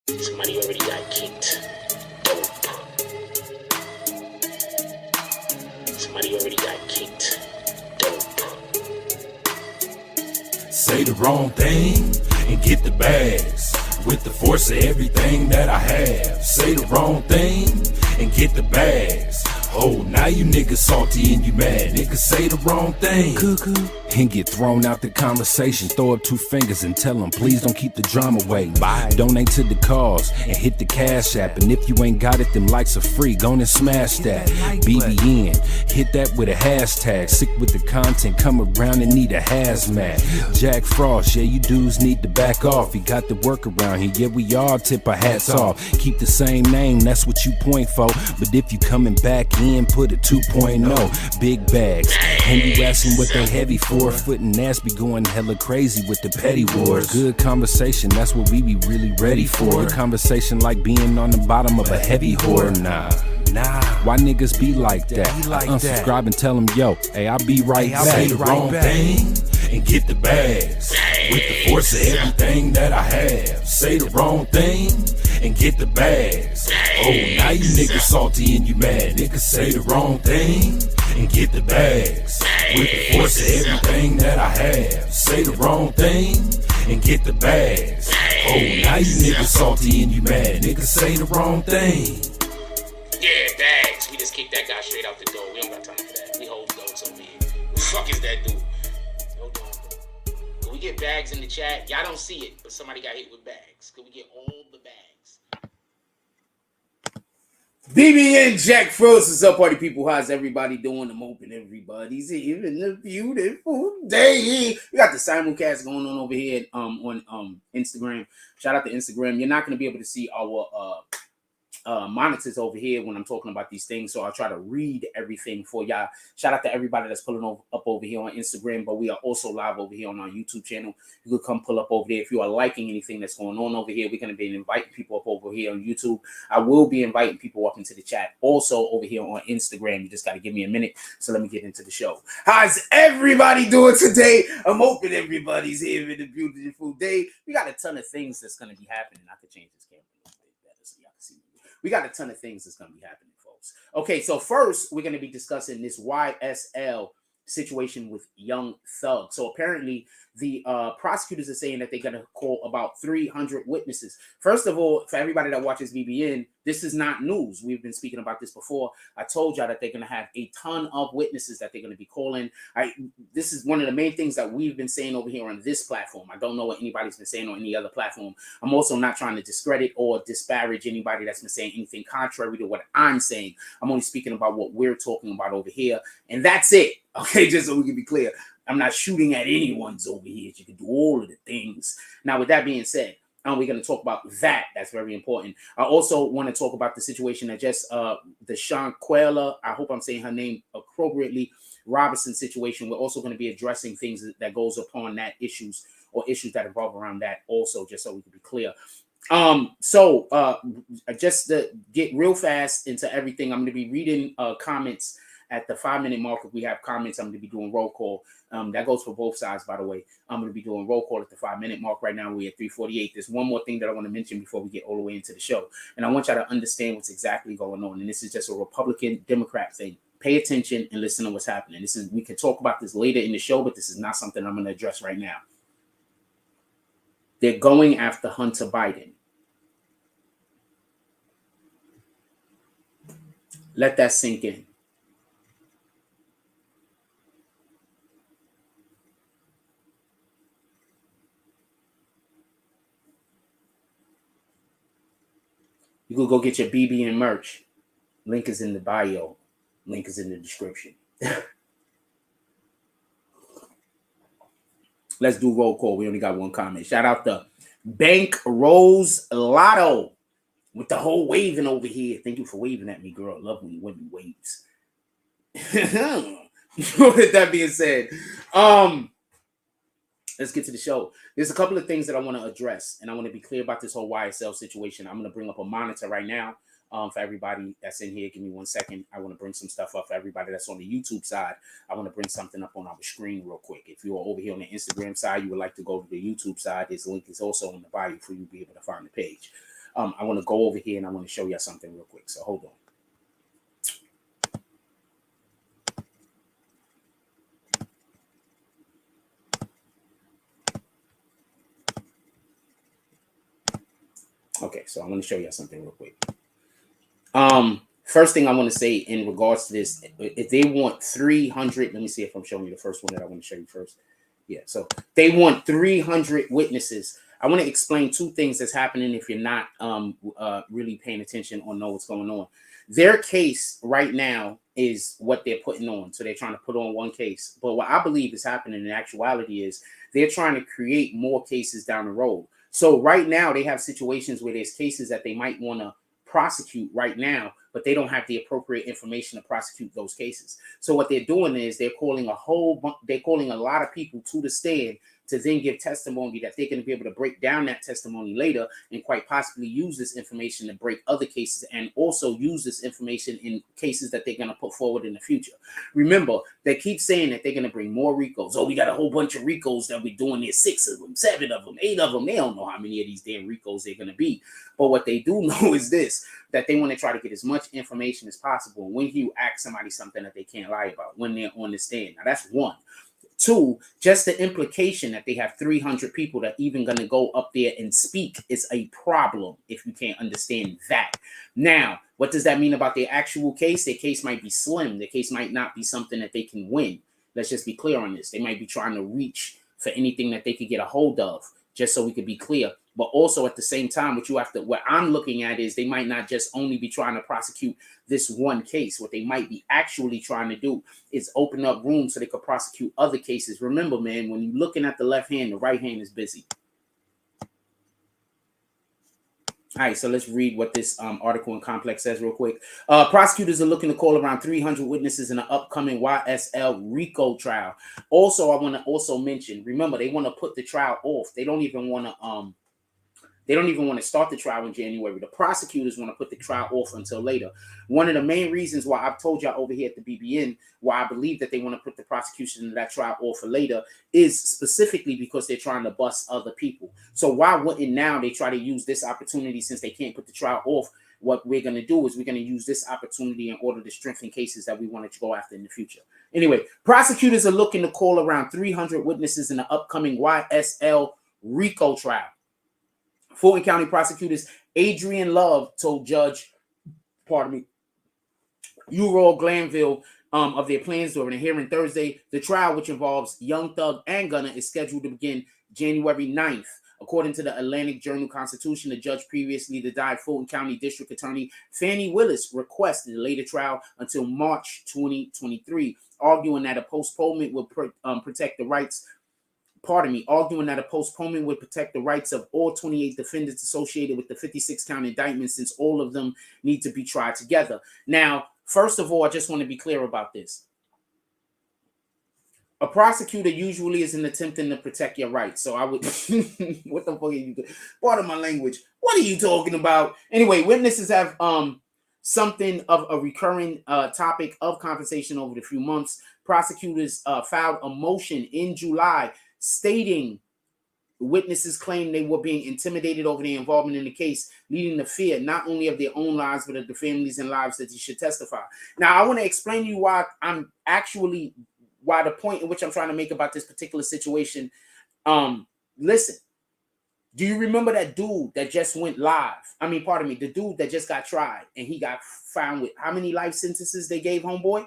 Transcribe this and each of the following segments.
Somebody already got kicked. Dope. Somebody already got kicked. Dope. Say the wrong thing and get the bags. With the force of everything that I have. Say the wrong thing and get the bags. Oh, now you niggas salty and you mad. Niggas say the wrong thing and get thrown out the conversation. Throw up 2 fingers and tell them, please don't keep the drama away. Bye. Donate to the cause and hit the cash app. And if you ain't got it, them likes are free. Go and smash that. BBN, hit that with a hashtag. Sick with the content, come around and need a hazmat. Jack Frost, yeah, you dudes need to back off. He got the work around here, yeah, we all tip our hats off. Keep the same name, that's what you point for. But if you coming back in, put a 2.0. Big bags, and you asking what they heavy for. Foot and ass be going hella crazy with the petty wars. Good conversation, that's what we be really ready for. Good conversation like being on the bottom of a heavy whore. Nah, why niggas be like that? Unsubscribe and tell them, yo, hey, I'll be right back. Say the wrong thing and get the bags. With the force of everything that I have. Say the wrong thing and get the bags. Oh, now you niggas salty and you mad. Niggas say the wrong thing and get the bags. With the force of everything that I have. Say the wrong thing and get the bags. Oh, now you niggas salty and you mad. Niggas say the wrong thing. Yeah, bags. We just kicked that guy straight out the door. We don't got time for that. We hold notes over here. Who the fuck is that dude? No doing. Could we get bags in the chat? Y'all don't see it, but somebody got hit with bags. Could we get all the bags? BBN Jack Frost is up, party people. How's everybody doing? I'm hoping everybody's having a beautiful day. We got the simulcast going on over here on Instagram. Shout out to Instagram. You're not going to be able to see our monitors over here when I'm talking about these things, so I'll try to read everything for y'all. Shout out to everybody that's pulling up over here on Instagram, but we are also live over here on our YouTube channel. You could come pull up over there if you are liking anything that's going on over here. We're going to be inviting people up over here on YouTube. I will be inviting people up into the chat also over here on Instagram. You just got to give me a minute, so let me get into the show. How's everybody doing today? I'm hoping everybody's having a beautiful day. We got a ton of things that's going to be happening. I could change this camera a little bit better so y'all can see me. We got a ton of things that's going to be happening, folks. Okay, so first, we're going to be discussing this YSL situation with Young Thug. So apparently, the prosecutors are saying that they're going to call about 300 witnesses. First of all, for everybody that watches BBN, this is not news. We've been speaking about this before. I told y'all that they're going to have a ton of witnesses that they're going to be calling. This is one of the main things that we've been saying over here on this platform. I don't know what anybody's been saying on any other platform. I'm also not trying to discredit or disparage anybody that's been saying anything contrary to what I'm saying. I'm only speaking about what we're talking about over here, and that's it. Okay, just so we can be clear. I'm not shooting at anyone's over here. You can do all of the things. Now, with that being said, we're going to talk about that. That's very important. I also want to talk about the situation that just the Shanquella, I hope I'm saying her name appropriately, Robinson situation. We're also going to be addressing things that goes upon that issues that involve around that also, just so we can be clear. Just to get real fast into everything, I'm going to be reading comments at the 5-minute mark. If we have comments, I'm going to be doing roll call. That goes for both sides, by the way. I'm going to be doing roll call at the 5-minute mark. Right now, we're at 3:48. There's one more thing that I want to mention before we get all the way into the show. And I want y'all to understand what's exactly going on. And this is just a Republican-Democrat thing. Pay attention and listen to what's happening. We can talk about this later in the show, but this is not something I'm going to address right now. They're going after Hunter Biden. Let that sink in. You could go get your BBN merch. Link is in the bio. Link is in the description. Let's do roll call. We only got one comment. Shout out to Bank Rose Lotto with the whole waving over here. Thank you for waving at me, girl. I love when women waves. With that being said, let's get to the show. There's a couple of things that I want to address, and I want to be clear about this whole YSL situation. I'm going to bring up a monitor right now for everybody that's in here. Give me 1 second. I want to bring some stuff up for everybody that's on the YouTube side. I want to bring something up on our screen real quick. If you are over here on the Instagram side, you would like to go to the YouTube side, this link is also in the bio for you to be able to find the page. I want to go over here and I want to show you something real quick. So hold on. Okay, so I'm going to show you something real quick. First thing I want to say in regards to this, if they want 300, let me see if I'm showing you the first one that I want to show you first. Yeah, so they want 300 witnesses. I want to explain two things that's happening if you're not really paying attention or know what's going on. Their case right now is what they're putting on. So they're trying to put on one case. But what I believe is happening in actuality is they're trying to create more cases down the road. So right now they have situations where there's cases that they might want to prosecute right now, but they don't have the appropriate information to prosecute those cases. So what they're doing is they're calling a lot of people to the stand to then give testimony that they're going to be able to break down that testimony later and quite possibly use this information to break other cases and also use this information in cases that they're going to put forward in the future. Remember, they keep saying that they're going to bring more Ricos. Oh, we got a whole bunch of Ricos that we're doing there, 6 of them, 7 of them, 8 of them. They don't know how many of these damn Ricos they're going to be. But what they do know is this, that they want to try to get as much information as possible when you ask somebody something that they can't lie about when they're on the stand. Now, that's one. 2, just the implication that they have 300 people that even going to go up there and speak is a problem if you can't understand that. Now, what does that mean about their actual case? Their case might be slim. Their case might not be something that they can win. Let's just be clear on this. They might be trying to reach for anything that they could get a hold of, just so we could be clear. But also at the same time, what I'm looking at is they might not just only be trying to prosecute this one case. What they might be actually trying to do is open up room so they could prosecute other cases. Remember, man, when you're looking at the left hand, the right hand is busy. All right, so let's read what this article in Complex says real quick. Prosecutors are looking to call around 300 witnesses in an upcoming YSL Rico trial. Also, I want to also mention, remember, they want to put the trial off. They don't even want to start the trial in January. The prosecutors want to put the trial off until later. One of the main reasons why I've told y'all over here at the BBN why I believe that they want to put the prosecution in that trial off for later is specifically because they're trying to bust other people. So why wouldn't now they try to use this opportunity since they can't put the trial off? What we're going to do is we're going to use this opportunity in order to strengthen cases that we want to go after in the future. Anyway, prosecutors are looking to call around 300 witnesses in the upcoming YSL Rico trial. Fulton County prosecutors Adrian Love told Judge, Ural Glanville of their plans during a hearing Thursday. The trial, which involves Young Thug and Gunna, is scheduled to begin January 9th. According to the Atlantic Journal-Constitution, the judge previously denied Fulton County District Attorney Fannie Willis requested a later trial until March 2023, arguing that a postponement would protect the rights. Arguing that a postponement would protect the rights of all 28 defendants associated with the 56-count indictment, since all of them need to be tried together. Now, first of all, I just want to be clear about this. A prosecutor usually isn't attempting to protect your rights. So I would, what the fuck are you doing? Pardon my language. What are you talking about? Anyway, witnesses have something of a recurring topic of conversation over the few months. Prosecutors filed a motion in July stating witnesses claimed they were being intimidated over their involvement in the case, leading to fear not only of their own lives, but of the families and lives that they should testify. Now, I want to explain to you why the point in which I'm trying to make about this particular situation. Listen, do you remember that dude that just went live? The dude that just got tried and he got found with how many life sentences they gave homeboy?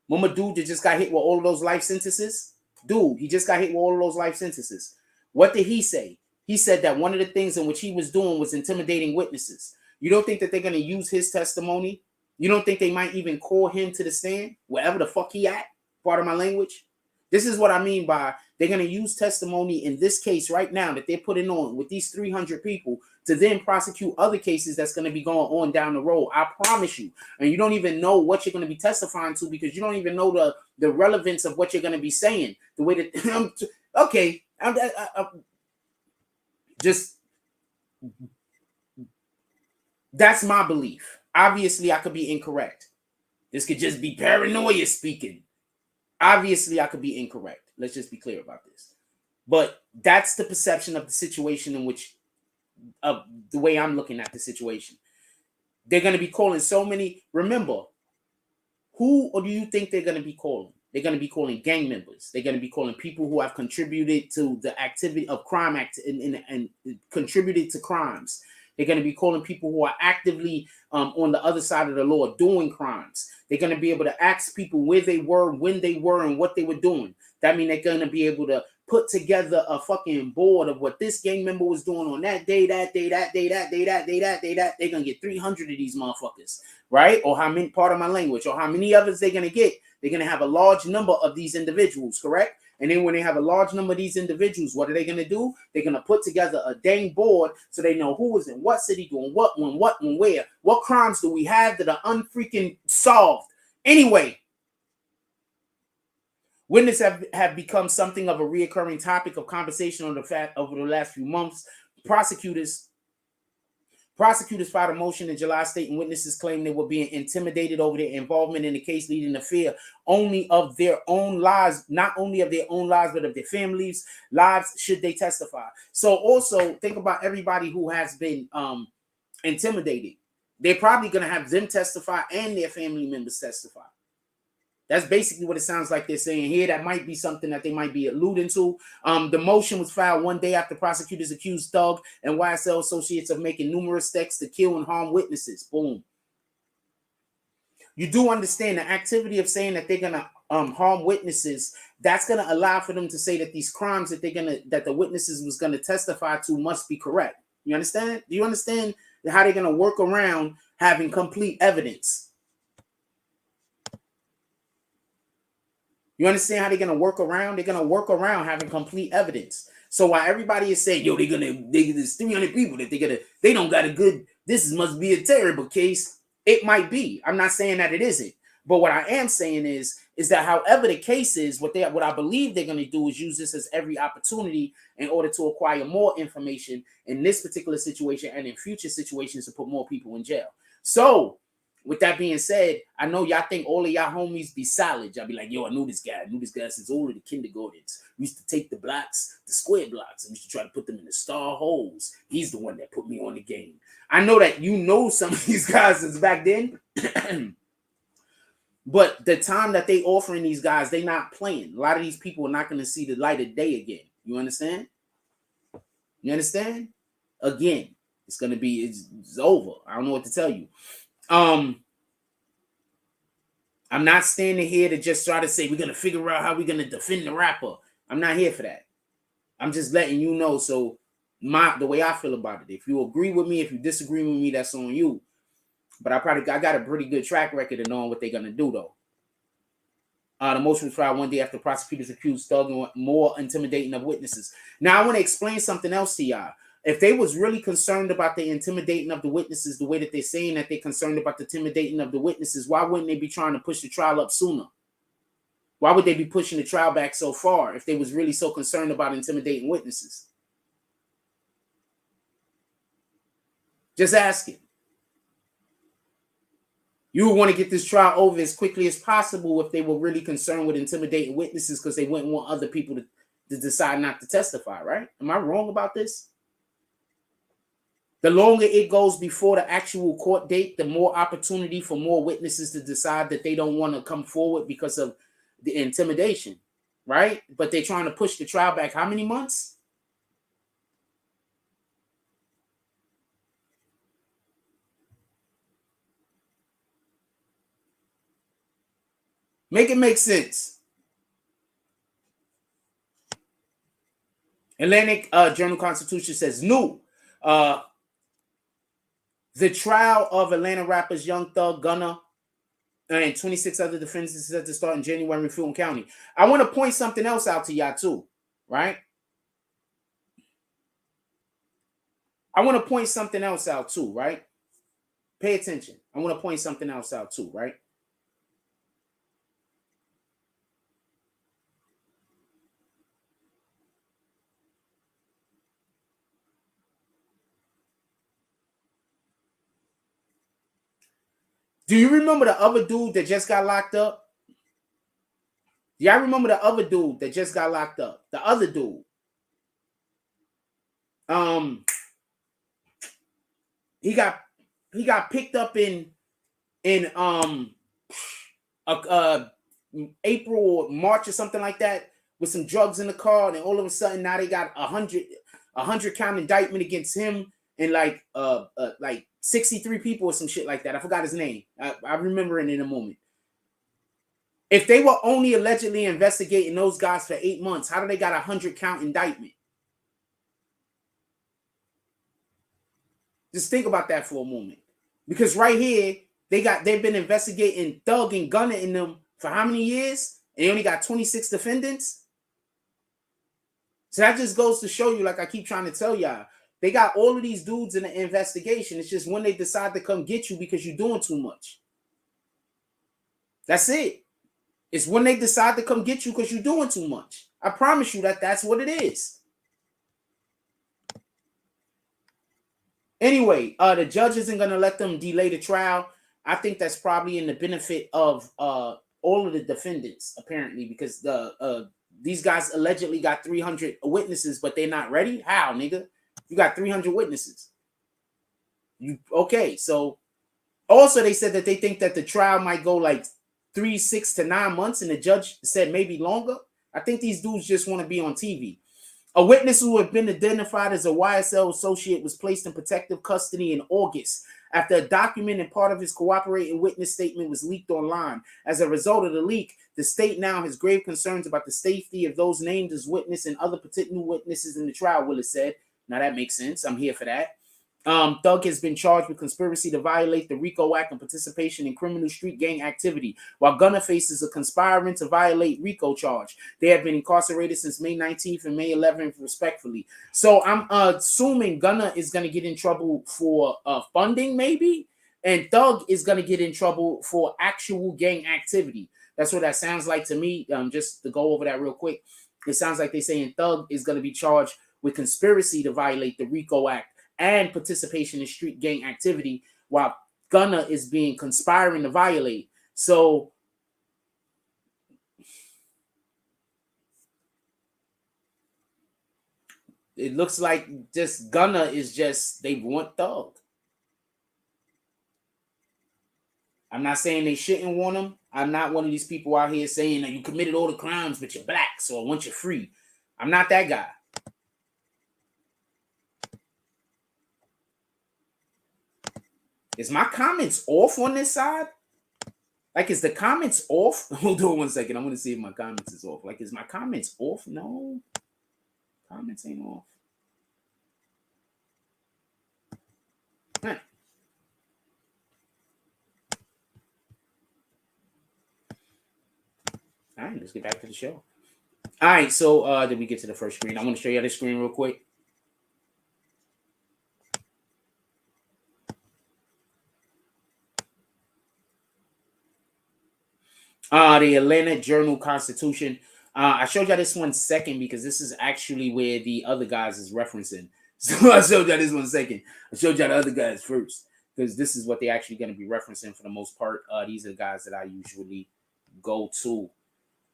Remember dude that just got hit with all of those life sentences? Dude, he just got hit with all of those life sentences. What did he say? He said that one of the things in which he was doing was intimidating witnesses. You don't think that they're going to use his testimony? You don't think they might even call him to the stand, wherever the fuck he at? Part of my language. This is what I mean by they're going to use testimony in this case right now that they're putting on with these 300 people to then prosecute other cases that's going to be going on down the road. I promise you. And you don't even know what you're going to be testifying to because you don't even know the relevance of what you're going to be saying. The way that, okay, that's my belief. Obviously, I could be incorrect. This could just be paranoia speaking. Obviously, I could be incorrect. Let's just be clear about this. But that's the perception of the situation in which the way I'm looking at the situation. They're going to be calling so many. Remember, who or do you think they're going to be calling? They're going to be calling gang members. They're going to be calling people who have contributed to the activity of crime and contributed to crimes. They're going to be calling people who are actively on the other side of the law doing crimes. They're going to be able to ask people where they were, when they were, and what they were doing. That means they're going to be able to put together a fucking board of what this gang member was doing on that day, that day, that day, that day, that day, that day, that. They're going to get 300 of these motherfuckers, right? Or how many, part of my language, or how many others they're going to get. They're going to have a large number of these individuals, correct? And then when they have a large number of these individuals, what are they going to do? They're going to put together a dang board so they know who is in what city doing what, when, where. What crimes do we have that are unfreaking solved? Anyway, witnesses have become something of a reoccurring topic of conversation over the last few months. Prosecutors filed a motion in July stating witnesses claimed they were being intimidated over their involvement in the case, leading to fear only of their own lives, not only of their own lives, but of their families' lives should they testify. So also think about everybody who has been intimidated. They're probably going to have them testify and their family members testify. That's basically what it sounds like they're saying here. That might be something that they might be alluding to. The motion was filed one day after prosecutors accused Thug and YSL associates of making numerous threats to kill and harm witnesses. Boom. You do understand the activity of saying that they're gonna harm witnesses. That's gonna allow for them to say that these crimes that that the witnesses was gonna testify to must be correct. You understand? Do you understand how they're gonna work around having complete evidence? You understand how they're going to work around? They're going to work around having complete evidence. So while everybody is saying, yo, there's 300 people that they don't got a good, must be a terrible case. It might be. I'm not saying that it isn't. But what I am saying is that however the case is, what I believe they're going to do is use this as every opportunity in order to acquire more information in this particular situation and in future situations to put more people in jail. So with that being said, I know y'all think all of y'all homies be solid. Y'all be like, yo, I knew this guy. I knew this guy since older the kindergartens. We used to take the blocks, the square blocks, and we used to try to put them in the star holes. He's the one that put me on the game. I know that you know some of these guys since back then. But the time that they offering these guys, they not playing. A lot of these people are not going to see the light of day again. You understand? You understand? Again, it's going to be, it's over. I don't know what to tell you. I'm not standing here to just try to say we're gonna figure out how we're gonna defend the rapper. I'm not here for that. I'm just letting you know. So the way I feel about it. If you agree with me, if you disagree with me, that's on you. But I got a pretty good track record of knowing what they're gonna do though. The motion was filed one day after prosecutors accused Thug of more intimidating of witnesses. Now I want to explain something else to y'all. If they was really concerned about the intimidating of the witnesses, the way that they're saying that they're concerned about the intimidating of the witnesses, why wouldn't they be trying to push the trial up sooner? Why would they be pushing the trial back so far if they was really so concerned about intimidating witnesses? Just asking. You would want to get this trial over as quickly as possible if they were really concerned with intimidating witnesses because they wouldn't want other people to decide not to testify, right? Am I wrong about this? The longer it goes before the actual court date, the more opportunity for more witnesses to decide that they don't want to come forward because of the intimidation, right? But they're trying to push the trial back how many months? Make it make sense. Atlantic Journal-Constitution says new. The trial of Atlanta rappers Young Thug, Gunna, and 26 other defendants is set to start in January in Fulton County. I want to point something else out to y'all too, right? I want to point something else out too, right? Pay attention. I want to point something else out too, right? Do you remember the other dude that just got locked up? Y'all remember the other dude that just got locked up? The other dude. He got picked up in April or March or something like that with some drugs in the car, and all of a sudden now they got 100 count indictment against him and like 63 people or some shit like that. I forgot his name. I remember it in a moment. If they were only allegedly investigating those guys for 8 months, how do they got 100 count indictment? Just think about that for a moment. Because right here, they've been investigating Thug and Gunna in them for how many years? And they only got 26 defendants. So that just goes to show you, like I keep trying to tell y'all, they got all of these dudes in the investigation. It's just when they decide to come get you because you're doing too much. That's it. It's when they decide to come get you because you're doing too much. I promise you that's what it is. Anyway, the judge isn't going to let them delay the trial. I think that's probably in the benefit of all of the defendants, apparently, because these guys allegedly got 300 witnesses, but they're not ready. How, nigga? You got 300 witnesses. Okay, so also they said that they think that the trial might go like 3, 6 to 9 months, and the judge said maybe longer. I think these dudes just want to be on TV. A witness who had been identified as a YSL associate was placed in protective custody in August after a document and part of his cooperating witness statement was leaked online. As a result of the leak, the state now has grave concerns about the safety of those named as witness and other potential witnesses in the trial, Willis said. Now that makes sense. I'm here for that. Thug has been charged with conspiracy to violate the Rico Act and participation in criminal street gang activity, while Gunna faces a conspiring to violate Rico charge. They have been incarcerated since May 19th and May 11th, respectfully. So I'm assuming Gunna is going to get in trouble for funding, maybe, and Thug is going to get in trouble for actual gang activity. That's what that sounds like to me. Just to go over that real quick, it sounds like they're saying Thug is going to be charged with conspiracy to violate the Rico Act and participation in street gang activity, while Gunna is being conspiring to violate. So it looks like just Gunna is just, they want Thug. I'm not saying they shouldn't want him. I'm not one of these people out here saying that you committed all the crimes, but you're black, so I want you free. I'm not that guy. Is my comments off on this side? Like, is the comments off? Hold on 1 second. I want to see if my comments is off. Like, is my comments off? No. Comments ain't off. Huh. All right, let's get back to the show. All right, so did we get to the first screen? I want to show you this screen real quick. The Atlanta Journal-Constitution. I showed y'all this 1 second because this is actually where the other guys is referencing. So I showed y'all this 1 second. I showed y'all the other guys first because this is what they're actually going to be referencing for the most part. These are the guys that I usually go to.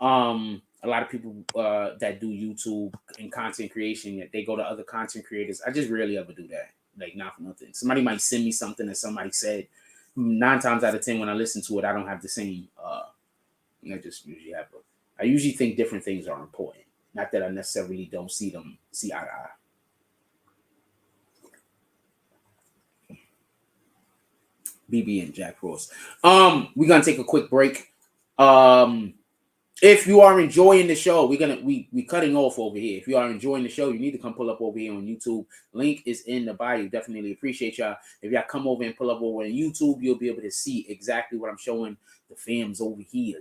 A lot of people that do YouTube and content creation, they go to other content creators. I just rarely ever do that. Like, not for nothing. Somebody might send me something that somebody said. 9 times out of 10, when I listen to it, I don't have the same. I just usually have. I usually think different things are important. Not that I necessarily don't see them eye to eye. BB and Jack Frost. We're gonna take a quick break. If you are enjoying the show, we cutting off over here. If you are enjoying the show, you need to come pull up over here on YouTube. Link is in the bio. Definitely appreciate y'all. If y'all come over and pull up over on YouTube, you'll be able to see exactly what I'm showing the fams over here.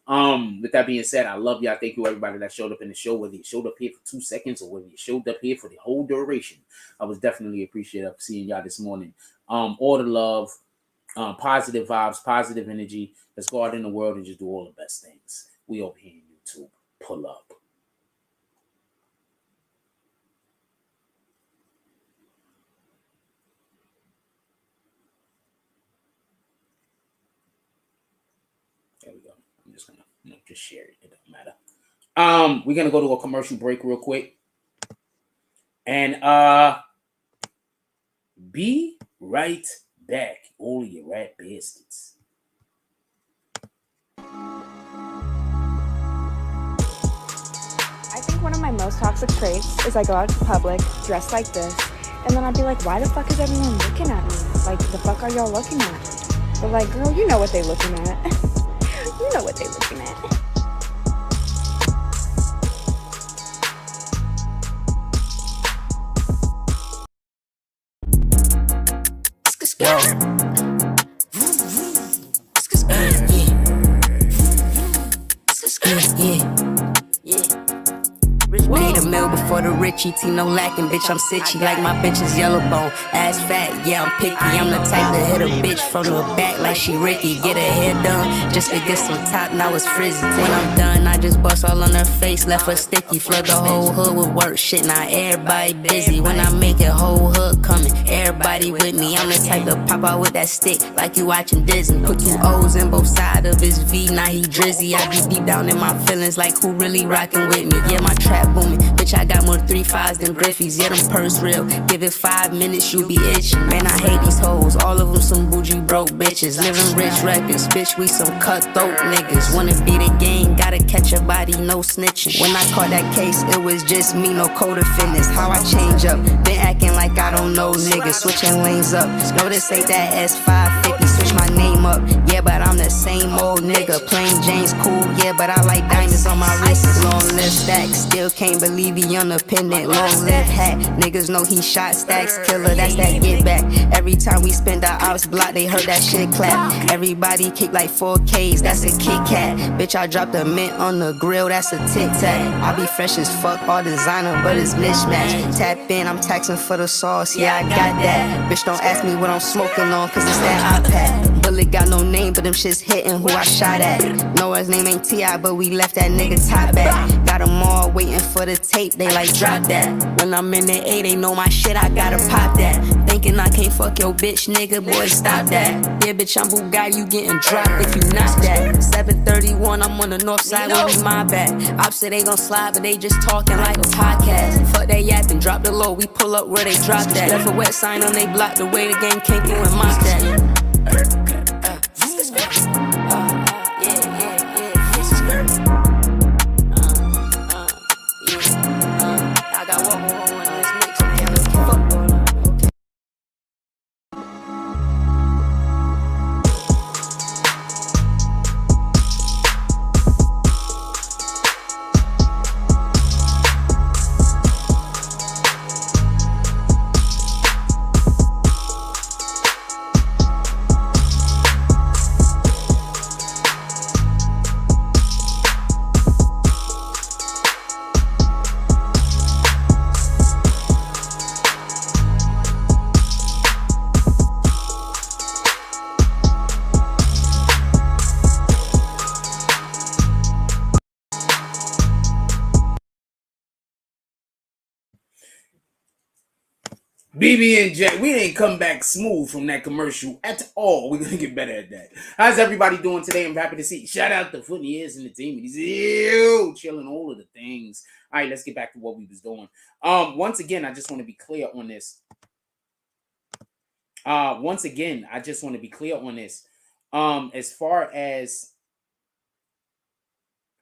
With that being said, I love y'all. Thank you everybody that showed up in the show, whether you showed up here for 2 seconds or whether you showed up here for the whole duration. I was definitely appreciative of seeing y'all this morning. All the love, positive vibes, positive energy. Let's go out in the world and just do all the best things. We over here on YouTube. Pull up. There we go. I'm just gonna just share it. It doesn't matter. We're gonna go to a commercial break real quick. And Be right back, all you rat bastards. I think one of my most toxic traits is I go out to public dressed like this, and then I'd be like, why the fuck is everyone looking at me? Like, the fuck are y'all looking at? But like, girl, you know what they looking at. You know what they looking at. Made a meal before the Richie, T no lacking, bitch, I'm sitchy like my bitch is yellow bone, ass fat, yeah, I'm picky, I'm the type to hit a bitch from the back like she Ricky, get her hair done, just to get some top, now it's frizzy, when I'm done, I just bust all on her face, left her sticky, flood the whole hood with work, shit, now everybody busy, when I make it, whole hood coming, everybody with me, I'm the type to pop out with that stick, like you watching Disney, put 2 O's in both sides of his V, now he drizzy, I be deep down in my feelings, like who really rockin' with me, yeah, my trap booming, bitch, I got more 3-5s than Griffies, yeah, them purse real, give it 5 minutes, you be itching, man, I hate these hoes, all of them some bougie broke bitches, living rich records, bitch, we some cutthroat niggas, wanna be the game, gotta catch a body, no snitching, when I caught that case, it was just me, no code of fitness, how I change up, been acting like I don't know niggas, switching lanes up, no this ain't that S550, switch my name up, yeah, but I'm the same old nigga, plain Jane's cool, yeah, but I like diamonds on my wrist, long live stacks, still can't believe he independent, long live hat, niggas know he shot stacks, killer, that's that get back, every time we spend our ops block, they heard that shit clap, everybody kick like 4Ks, that's a Kit Kat, bitch, I dropped a mint on the grill, that's a Tic Tac, I be fresh as fuck, all designer, but it's mismatch, tap in, I'm taxing for the sauce, yeah, I got that, bitch, don't ask me what I'm smoking on, cause it's that iPad, bullet got no name, but them shits hitting who I shot at, know his name ain't T.I., but we left that nigga top back, got them all waiting for the tape, they like drop that, when I'm in the A, they know my shit, I gotta pop that, thinking I can't fuck your bitch, nigga, boy, stop that, yeah, bitch, I'm Bugatti, you getting dropped if you not that, 731, I'm on the north side, where we my back, ops say they gon' slide, but they just talking like a podcast, fuck that yapping, drop the low, we pull up where they drop that, left a wet sign on they block, the way the game came through and mock that. I got one more on this mix, man. Fuck going on. BB and Jack, we ain't come back smooth from that commercial at all. We're gonna get better at that. How's everybody doing today? I'm happy to see. Shout out to Foot Ears and the team. He's chilling all of the things. All right, let's get back to what we was doing. Once again, I just want to be clear on this. As far as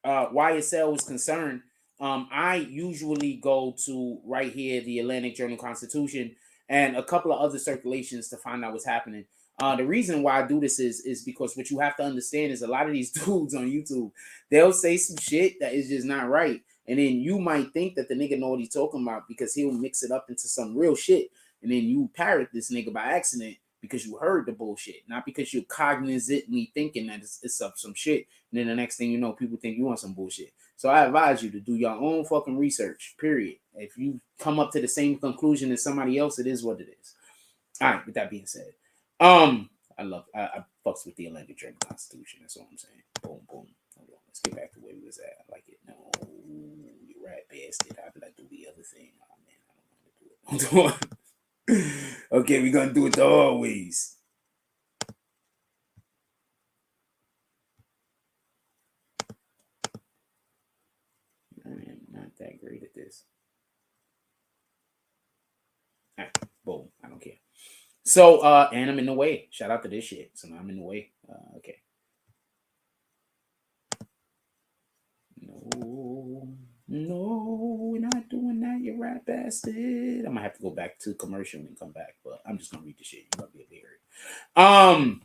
YSL is concerned, I usually go to right here, the Atlantic Journal-Constitution, and a couple of other circulations to find out what's happening. The reason why I do this is because what you have to understand is a lot of these dudes on YouTube, they'll say some shit that is just not right. And then you might think that the nigga know what he's talking about because he'll mix it up into some real shit. And then you parrot this nigga by accident because you heard the bullshit, not because you're cognizantly thinking that it's up some shit. And then the next thing you know, people think you want some bullshit. So I advise you to do your own fucking research, period. If you come up to the same conclusion as somebody else, it is what it is. All right, with that being said, I fucks with the Atlantic Journal-Constitution. That's all I'm saying. Boom, boom. Hold on. Let's get back to where we was at. I like it. No, you rat bastard. I'd like to do the other thing. Oh, man, I don't want to do it. Okay, we're gonna do it always. I am not that great at this. All right, boom. I don't care. So, and I'm in the way. Shout out to this shit. So now I'm in the way. Okay. No, we're not doing that, you rat bastard. I'm gonna have to go back to commercial and come back, but I'm just gonna read the shit. You're gonna be able to hear it.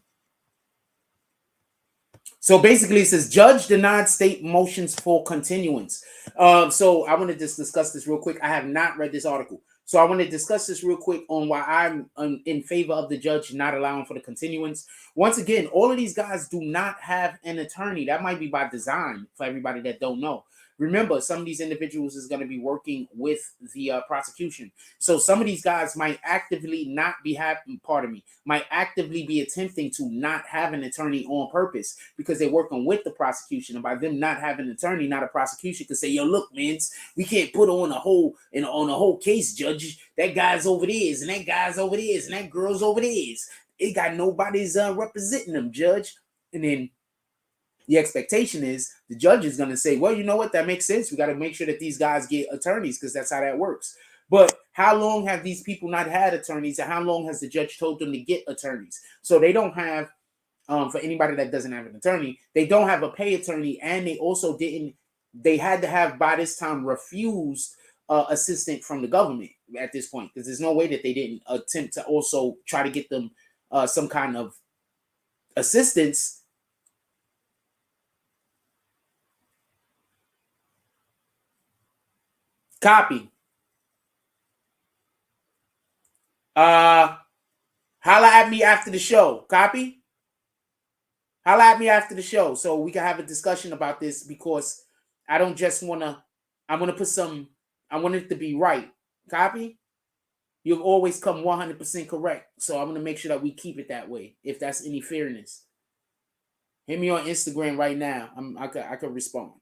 So basically, it says judge denied state motions for continuance. So I want to just discuss this real quick. I have not read this article, so I want to discuss this real quick on why I'm in favor of the judge not allowing for the continuance. Once again, all of these guys do not have an attorney. That might be by design for everybody that don't know. Remember, some of these individuals is going to be working with the prosecution. So some of these guys might actively not be might actively be attempting to not have an attorney on purpose because they're working with the prosecution. And by them not having an attorney, not a prosecution, could say, yo, look, man, we can't put on a whole case, judge. That guy's over there, and that guy's over there, and that girl's over there. It got nobody's representing them, judge. And then the expectation is the judge is going to say, well, you know what? That makes sense. We got to make sure that these guys get attorneys because that's how that works. But how long have these people not had attorneys, and how long has the judge told them to get attorneys? So they don't have, for anybody that doesn't have an attorney, they don't have a pay attorney, and they also they had to have by this time refused assistance from the government at this point, because there's no way that they didn't attempt to also try to get them some kind of assistance. Copy. Holla at me after the show. Copy. Holla at me after the show so we can have a discussion about this, because I don't just want to. I want to put some. I want it to be right. Copy. You've always come 100% correct, so I'm gonna make sure that we keep it that way. If that's any fairness, hit me on Instagram right now. I could respond.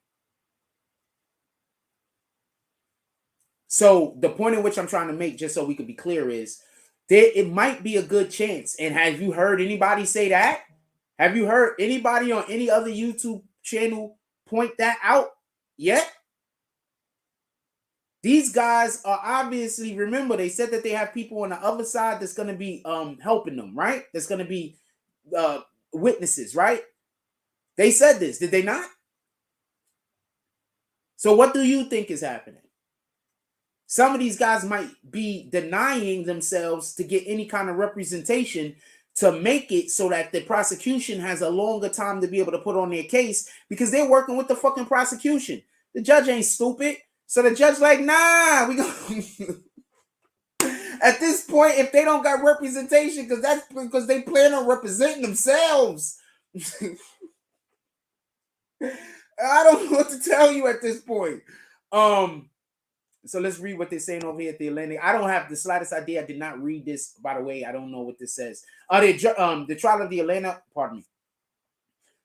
So the point in which I'm trying to make, just so we could be clear, is it might be a good chance. And have you heard anybody say that? Have you heard anybody on any other YouTube channel point that out yet? These guys are obviously, remember, they said that they have people on the other side that's going to be helping them, right? That's going to be witnesses, right? They said this, did they not? So what do you think is happening? Some of these guys might be denying themselves to get any kind of representation to make it so that the prosecution has a longer time to be able to put on their case, because they're working with the fucking prosecution. The judge ain't stupid. So the judge like, nah, we go. At this point, if they don't got representation, because that's because they plan on representing themselves. I don't know what to tell you at this point. So let's read what they're saying over here at the Atlantic. I don't have the slightest idea. I did not read this, by the way. I don't know what this says. The trial of the Atlanta, pardon me.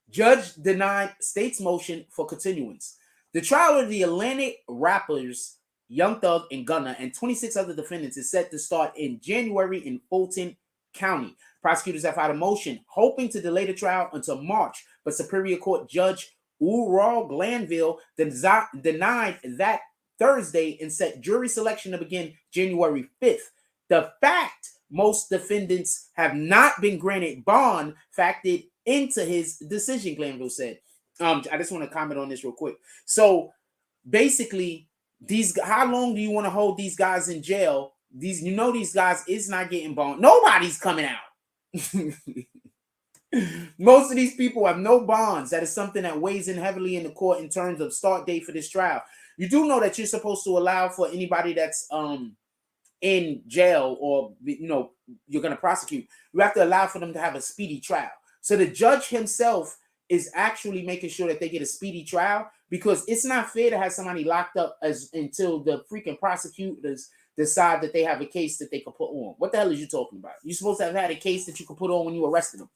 Judge denied state's motion for continuance. The trial of the Atlantic rappers Young Thug and Gunna and 26 other defendants is set to start in January in Fulton County. Prosecutors have filed a motion hoping to delay the trial until March, but Superior Court Judge Ural Glanville denied that Thursday and set jury selection to begin January 5th. The fact most defendants have not been granted bond factored into his decision, Glanville said. I just want to comment on this real quick. So basically, how long do you want to hold these guys in jail? These guys is not getting bond. Nobody's coming out. Most of these people have no bonds. That is something that weighs in heavily in the court in terms of start date for this trial. You do know that you're supposed to allow for anybody that's in jail, or you're going to prosecute. You have to allow for them to have a speedy trial. So the judge himself is actually making sure that they get a speedy trial, because it's not fair to have somebody locked up until the freaking prosecutors decide that they have a case that they can put on. What the hell is you talking about? You're supposed to have had a case that you could put on when you arrested them.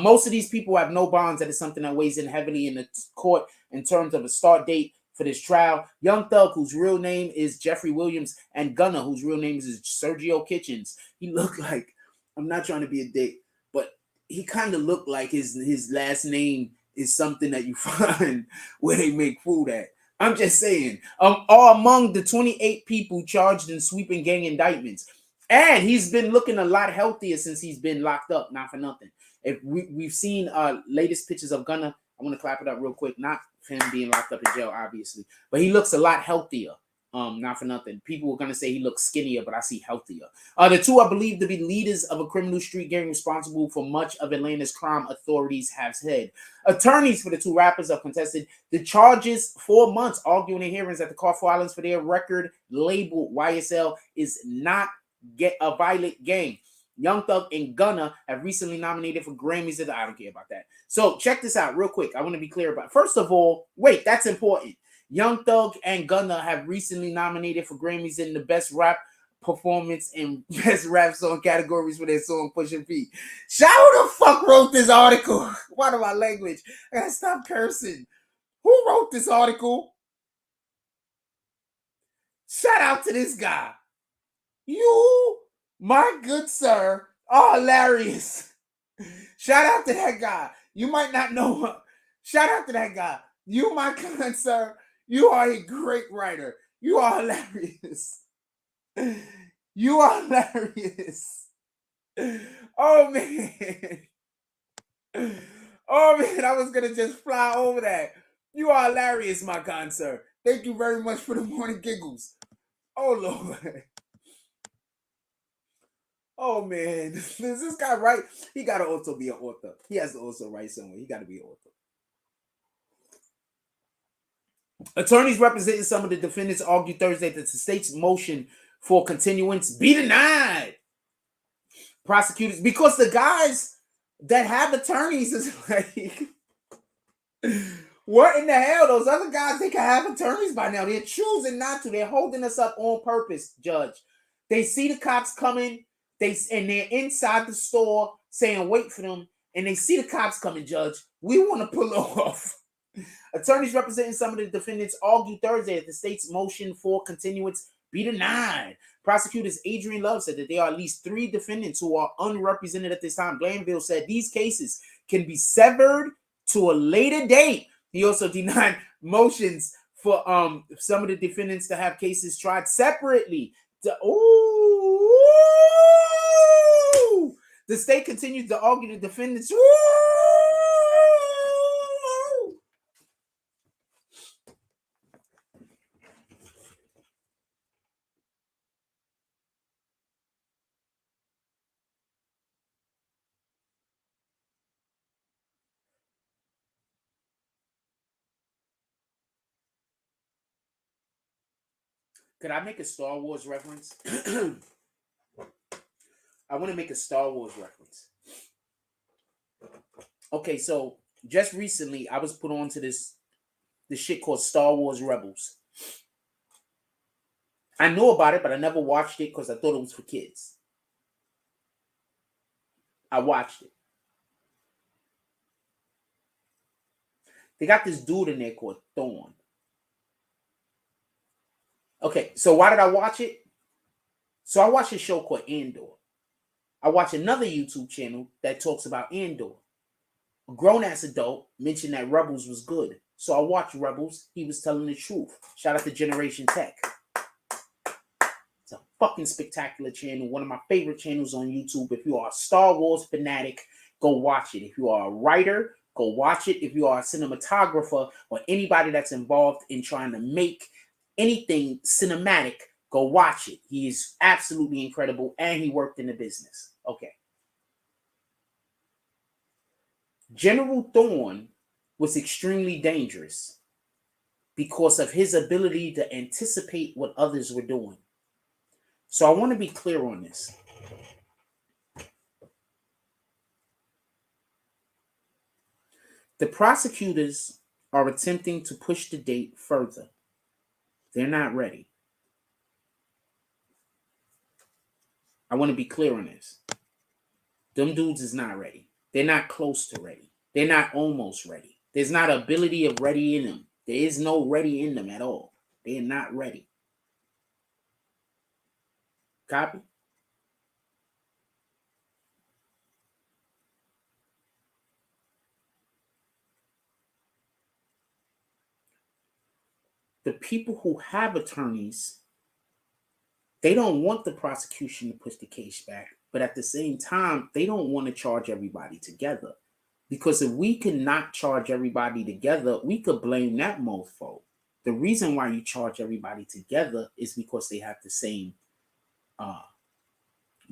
Most of these people have no bonds. That is something that weighs in heavily in the court in terms of a start date for this trial. Young Thug, whose real name is Jeffrey Williams, and Gunna, whose real name is Sergio Kitchens. He looked like, I'm not trying to be a dick, but he kind of looked like his last name is something that you find where they make food at. I'm just saying. Are among the 28 people charged in sweeping gang indictments. And he's been looking a lot healthier since he's been locked up, not for nothing. If we've seen latest pictures of Gunna, I want to clap it up real quick. Not him being locked up in jail, obviously, but he looks a lot healthier. Not for nothing. People were gonna say he looks skinnier, but I see healthier. The two are believed to be leaders of a criminal street gang responsible for much of Atlanta's crime, authorities have said. Attorneys for the two rappers have contested the charges 4 months, arguing in hearings that the car filings for their record label YSL is not get a violent gang. Young Thug and Gunna have recently nominated for Grammys. I don't care about that. So check this out real quick. I want to be clear about it. First of all, wait, that's important. Young Thug and Gunna have recently nominated for Grammys in the Best Rap Performance and Best Rap Song categories for their song Pushing P. Shout who the fuck wrote this article? What of my language? I gotta stop cursing. Who wrote this article? Shout out to this guy. You, my good sir, are hilarious. Shout out to that guy. You might not know him. Shout out to that guy. You, my good sir, you are a great writer. You are hilarious. You are hilarious. Oh, man. Oh, man, I was going to just fly over that. You are hilarious, my kind sir. Thank you very much for the morning giggles. Oh, Lord. Oh, man. Is this guy right? He got to also be an author. He has to also write somewhere. He got to be an author. Attorneys representing some of the defendants argued Thursday that the state's motion for continuance be denied. Prosecutors, because the guys that have attorneys is like, what in the hell? Those other guys, they can have attorneys by now. They're choosing not to. They're holding us up on purpose, Judge. They see the cops coming, and they're inside the store saying, wait for them, and they see the cops coming, Judge. We want to pull off. Attorneys representing some of the defendants argued Thursday that the state's motion for continuance be denied. Prosecutors Adrian Love said that there are at least 3 defendants who are unrepresented at this time. Glanville said these cases can be severed to a later date. He also denied motions for some of the defendants to have cases tried separately. The state continues to argue the defendants. Could I make a Star Wars reference? I want to make a Star Wars reference. Okay, so just recently I was put on to this shit called Star Wars Rebels. I know about it, but I never watched it because I thought it was for kids. I watched it. They got this dude in there called Thorn. Okay, so why did I watch it? So I watched a show called Andor. I watch another YouTube channel that talks about Andor. A grown-ass adult mentioned that Rebels was good. So I watched Rebels. He was telling the truth. Shout out to Generation Tech. It's a fucking spectacular channel. One of my favorite channels on YouTube. If you are a Star Wars fanatic, go watch it. If you are a writer, go watch it. If you are a cinematographer or anybody that's involved in trying to make anything cinematic, go watch it. He is absolutely incredible, and he worked in the business. Okay. General Thorn was extremely dangerous because of his ability to anticipate what others were doing. So I want to be clear on this. The prosecutors are attempting to push the date further. They're not ready. I want to be clear on this. Them dudes is not ready. They're not close to ready. They're not almost ready. There's not ability of ready in them. There is no ready in them at all. They're not ready. Copy? The people who have attorneys They don't want the prosecution to push the case back, but at the same time, they don't want to charge everybody together. Because if we could not charge everybody together, we could blame that mofo. The reason why you charge everybody together is because they have the same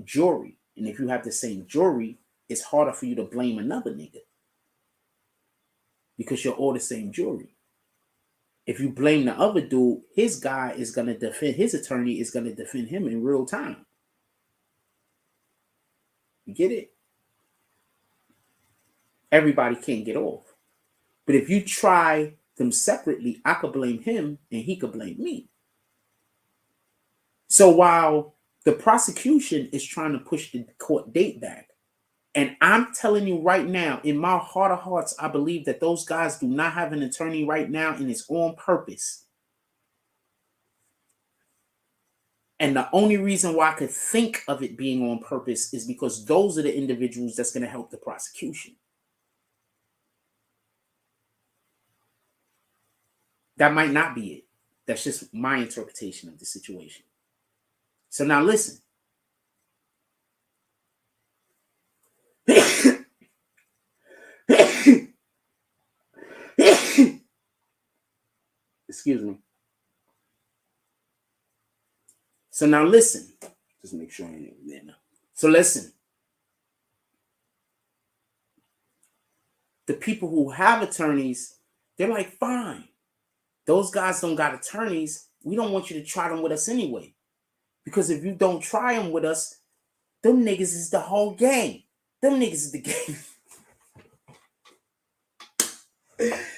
jury. And if you have the same jury, it's harder for you to blame another nigga. Because you're all the same jury. If you blame the other dude, his guy is going to defend, his attorney is going to defend him in real time. You get it? Everybody can't get off. But if you try them separately, I could blame him and he could blame me. So while the prosecution is trying to push the court date back, and I'm telling you right now, in my heart of hearts, I believe that those guys do not have an attorney right now, and it's on purpose. And the only reason why I could think of it being on purpose is because those are the individuals that's going to help the prosecution. That might not be it. That's just my interpretation of the situation. So now listen. Excuse me. So now listen. Just make sure I ain't there now. So listen. The people who have attorneys, they're like, fine. Those guys don't got attorneys. We don't want you to try them with us anyway. Because if you don't try them with us, them niggas is the whole game. Them niggas is the game.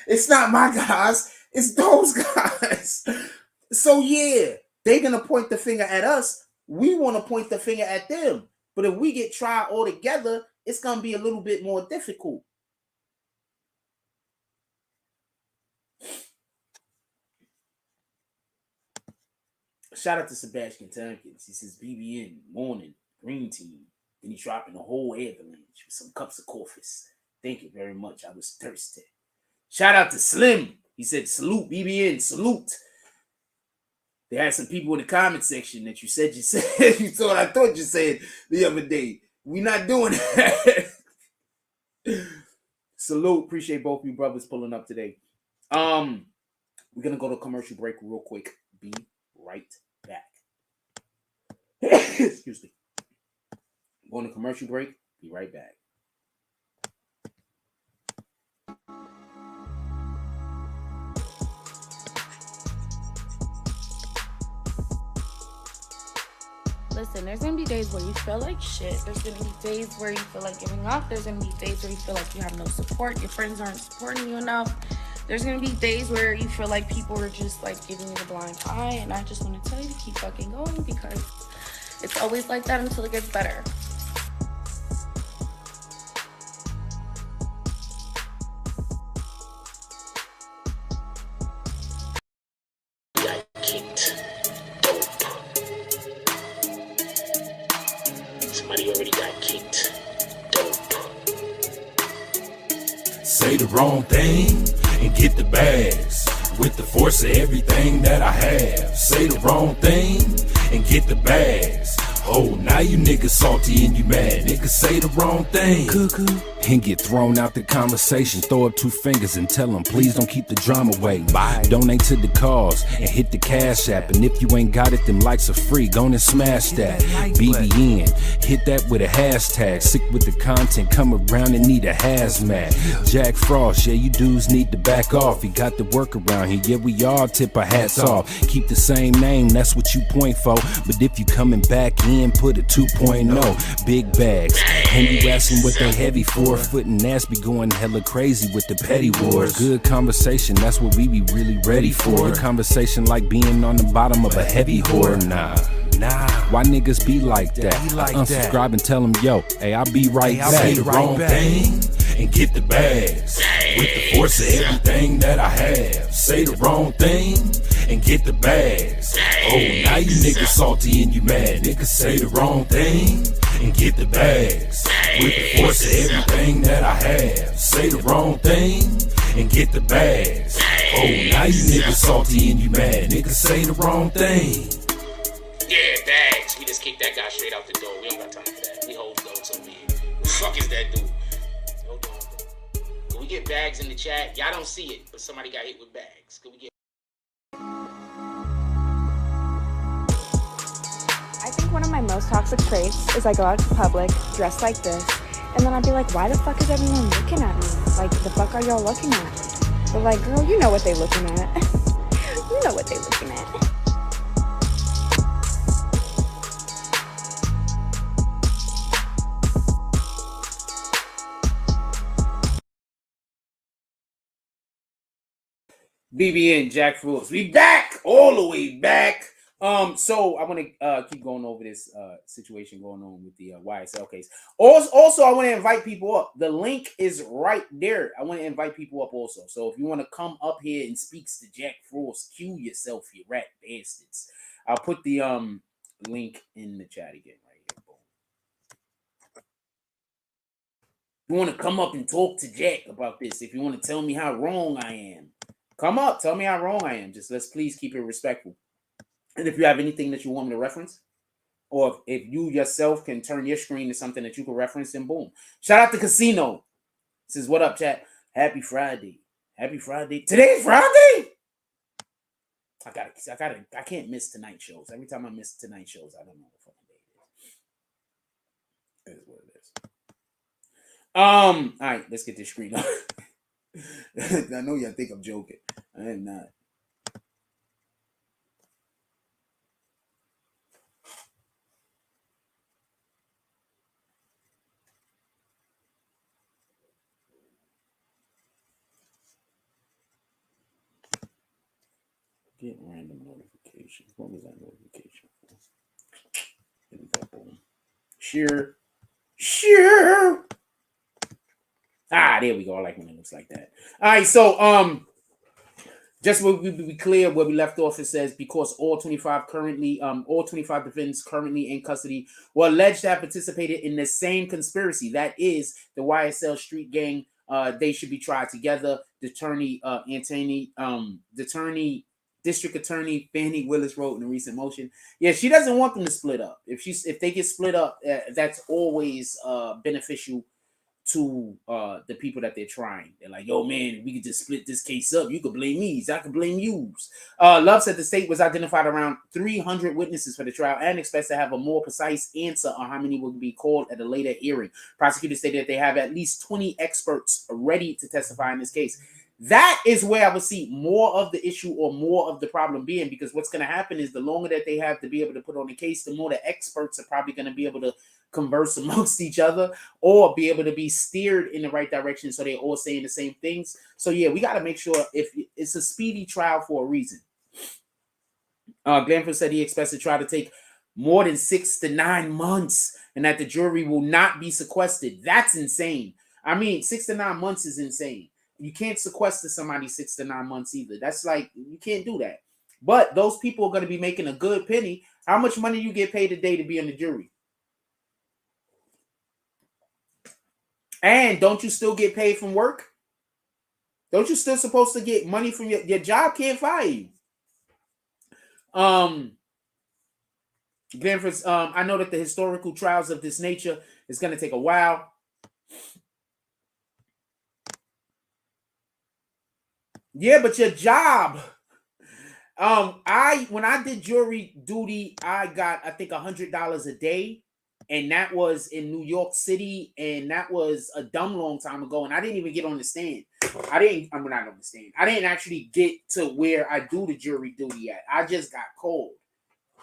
It's not my guys. It's those guys. So yeah, they're going to point the finger at us. We want to point the finger at them. But if we get tried all together, it's going to be a little bit more difficult. Shout out to Sebastian Tompkins. He says, BBN, morning, green team. Then he's dropping a whole avalanche with some cups of coffee. Thank you very much. I was thirsty. Shout out to Slim. He said, salute, BBN, salute. They had some people in the comment section that you said, you thought I thought you said the other day. We not doing that. Salute. Appreciate both you brothers pulling up today. We're going to go to a commercial break real quick. Be right back. Excuse me. Going to commercial break. Be right back. Listen, there's gonna be days where you feel like shit. There's gonna be days where you feel like giving up. There's gonna be days where you feel like you have no support. Your friends aren't supporting you enough. There's gonna be days where you feel like people are just like giving you the blind eye. And I just want to tell you to keep fucking going, because it's always like that until it gets better. Somebody already got kicked. Dope. Say the wrong thing and get the bags. With the force of everything that I have. Say the wrong thing and get the bags. Oh, now you niggas salty and you mad. Niggas say the wrong thing. Cuckoo. And get thrown out the conversation. Throw up two fingers and tell them, please don't keep the drama away. Bye. Donate to the cause and hit the cash app. And if you ain't got it, them likes are free. Go and smash that. BBN. Hit that with a hashtag. Sick with the content. Come around and need a hazmat. Jack Frost. Yeah, you dudes need to back off. He got the work around here. Yeah, we all tip our hats off. Keep the same name. That's what you point for. But if you coming back in, put a 2.0. Big bags. And you asking what they heavy for? Foot and ass be going hella crazy with the petty wars. Good conversation, that's what we be really ready for. Conversation like being on the bottom of a heavy whore. Nah. Why niggas be like that? Unsubscribe and tell them, yo, hey, I'll be right back. Say the wrong thing and get the bags. With the force of everything that I have. Say the wrong thing and get the bags. Oh, now you niggas salty and you mad. Niggas say the wrong thing and get the bags. With the force of everything that I have. Say the wrong thing and get the bags. Oh, now you niggas salty and you mad. Niggas say the wrong thing. Yeah, bags. We just kicked that guy straight out the door. We don't got time for that. We hold goats over here. Who the fuck is that dude? Hold on. Can we get bags in the chat? Y'all don't see it, but somebody got hit with bags. Can we get... I think one of my most toxic traits is I go out to public dressed like this, and then I'd be like, why the fuck is everyone looking at me? Like, the fuck are y'all looking at? But like, girl, you know what they looking at. You know what they looking at. BBN Jack Fools. We back all the way back. So I want to keep going over this situation going on with the YSL case. Also, I want to invite people up. The link is right there. I want to invite people up also. So if you want to come up here and speaks to Jack Fools, cue yourself, you rat bastards. I'll put the link in the chat again right here. Boom. If you want to come up and talk to Jack about this, if you want to tell me how wrong I am, come up, tell me how wrong I am. Just let's please keep it respectful. And if you have anything that you want me to reference, or if you yourself can turn your screen to something that you can reference, then boom. Shout out to Casino. Says, what up, chat? Happy Friday. Happy Friday. Today's Friday? I can't miss tonight shows. Every time I miss tonight shows, I don't know what fucking day it is. It is what it is. All right, let's get this screen up. I know y'all think I'm joking. I am not. Get random notifications. What was that notification for? Here we go. Boom. Sure. There we go. I like when it looks like that. All right, so just to be clear, where we left off, it says because all 25 defendants currently in custody were alleged to have participated in the same conspiracy. That is the YSL street gang. They should be tried together. District Attorney Fannie Willis wrote in a recent motion. Yeah, she doesn't want them to split up. If they get split up, that's always beneficial to the people that they're trying. They're like, yo, man, we could just split this case up. You could blame me. I could blame you. Love said the state was identified around 300 witnesses for the trial and expects to have a more precise answer on how many will be called at a later hearing. Prosecutors stated that they have at least 20 experts ready to testify in this case. That is where I would see more of the issue or more of the problem being, because what's going to happen is the longer that they have to be able to put on the case, the more the experts are probably going to be able to converse amongst each other or be able to be steered in the right direction so they're all saying the same things. So, yeah, we got to make sure if it's a speedy trial for a reason. Glanford said he expects the trial to take more than 6 to 9 months and that the jury will not be sequestered. That's insane. I mean, 6 to 9 months is insane. You can't sequester somebody 6 to 9 months either. That's like, you can't do that. But those people are going to be making a good penny. How much money you get paid a day to be on the jury? And don't you still get paid from work? Don't you still supposed to get money from your job? Can't fire you. Glenford's, I know that the historical trials of this nature is going to take a while. Yeah, but your job. When I did jury duty, I got, I think, $100 a day. And that was in New York City. And that was a dumb long time ago. And I didn't even get on the stand. I didn't actually get to where I do the jury duty at. I just got called.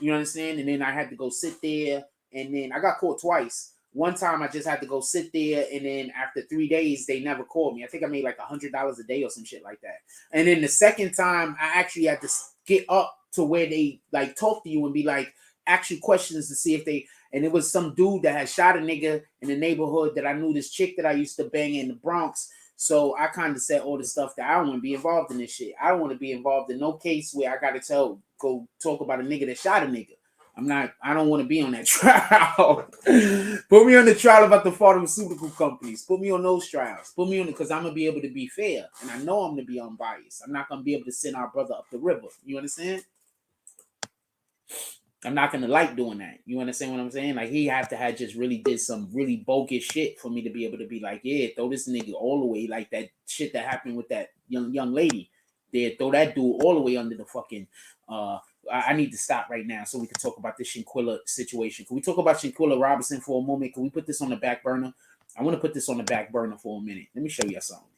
You understand? And then I had to go sit there. And then I got called twice. One time I just had to go sit there, and then after 3 days, they never called me. I think I made like $100 a day or some shit like that. And then the second time, I actually had to get up to where they like talk to you and be like, ask you questions to see if they, and it was some dude that had shot a nigga in the neighborhood that I knew, this chick that I used to bang in the Bronx. So I kind of said all the stuff that I don't want to be involved in this shit. I don't want to be involved in no case where I got to go talk about a nigga that shot a nigga. I don't want to be on that trial. Put me on the trial about the pharmaceutical companies. Put me on those trials. Put me on it because I'm going to be able to be fair. And I know I'm going to be unbiased. I'm not going to be able to send our brother up the river. You understand? I'm not gonna like doing that. You understand what I'm saying? Like he have to have just really did some really bogus shit for me to be able to be like, yeah, throw this nigga all the way, like that shit that happened with that young lady. There, throw that dude all the way under the fucking. I need to stop right now so we can talk about this Shanquella situation. Can we talk about Shanquella Robinson for a moment? Can we put this on the back burner? I want to put this on the back burner for a minute. Let me show you something.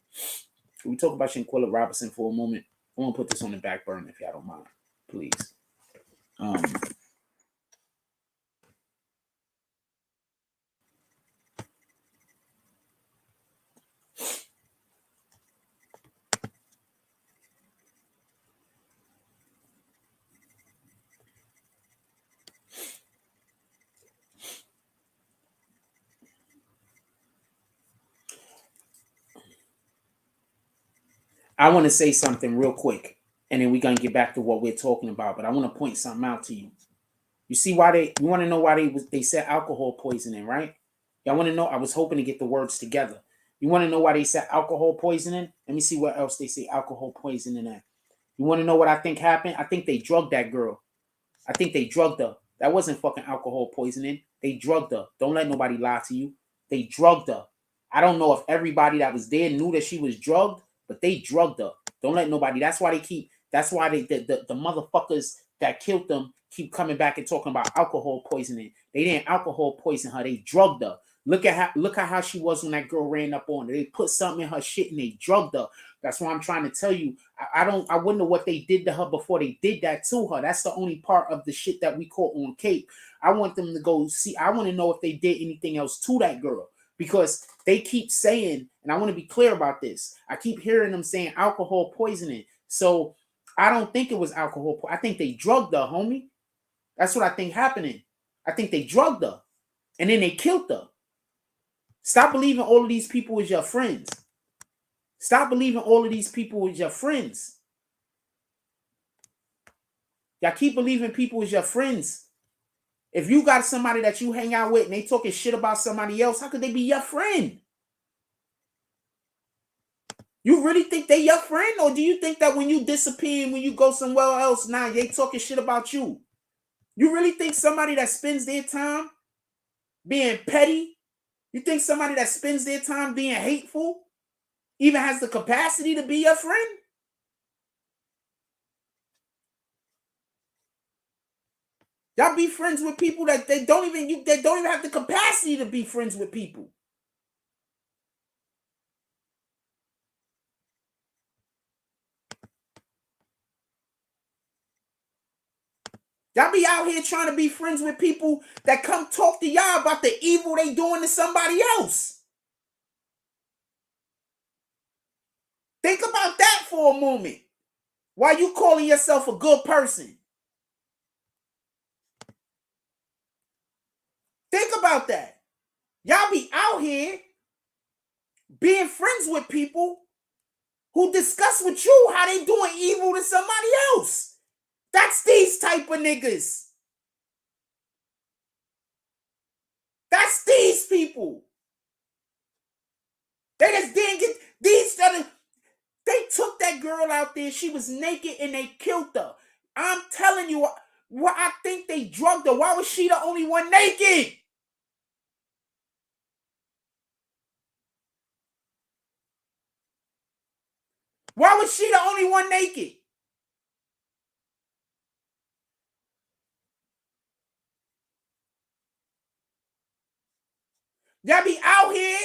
Can we talk about Shanquella Robinson for a moment? I want to put this on the back burner if y'all don't mind, please. I want to say something real quick, and then we're gonna get back to what we're talking about. But I want to point something out to you. You see why you want to know why they said alcohol poisoning, right? Y'all want to know? I was hoping to get the words together. You want to know why they said alcohol poisoning? Let me see what else they say alcohol poisoning at. You want to know what I think happened? I think they drugged that girl. I think they drugged her. That wasn't fucking alcohol poisoning. They drugged her. Don't let nobody lie to you. They drugged her. I don't know if everybody that was there knew that she was drugged, but they drugged her. Don't let nobody. That's why the motherfuckers that killed them keep coming back and talking about alcohol poisoning. They didn't alcohol poison her. They drugged her. Look at how she was when that girl ran up on her. They put something in her shit and they drugged her. That's why I'm trying to tell you. I wonder what they did to her before they did that to her. That's the only part of the shit that we caught on Cape. I want them to go see. I want to know if they did anything else to that girl, because they keep saying, and I want to be clear about this. I keep hearing them saying alcohol poisoning. So I don't think it was alcohol. I think they drugged her, homie. That's what I think happening. I think they drugged her and then they killed her. Stop believing all of these people is your friends. Stop believing all of these people is your friends. Y'all keep believing people is your friends. If you got somebody that you hang out with and they talking shit about somebody else, how could they be your friend? You really think they your friend? Or do you think that when you disappear, when you go somewhere else, now they talking shit about you? You really think somebody that spends their time being petty, you think somebody that spends their time being hateful even has the capacity to be your friend? Y'all be friends with people that they don't even have the capacity to be friends with people. Y'all be out here trying to be friends with people that come talk to y'all about the evil they doing to somebody else. Think about that for a moment. Why you calling yourself a good person? Think about that. Y'all be out here being friends with people who discuss with you how they doing evil to somebody else. That's these type of niggas. That's these people. They just didn't get these other. They took that girl out there. She was naked and they killed her. I'm telling you, what I think they drugged her. Why was she the only one naked? Why was she the only one naked? Y'all be out here,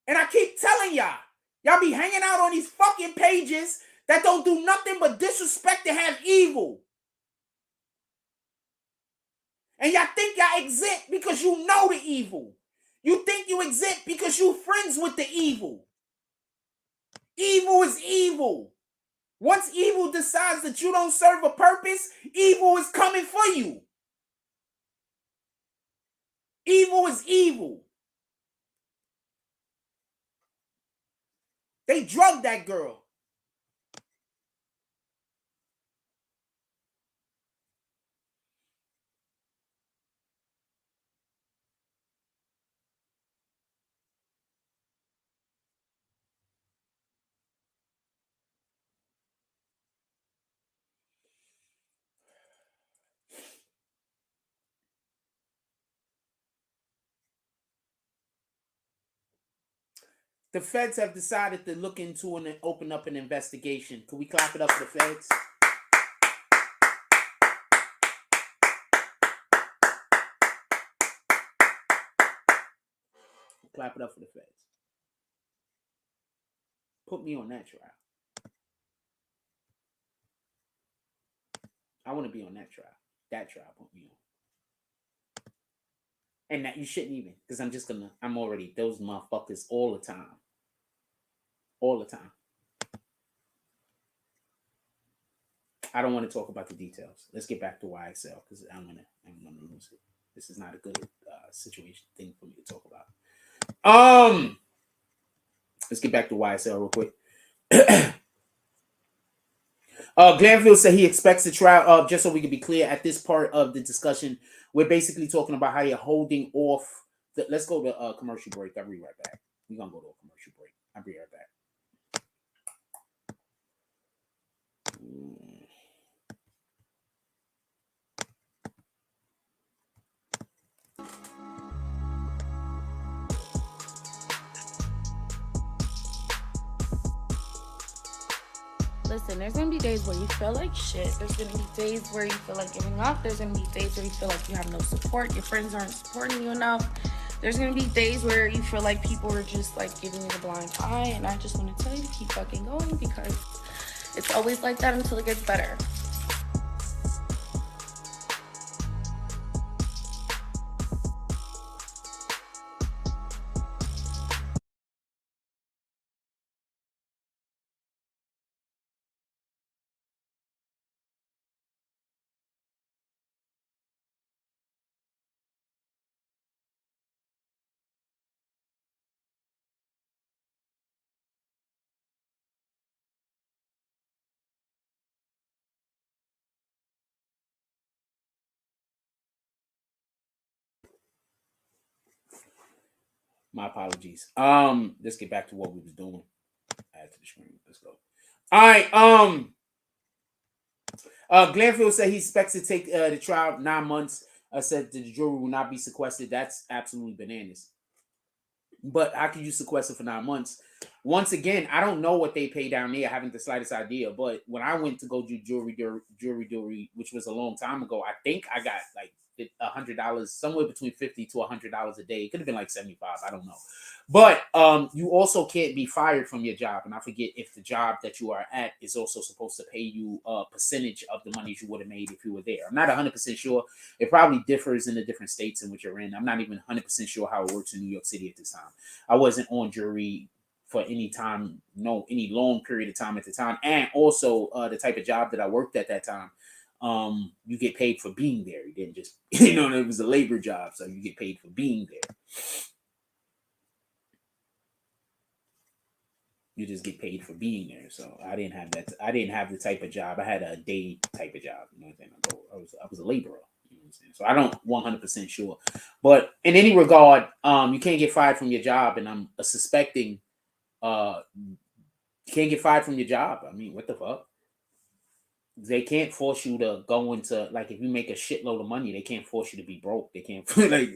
and I keep telling y'all be hanging out on these fucking pages that don't do nothing but disrespect and have evil. And y'all think y'all exist because you know the evil. You think you exist because you friends with the evil. Evil is evil. Once evil decides that you don't serve a purpose, evil is coming for you. Evil is evil. They drugged that girl. The feds have decided to look into and open up an investigation. Can we clap it up for the feds? Clap it up for the feds. Put me on that trial. I want to be on that trial. That trial put me on. And that you shouldn't even, because I'm already those motherfuckers all the time. All the time. I don't want to talk about the details. Let's get back to YSL because I'm gonna lose it. This is not a good situation thing for me to talk about. Let's get back to YSL real quick. Glanville said he expects the trial. Just so we can be clear, at this part of the discussion, we're basically talking about how you're holding off. Let's go to commercial break. I'll be right back. We're gonna go to a commercial break. I'll be right back. Listen, there's gonna be days where you feel like shit. There's gonna be days where you feel like giving up. There's gonna be days where you feel like you have no support. Your friends aren't supporting you enough. There's gonna be days where you feel like people are just like giving you the blind eye. And I just want to tell you to keep fucking going because it's always like that until it gets better. My apologies. Let's get back to what we was doing. Add to the screen. Let's go. All right. Glanfield said he expects to take the trial 9 months. Said the jury will not be sequestered. That's absolutely bananas. But how can you sequester for 9 months? Once again, I don't know what they pay down there. I haven't the slightest idea. But when I went to go do jury, which was a long time ago, I think I got like $100, somewhere between $50 to $100 a day. It could have been like 75. I don't know. But you also can't be fired from your job. And I forget if the job that you are at is also supposed to pay you a percentage of the money you would have made if you were there. I'm not 100% sure. It probably differs in the different states in which you're in. I'm not even 100% sure how it works in New York City at this time. I wasn't on jury for any time, any long period of time at the time. And also the type of job that I worked at that time, you get paid for being there. You didn't just, it was a labor job. So you get paid for being there. You just get paid for being there. So I didn't have that. I didn't have the type of job. I had a day type of job. You know what I'm saying? I was a laborer. You know what I'm saying? So I don't 100% sure. But in any regard, you can't get fired from your job. And I'm suspecting you can't get fired from your job. I mean, what the fuck? They can't force you to go into, like, if you make a shitload of money, they can't force you to be broke. They can't, like,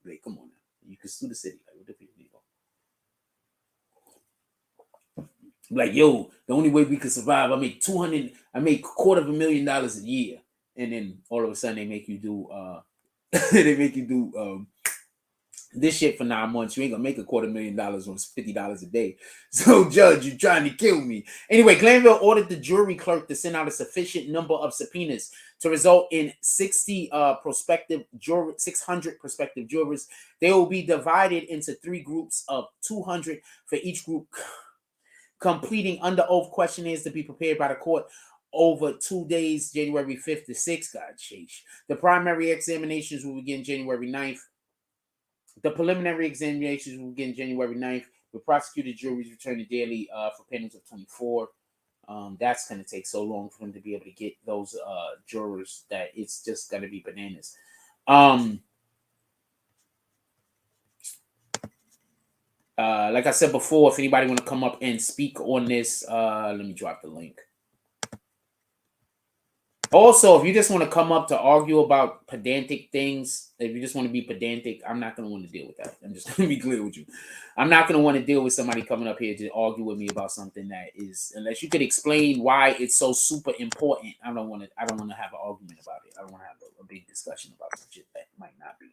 they come on now. You can sue the city. Like, what the fuck? Like, yo, the only way we could survive, I make $250,000 a year. And then all of a sudden they make you do this shit for 9 months. You ain't gonna make $250,000 on $50 a day. So, judge, you're trying to kill me. Anyway, Glanville ordered the jury clerk to send out a sufficient number of subpoenas to result in 600 prospective jurors. They will be divided into 3 groups of 200 for each group, completing under oath questionnaires to be prepared by the court over 2 days, January 5th to 6th. God, sheesh. The primary examinations will begin January 9th. The preliminary examinations will begin January 9th. With prosecuted juries returning daily for panels of 24. That's going to take so long for them to be able to get those jurors that it's just going to be bananas. Like I said before, if anybody want to come up and speak on this, let me drop the link. Also, if you just want to come up to argue about pedantic things, if you just want to be pedantic, I'm not going to want to deal with that. I'm just going to be clear with you. I'm not going to want to deal with somebody coming up here to argue with me about something that is, unless you could explain why it's so super important. I don't want to have an argument about it. I don't want to have a big discussion about some shit that might not be.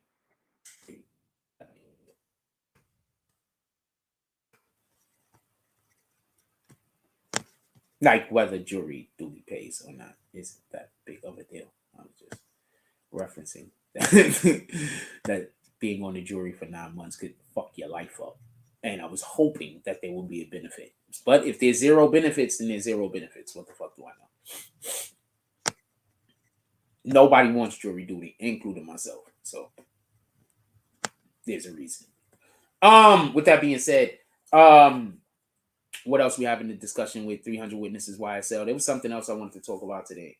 Like whether jury duty pays or not isn't that big of a deal. I was just referencing that being on the jury for 9 months could fuck your life up. And I was hoping that there would be a benefit. But if there's zero benefits, then there's zero benefits. What the fuck do I know? Nobody wants jury duty, including myself. So there's a reason. With that being said, what else we have in the discussion with 300 Witnesses YSL? There was something else I wanted to talk about today.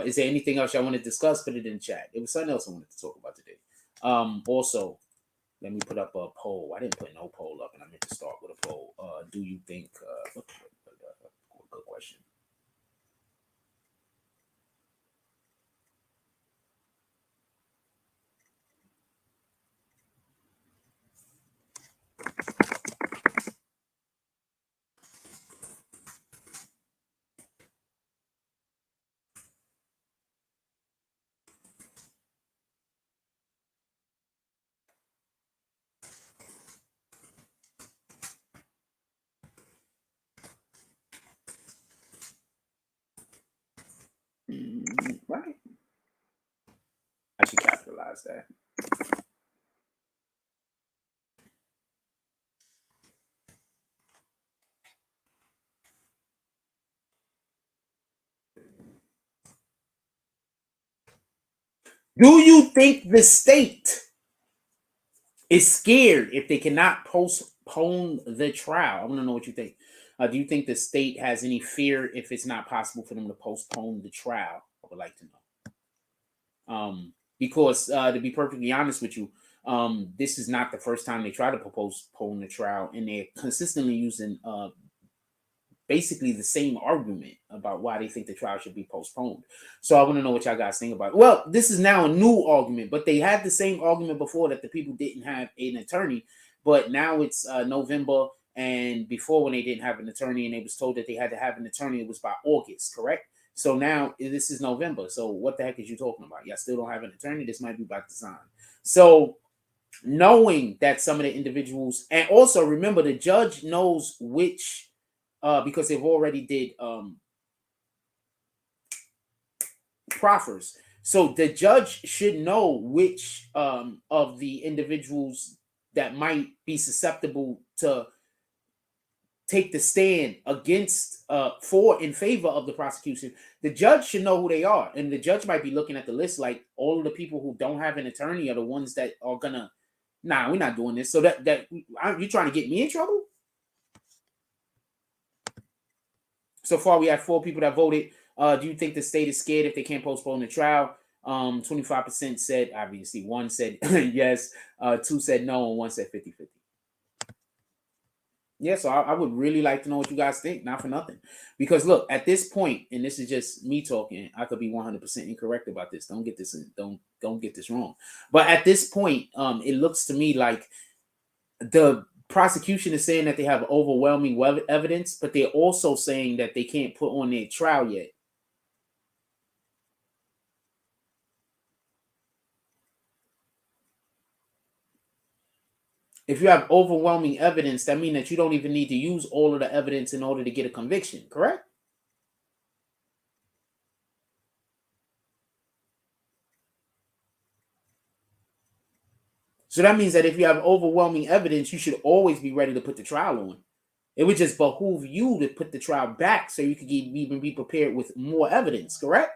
Is there anything else I want to discuss? Put it in the chat. There was something else I wanted to talk about today. Also, let me put up a poll. I didn't put no poll up, and I meant to start with a poll. Do you think? Good question. Right. I should capitalize that. Do you think the state is scared if they cannot postpone the trial? I want to know what you think. Do you think the state has any fear if it's not possible for them to postpone the trial? I would like to know. Because to be perfectly honest with you, this is not the first time they try to postpone the trial, and they're consistently using basically the same argument about why they think the trial should be postponed. So I want to know what y'all guys think about it. Well, this is now a new argument, but they had the same argument before that the people didn't have an attorney, but now it's November, and before when they didn't have an attorney and they was told that they had to have an attorney, it was by August, correct? So now this is November. So what the heck is you talking about? Y'all still don't have an attorney? This might be by design. So knowing that some of the individuals, and also remember the judge knows which because they've already did proffers. So the judge should know which of the individuals that might be susceptible to take the stand against for in favor of the prosecution. The judge should know who they are. And the judge might be looking at the list like all of the people who don't have an attorney are the ones that are gonna, nah, we're not doing this. So that you trying to get me in trouble? So far, we have 4 people that voted. Do you think the state is scared if they can't postpone the trial? 25% said, obviously. 1 said yes. 2 said no. And 1 said 50-50. Yeah, so I would really like to know what you guys think. Not for nothing. Because look, at this point, and this is just me talking, I could be 100% incorrect about this. Don't get this wrong. But at this point, it looks to me like the prosecution is saying that they have overwhelming evidence, but they're also saying that they can't put on their trial yet. If you have overwhelming evidence, that means that you don't even need to use all of the evidence in order to get a conviction, correct? So that means that if you have overwhelming evidence, you should always be ready to put the trial on. It would just behoove you to put the trial back so you could even be prepared with more evidence, correct?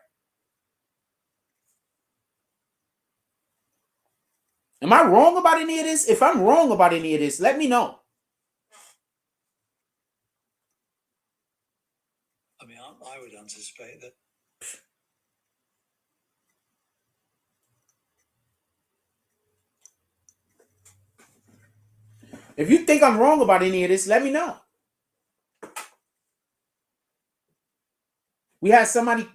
Am I wrong about any of this? If I'm wrong about any of this, let me know. I mean, I would anticipate that. If you think I'm wrong about any of this, let me know. We had somebody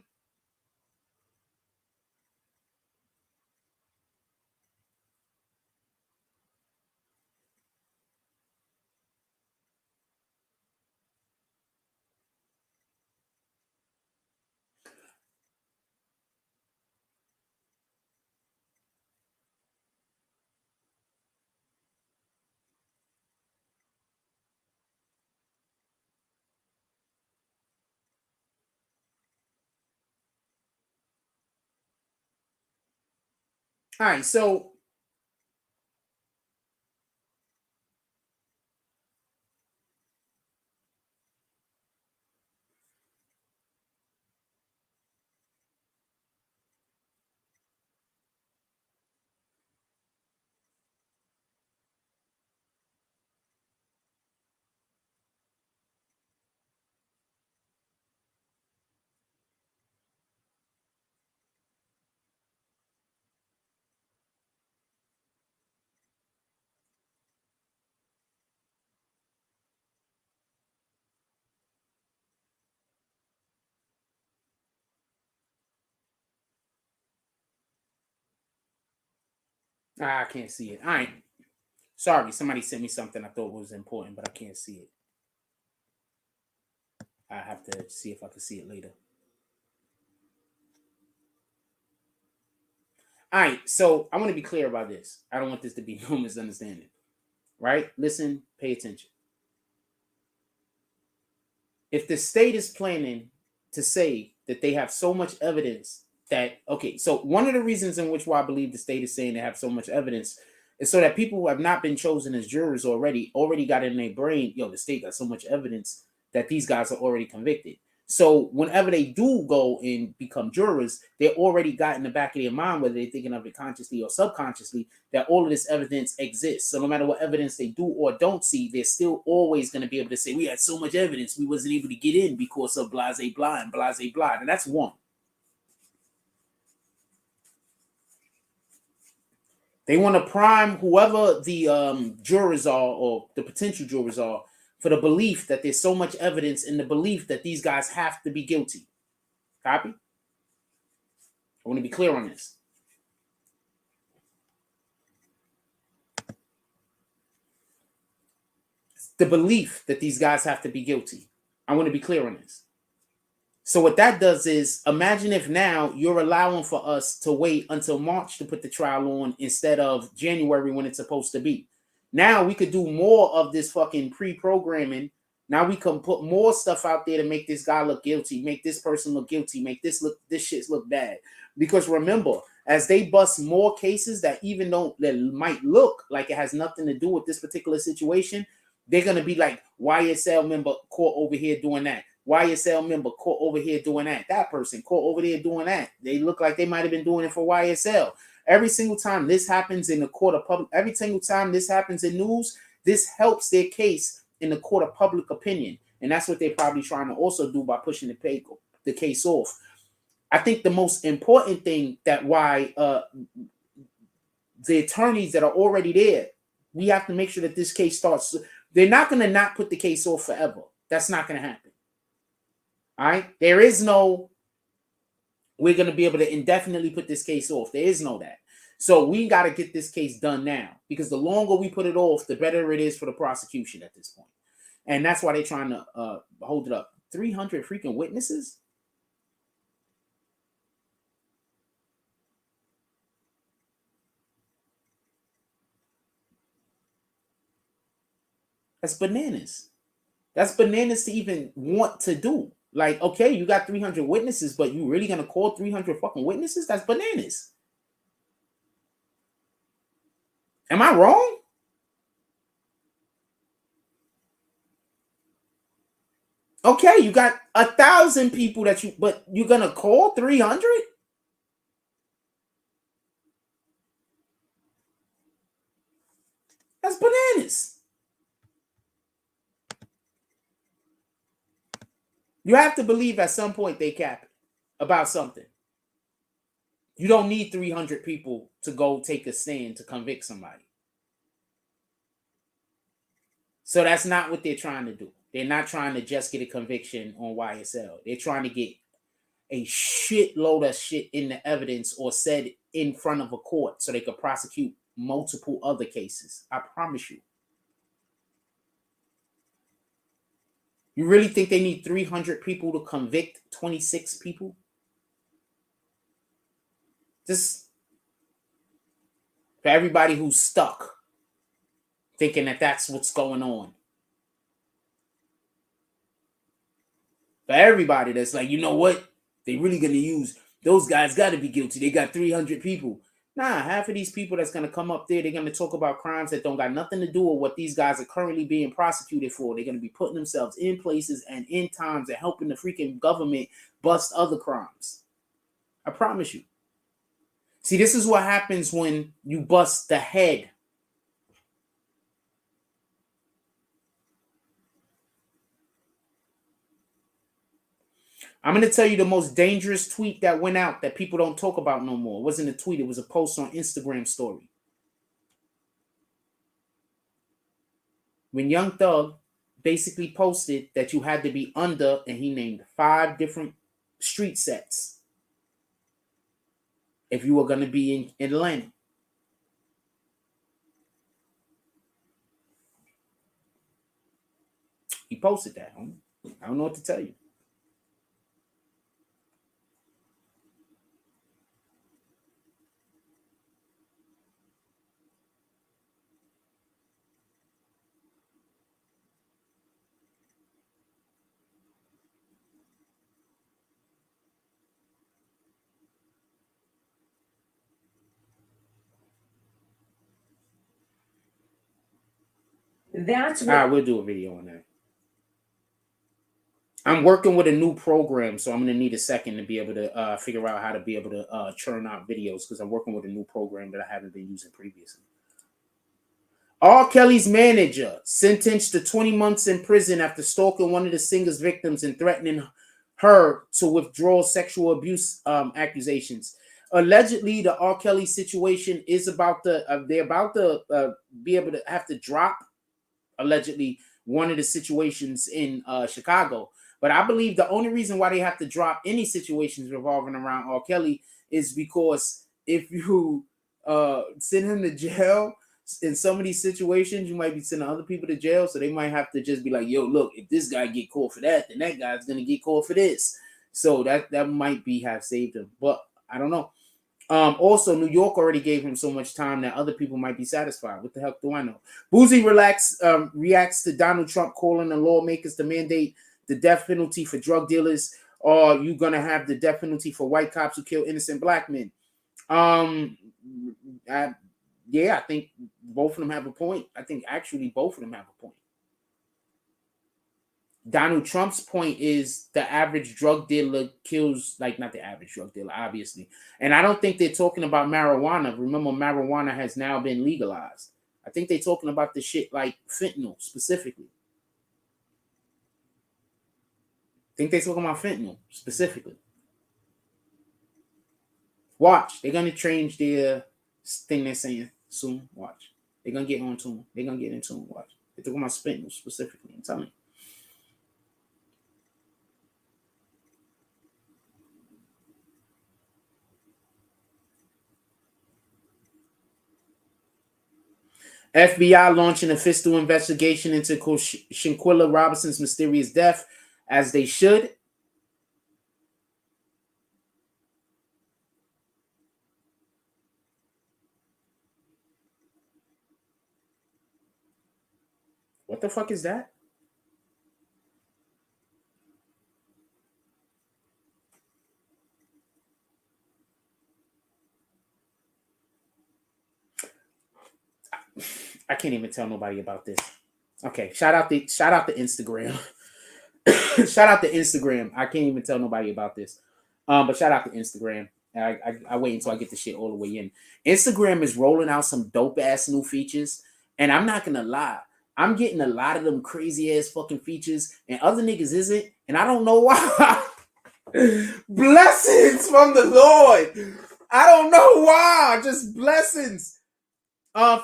All right, so I can't see it. All right. Sorry, somebody sent me something I thought was important, but I can't see it. I have to see if I can see it later. All right, so I want to be clear about this. I don't want this to be no misunderstanding. Right? Listen, pay attention. If the state is planning to say that they have so much evidence that, okay, so one of the reasons in which why I believe the state is saying they have so much evidence is so that people who have not been chosen as jurors already got in their brain, yo, the state got so much evidence that these guys are already convicted. So whenever they do go and become jurors, they're already got in the back of their mind, whether they're thinking of it consciously or subconsciously, that all of this evidence exists. So no matter what evidence they do or don't see, they're still always going to be able to say, we had so much evidence, we wasn't able to get in because of blase blah and blase blah. And that's one. They want to prime whoever the jurors are or the potential jurors are for the belief that there's so much evidence in the belief that these guys have to be guilty. Copy? I want to be clear on this. The belief that these guys have to be guilty. I want to be clear on this. So what that does is, imagine if now you're allowing for us to wait until March to put the trial on instead of January when it's supposed to be. Now we could do more of this fucking pre-programming. Now we can put more stuff out there to make this guy look guilty, make this person look guilty, make this shit look bad. Because remember, as they bust more cases that even though that might look like it has nothing to do with this particular situation, they're gonna be like, YSL member caught over here doing that. YSL member caught over here doing that. That person caught over there doing that. They look like they might have been doing it for YSL. Every single time this happens in the court of public, every single time this happens in news, this helps their case in the court of public opinion. And that's what they're probably trying to also do by pushing the case off. I think the most important thing that why the attorneys that are already there, we have to make sure that this case starts. They're not going to not put the case off forever. That's not going to happen. All right? There is no, we're going to be able to indefinitely put this case off. There is no that. So we got to get this case done now, because the longer we put it off, the better it is for the prosecution at this point. And that's why they're trying to hold it up. 300 freaking witnesses? That's bananas. That's bananas to even want to do. Like, okay, you got 300 witnesses, but you really gonna call 300 fucking witnesses? That's bananas. Am I wrong? Okay, you got 1,000 people but you're gonna call 300? That's bananas. You have to believe at some point they cap it about something. You don't need 300 people to go take a stand to convict somebody. So that's not what they're trying to do. They're not trying to just get a conviction on YSL. They're trying to get a shitload of shit in the evidence or said in front of a court so they could prosecute multiple other cases. I promise you. You really think they need 300 people to convict 26 people? Just for everybody who's stuck thinking that that's what's going on. For everybody that's like, you know what? They really going to use, those guys got to be guilty. They got 300 people. Nah, half of these people that's gonna come up there, they're gonna talk about crimes that don't got nothing to do with what these guys are currently being prosecuted for. They're gonna be putting themselves in places and in times and helping the freaking government bust other crimes. I promise you. See, this is what happens when you bust the head. I'm going to tell you the most dangerous tweet that went out that people don't talk about no more. It wasn't a tweet. It was a post on Instagram story. When Young Thug basically posted that you had to be under, and he named 5 different street sets if you were going to be in Atlanta. He posted that. I don't know what to tell you. That's what. All right, we'll do a video on that. I'm working with a new program, so I'm going to need a second to be able to figure out how to be able to churn out videos because I'm working with a new program that I haven't been using previously. R. Kelly's manager sentenced to 20 months in prison after stalking one of the singer's victims and threatening her to withdraw sexual abuse accusations. Allegedly, the R. Kelly situation is about to, they're about to be able to have to drop, allegedly, one of the situations in Chicago. But I believe the only reason why they have to drop any situations revolving around R. Kelly is because if you send him to jail, in some of these situations, you might be sending other people to jail, so they might have to just be like, yo, look, if this guy get caught for that, then that guy's going to get caught for this. So that might have saved him, but I don't know. Also, New York already gave him so much time that other people might be satisfied. What the heck do I know? Boozy reacts to Donald Trump calling on lawmakers to mandate the death penalty for drug dealers, or you going to have the death penalty for white cops who kill innocent black men. Yeah, I think both of them have a point. I think actually both of them have a point. Donald Trump's point is the average drug dealer kills, like not the average drug dealer, obviously. And I don't think they're talking about marijuana. Remember, marijuana has now been legalized. I think they're talking about the shit like fentanyl specifically. I think they're talking about fentanyl specifically. Watch, they're going to change their thing they're saying soon. Watch. They're going to get on to them. They're going to get into them. Watch. They're talking about fentanyl specifically. I'm telling you. FBI launching a fiscal investigation into Shanquella Robinson's mysterious death, as they should. What the fuck is that? I can't even tell nobody about this. Okay, shout out to Instagram. Shout out to Instagram. I can't even tell nobody about this. But shout out to Instagram. I wait until I get the shit all the way in. Instagram is rolling out some dope ass new features, and I'm not gonna lie. I'm getting a lot of them crazy ass fucking features, and other niggas isn't, and I don't know why. Blessings from the Lord. I don't know why. Just blessings.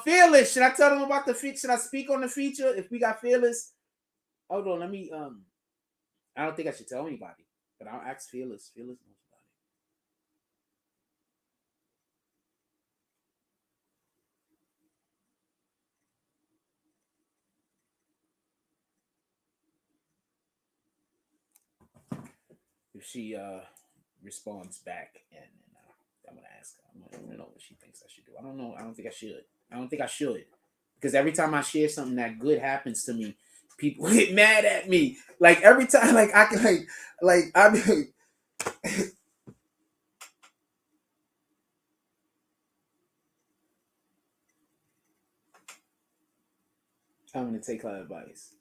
Fearless. Should I tell them about the feature? Should I speak on the feature? If we got Fearless, hold on. Let me. I don't think I should tell anybody, but I'll ask Fearless. Fearless knows about it. If she responds back, and I'm gonna ask her. I don't know what she thinks I should do. I don't know. I don't think I should. Because every time I share something that good happens to me, people get mad at me. Like every time, like I can, I mean, Tell him to take her advice.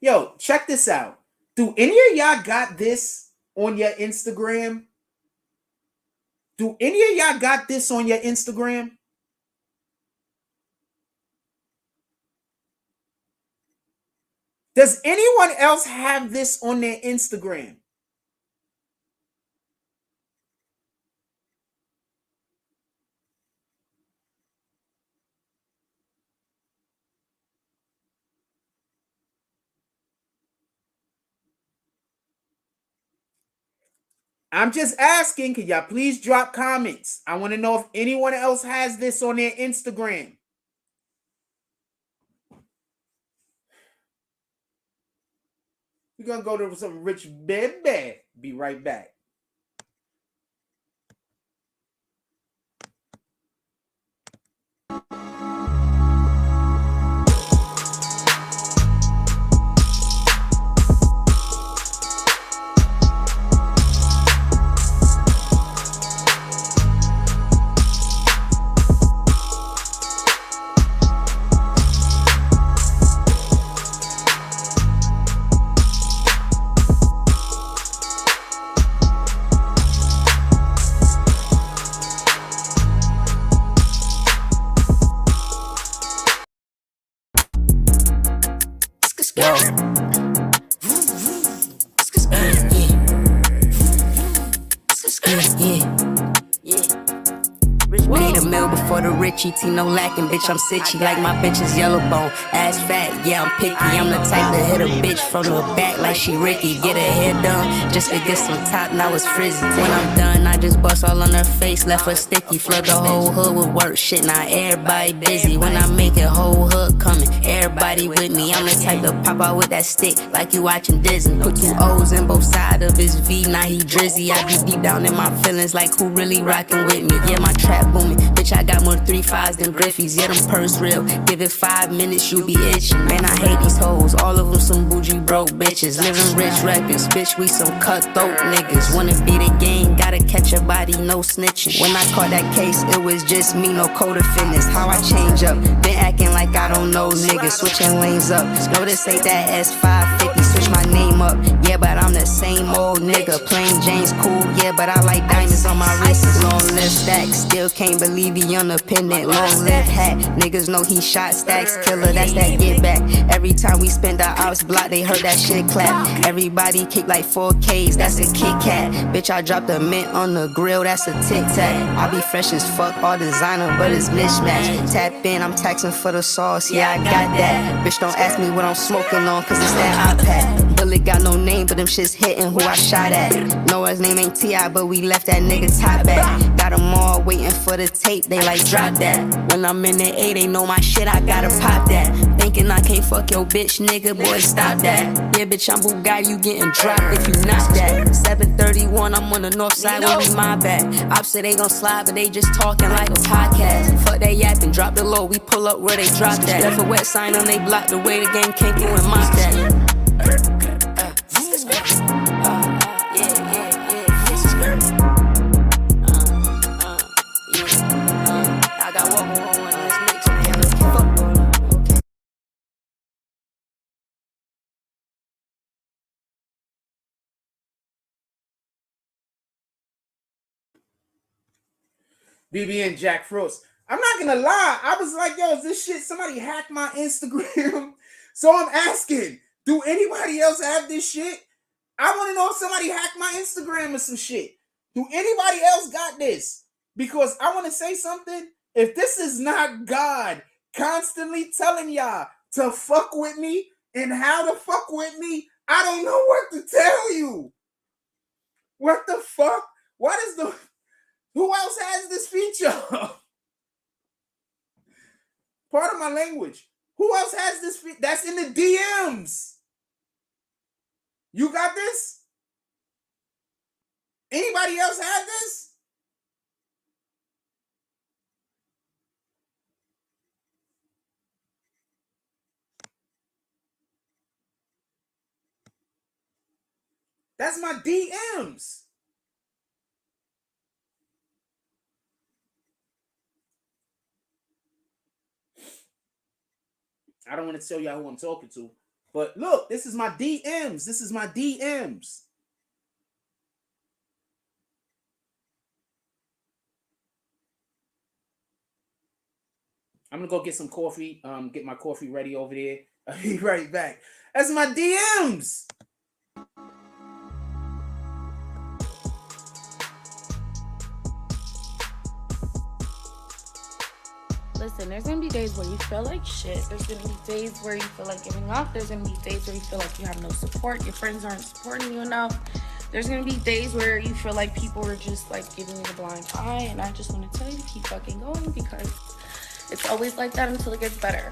Yo, check this out. Do any of y'all got this on your Instagram? Do any of y'all got this on your Instagram? Does anyone else have this on their Instagram? I'm just asking, can y'all please drop comments? I want to know if anyone else has this on their Instagram. We're going to go to some rich baby. Be right back. Made a meal before the Richie T, no lacking, bitch, I'm sitchy. Like my bitch is yellow bone, ass fat, yeah, I'm picky. I'm the type to hit a bitch from the back like she Ricky. Get her hair done, just to get some top, now it's frizzy. When I'm done, I just bust all on her face, left her sticky. Flood the whole hood with work, shit, now everybody busy. When I make it, whole hood coming, everybody with me. I'm the type to pop out with that stick, like you watching Disney. Put 2 O's in both sides of his V, now he drizzy. I be deep down in my feelings, like who really rockin' with me? Yeah, my trap booming, bitch, I got more 3 5s than Griffies. Yeah, them purse real, give it 5 minutes, you be itching. Man, I hate these hoes, all of them some bougie broke bitches. Living rich records, bitch, we some cutthroat niggas. Wanna be the game, gotta catch a body, no snitching. When I caught that case, it was just me, no code of fitness. How I change up, been acting like I don't know niggas. Switching lanes up, no, this ain't that S550, switch my name up. Yeah, but I'm the same old nigga. Plain Jane's cool, yeah, but I like diamonds on my wrist. Long live stacks, still can't believe he independent. Long live hat, niggas know he shot stacks. Killer, that's that get back. Every time we spend our ops block, they heard that shit clap. Everybody kick like 4Ks, that's a Kit Kat. Bitch, I dropped a mint on the grill, that's a Tic Tac. I be fresh as fuck, all designer, but it's mismatched. Tap in, I'm taxing for the sauce, yeah, I got that. Bitch, don't ask me what I'm smoking on, cause it's that iPad. Bullet got no name, but them shits hitting who I shot at. Know his name ain't T.I., but we left that nigga top back. Got them all waiting for the tape, they like drop that. When I'm in the A, they know my shit, I gotta pop that. Thinking I can't fuck your bitch, nigga, boy, stop that. Yeah, bitch, I'm Bugatti, you getting dropped if you not that. 731, I'm on the north side, where we my back. Ops say they gon' slide, but they just talking like a podcast. Fuck that yapping, drop the low, we pull up where they drop that. Left a wet sign on they block, the way the game came through and mock that. I got one more on this mix, man. Fuck going on. Okay. BB and Jack Frost. I'm not gonna lie. I was like, yo, is this shit? Somebody hacked my Instagram. So I'm asking, do anybody else have this shit? I want to know if somebody hacked my Instagram or some shit. Do anybody else got this? Because I want to say something. If this is not God constantly telling y'all to fuck with me and how to fuck with me, I don't know what to tell you. What the fuck? What is the... Who else has this feature? Pardon my language. Who else has this feature? That's in the DMs. You got this? Anybody else have this? That's my DMs. I don't want to tell y'all who I'm talking to. But look, this is my DMs. This is my DMs. I'm gonna go get some coffee. Get my coffee ready over there. I'll be right back. That's my DMs. Listen, there's gonna be days where you feel like shit. There's gonna be days where you feel like giving up. There's gonna be days where you feel like you have no support. Your friends aren't supporting you enough. There's gonna be days where you feel like people are just like giving you the blind eye. And I just want to tell you to keep fucking going, because it's always like that until it gets better.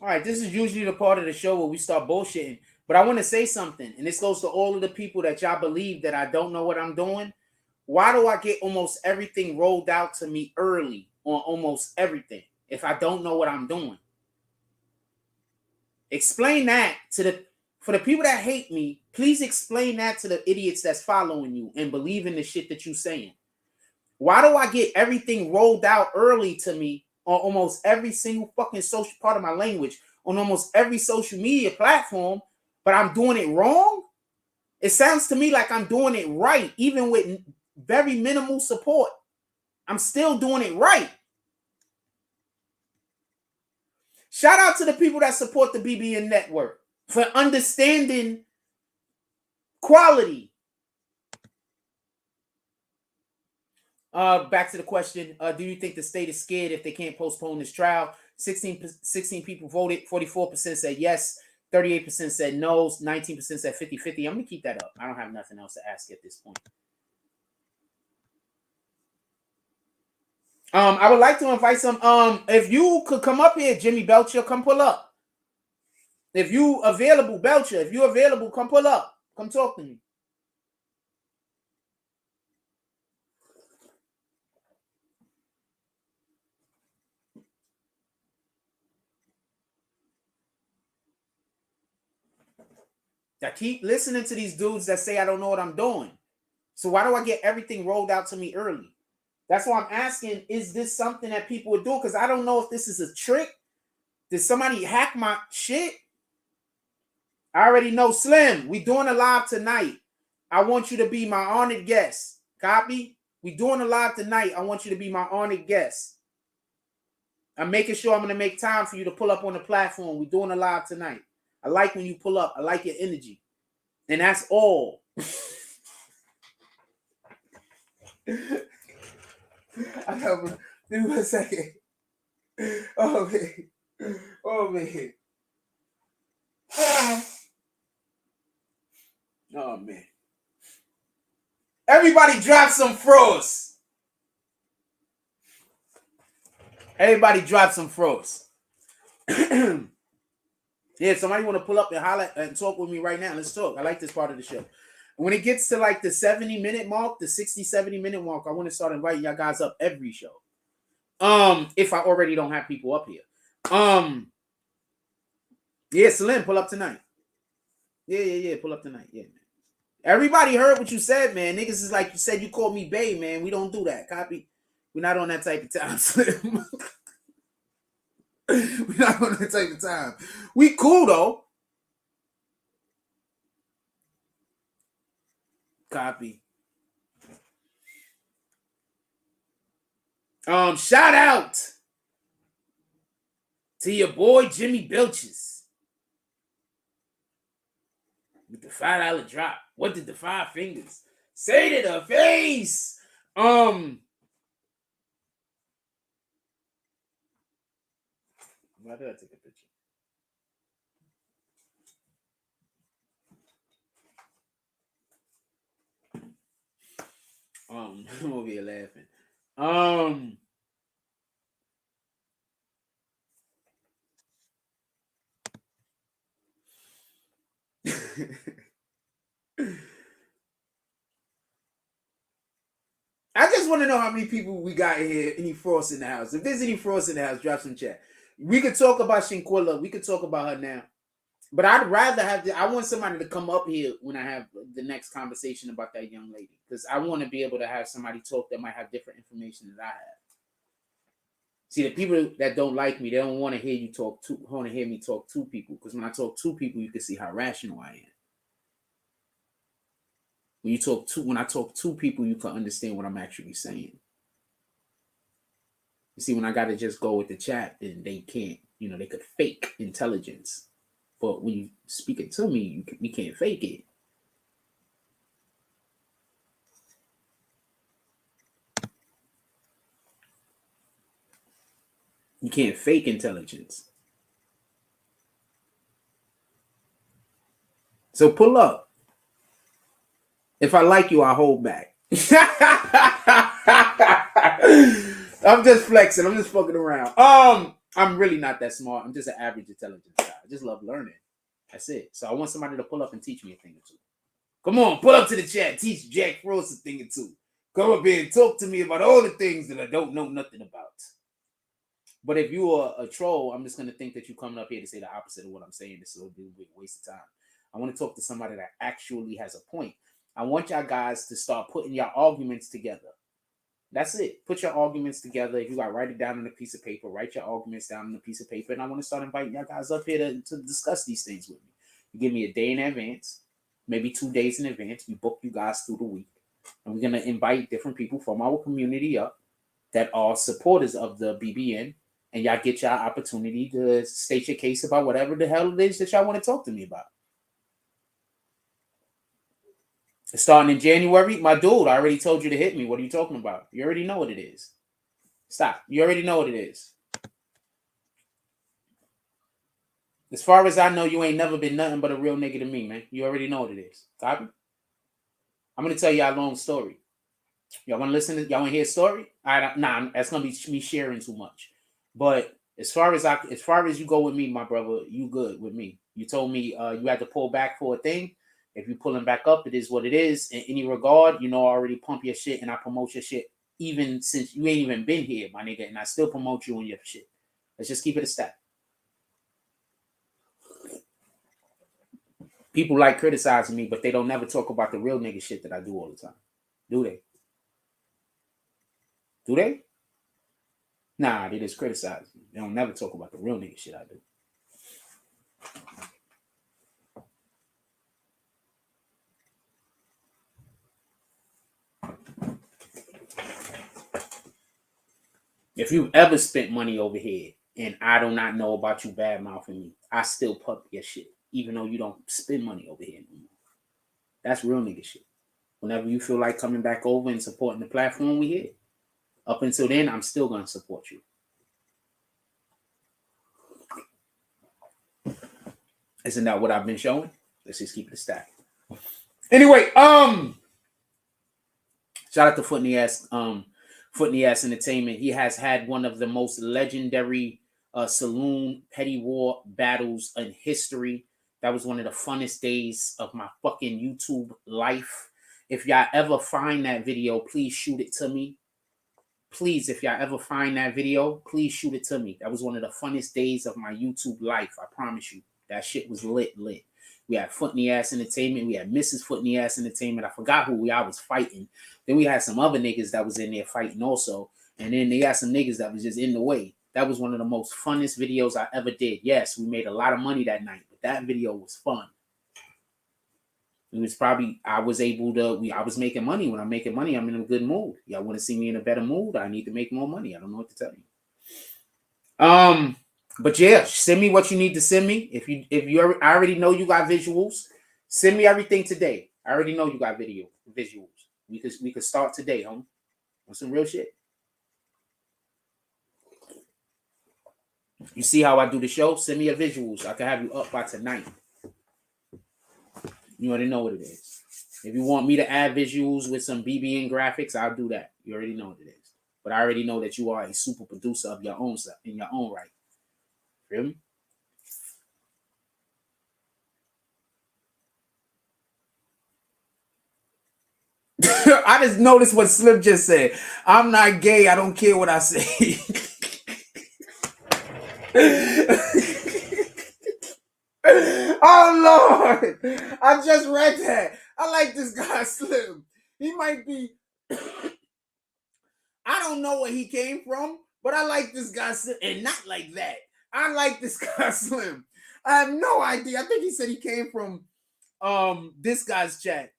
All right, this is usually the part of the show where we start bullshitting. But I want to say something, and this goes to all of the people that y'all believe that I don't know what I'm doing. Why do I get almost everything rolled out to me early on almost everything if I don't know what I'm doing? Explain that for the people that hate me. Please explain that to the idiots that's following you and believe in the shit that you're saying. Why do I get everything rolled out early to me on almost every single fucking social part of my language, on almost every social media platform, but I'm doing it wrong? It sounds to me like I'm doing it right, even with very minimal support. I'm still doing it right. Shout out to the people that support the BBN network for understanding quality. Back to the question. Do you think the state is scared if they can't postpone this trial? 16 people voted. 44% said yes. 38% said no. 19% said 50-50. I'm going to keep that up. I don't have nothing else to ask at this point. I would like to invite some. If you could come up here, Jimmy Belcher, come pull up. If you available, Belcher, if you available, come pull up. Come talk to me. I keep listening to these dudes that say I don't know what I'm doing. So why do I get everything rolled out to me early? That's why I'm asking, is this something that people are doing? Because I don't know if this is a trick. Did somebody hack my shit? I already know. Slim, we doing a live tonight. I want you to be my honored guest. Copy? We doing a live tonight. I want you to be my honored guest. I'm making sure I'm going to make time for you to pull up on the platform. We doing a live tonight. I like when you pull up. I like your energy. And that's all. I have give me a second. Oh man. Oh man. Oh man. Everybody drop some froze. Everybody drop some froze. Yeah, somebody want to pull up and holler and talk with me right now. Let's talk. I like this part of the show. When it gets to like the 70-minute mark, the 60-70-minute mark, I want to start inviting y'all guys up every show. If I already don't have people up here. Yeah, Salim, pull up tonight. Yeah, pull up tonight. Yeah, man. Everybody heard what you said, man. Niggas is like you said, you called me bae, man. We don't do that. Copy. We're not on that type of time, Slim. We're not on that type of time. We cool though. Copy. Shout out to your boy Jimmy Belches with the $5 drop. What did the 5 fingers say to the face? Why did I take a picture? I'm over here laughing. I just want to know how many people we got here. Any frost in the house? If there's any frost in the house, drop some chat. We could talk about Shanquella. We could talk about her now. But I'd rather have I want somebody to come up here when I have the next conversation about that young lady. Because I want to be able to have somebody talk that might have different information than I have. See, the people that don't like me, they don't want to hear you talk to, want to hear me talk to people. Because when I talk to people, you can see how rational I am. When I talk to people, you can understand what I'm actually saying. You see, when I gotta just go with the chat, then they can't, they could fake intelligence. But when you speak it to me, you can't fake it. You can't fake intelligence. So pull up. If I like you, I hold back. I'm just flexing. I'm just fucking around. I'm really not that smart. I'm just an average intelligence guy. I just love learning. That's it. So I want somebody to pull up and teach me a thing or two. Come on, pull up to the chat. Teach Jack Frost a thing or two. Come up here and talk to me about all the things that I don't know nothing about. But if you are a troll, I'm just going to think that you're coming up here to say the opposite of what I'm saying. This will be a waste of time. I want to talk to somebody that actually has a point. I want y'all guys to start putting your arguments together. That's it. Put your arguments together. If you got to write it down on a piece of paper, write your arguments down on a piece of paper. And I want to start inviting y'all guys up here to discuss these things with me. You give me a day in advance, maybe 2 days in advance. We book you guys through the week. And we're going to invite different people from our community up that are supporters of the BBN. And y'all get y'all opportunity to state your case about whatever the hell it is that y'all want to talk to me about. Starting in January, my dude, I already told you to hit me. What are you talking about? You already know what it is. Stop. You already know what it is. As far as I know, you ain't never been nothing but a real nigga to me, man. You already know what it is. Copy? I'm going to tell y'all a long story. Y'all want to listen to, y'all want to hear a story? Nah, that's going to be me sharing too much. But as far as you go with me, my brother, you good with me. You told me you had to pull back for a thing. If you're pulling back up, it is what it is. In any regard, I already pump your shit and I promote your shit even since you ain't even been here, my nigga, and I still promote you on your shit. Let's just keep it a stat. People like criticizing me, but they don't never talk about the real nigga shit that I do all the time. Do they? Do they? Nah, they just criticize me. They don't never talk about the real nigga shit I do. If you've ever spent money over here and I do not know about you bad mouthing me, I still pump your shit, even though you don't spend money over here no more. That's real nigga shit. Whenever you feel like coming back over and supporting the platform, we here. Up until then, I'm still gonna support you. Isn't that what I've been showing? Let's just keep it a stack. Anyway, shout out to Foot in the Ass Entertainment. He has had one of the most legendary saloon petty war battles in history. That was one of the funnest days of my fucking YouTube life. If y'all ever find that video, please shoot it to me. Please, if y'all ever find that video, please shoot it to me. That was one of the funnest days of my YouTube life. I promise you. That shit was lit. We had Foot in the Ass Entertainment. We had Mrs. Foot in the Ass Entertainment. I forgot who I was fighting. Then we had some other niggas that was in there fighting also. And then they had some niggas that was just in the way. That was one of the most funnest videos I ever did. Yes, we made a lot of money that night, but that video was fun. It was probably, I was making money. When I'm making money, I'm in a good mood. Y'all want to see me in a better mood? I need to make more money. I don't know what to tell you. But yeah, send me what you need to send me. I already know you got visuals. Send me everything today. I already know you got visuals. We could start today, homie. On some real shit. You see how I do the show? Send me your visuals. I can have you up by tonight. You already know what it is. If you want me to add visuals with some BBN graphics, I'll do that. You already know what it is. But I already know that you are a super producer of your own stuff in your own right. Feel me? I just noticed what Slim just said. I'm not gay. I don't care what I say. Oh Lord! I just read that. I like this guy Slim. He might be. I don't know where he came from, but I like this guy Slim, and not like that. I like this guy Slim. I have no idea. I think he said he came from this guy's chat.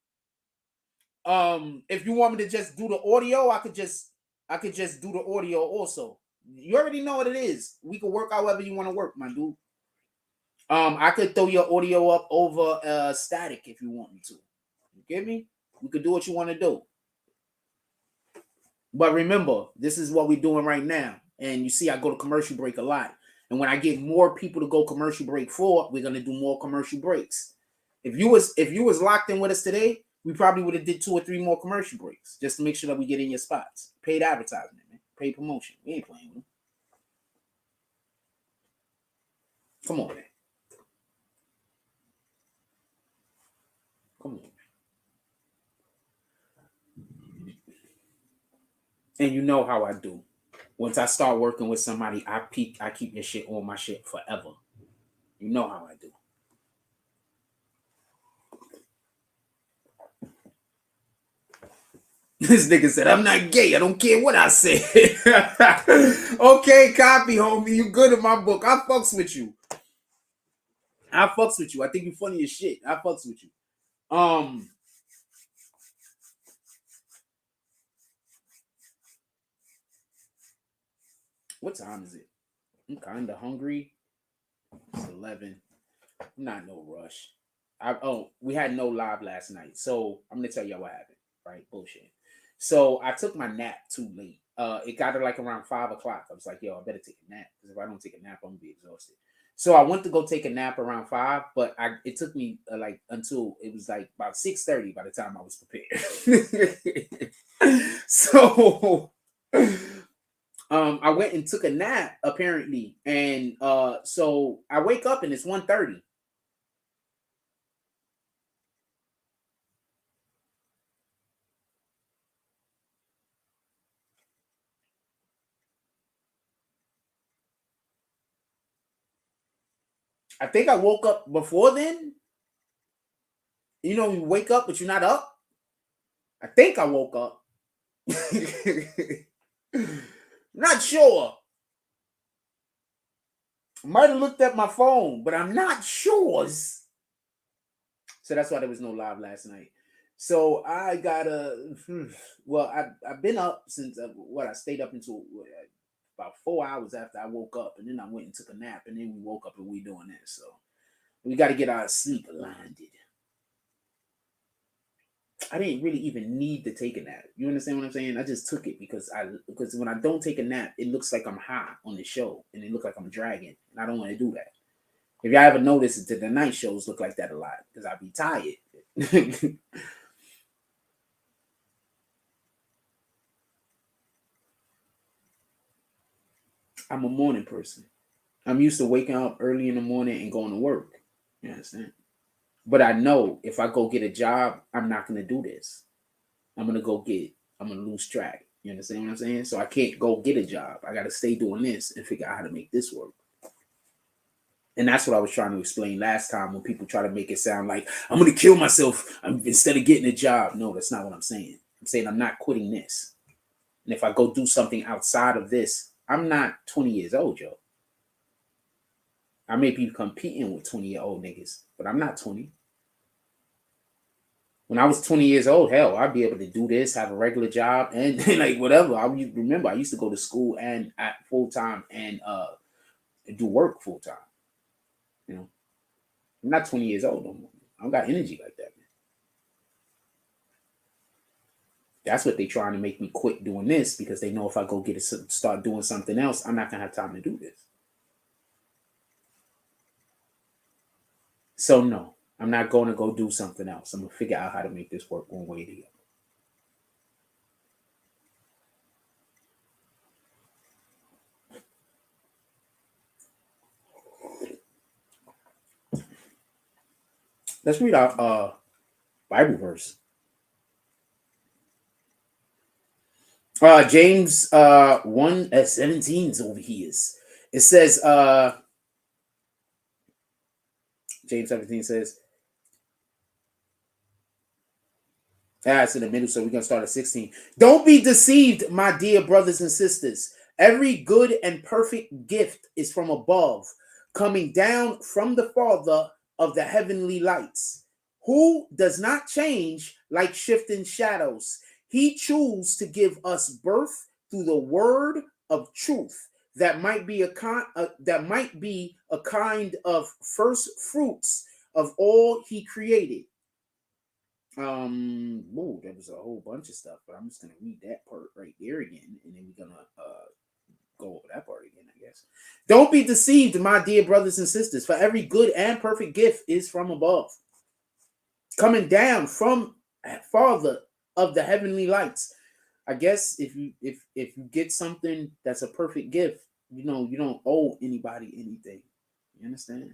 If you want me to just do the audio, I could just do the audio also. You already know what it is. We can work however you want to work, my dude. I could throw your audio up over static if you want me to. You get me? We could do what you want to do. But remember, this is what we're doing right now. And you see, I go to commercial break a lot. And when I get more people to go commercial break for, we're gonna do more commercial breaks. If you was locked in with us today, we probably would have did 2 or 3 more commercial breaks just to make sure that we get in your spots. Paid advertisement, man. Paid promotion. We ain't playing with them. Come on, man. Come on. And you know how I do. Once I start working with somebody, I keep your shit on my shit forever. You know how I do. This nigga said, I'm not gay. I don't care what I say. Okay, copy, homie. You good in my book. I fucks with you. I think you funny as shit. I fucks with you. What time is it? I'm kind of hungry. It's 11. I'm not in no rush. We had no live last night. So I'm going to tell y'all what happened. Right? Bullshit. So I took my nap too late. It got to like around 5 o'clock. I was like, yo, I better take a nap. Because if I don't take a nap, I'm going to be exhausted. So I went to go take a nap around 5. But it took me like until it was like about 6:30 by the time I was prepared. So... I went and took a nap apparently, and so I wake up and it's 1:30. I think I woke up before then. You know, you wake up but you're not up. I think I woke up. Not sure. I might have looked at my phone, but I'm not sure. So that's why there was no live last night. So I gotta. Well, I've been up since I stayed up until about 4 hours after I woke up, and then I went and took a nap, and then we woke up and we doing this. So we got to get our sleep aligned. I didn't really even need to take a nap. You understand what I'm saying? I just took it because when I don't take a nap, it looks like I'm high on the show, and it looks like I'm dragging, and I don't want to do that. If y'all ever noticed that the night shows look like that a lot, because I be tired. I'm a morning person. I'm used to waking up early in the morning and going to work. You understand? But I know if I go get a job, I'm not going to do this. I'm going to lose track. You understand what I'm saying? So I can't go get a job. I got to stay doing this and figure out how to make this work. And that's what I was trying to explain last time when people try to make it sound like I'm going to kill myself instead of getting a job. No, that's not what I'm saying. I'm saying I'm not quitting this. And if I go do something outside of this, I'm not 20 years old, Joe. I may be competing with 20-year-old niggas, but I'm not 20. When I was 20 years old, hell, I'd be able to do this, have a regular job, and like whatever. I used to go to school and at full time and do work full time. You know, I'm not 20 years old no more. I don't got energy like that, man. That's what they trying to make me quit doing this because they know if I go start doing something else, I'm not gonna have time to do this. So no, I'm not going to go do something else. I'm going to figure out how to make this work one way or the other. Let's read our Bible verse. James 1:17 is over here. It says, James 17 says, it's in the middle, so we're going to start at 16. Don't be deceived, my dear brothers and sisters. Every good and perfect gift is from above, coming down from the Father of the heavenly lights, who does not change like shifting shadows. He chose to give us birth through the word of truth, that might be a kind of first fruits of all he created. There was a whole bunch of stuff, but I'm just gonna read that part right there again, and then we're gonna go over that part again, I guess. Don't be deceived, my dear brothers and sisters, for every good and perfect gift is from above, coming down from Father of the heavenly lights. I guess if you get something that's a perfect gift, you don't owe anybody anything. You understand?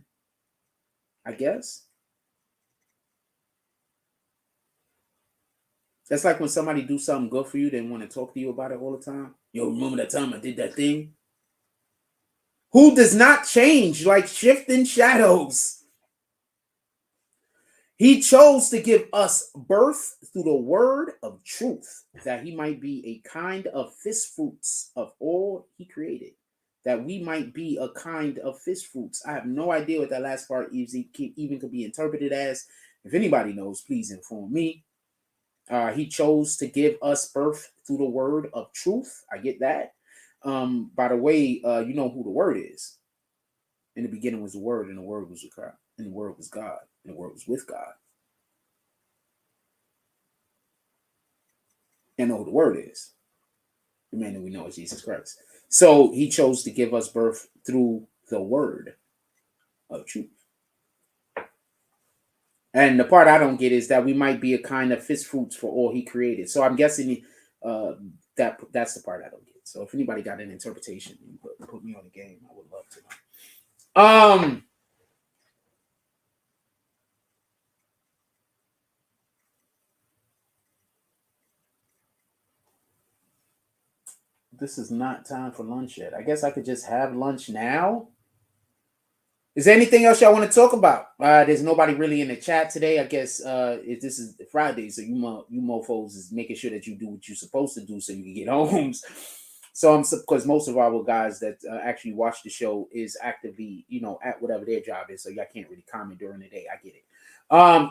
I guess. That's like when somebody do something good for you, they want to talk to you about it all the time. Yo, remember that time I did that thing? Who does not change like shifting shadows? He chose to give us birth through the word of truth, that he might be a kind of first fruits of all he created. That we might be a kind of first fruits. I have no idea what that last part even could be interpreted as. If anybody knows, please inform me. He chose to give us birth through the word of truth. I get that. By the way, you know who the word is. In the beginning was the word, and the word was God, and the word was God, and the word was with God. And know who the word is. The man that we know is Jesus Christ. So he chose to give us birth through the word of truth. And the part I don't get is that we might be a kind of first fruits for all he created. So I'm guessing that's the part I don't get. So if anybody got an interpretation, put me on the game. I would love to know. This is not time for lunch yet. I guess I could just have lunch now. Is there anything else y'all want to talk about? There's nobody really in the chat today. I guess if this is Friday, so you mofos is making sure that you do what you're supposed to do so you can get homes. So because most of our guys that actually watch the show is actively, at whatever their job is. So y'all can't really comment during the day. I get it.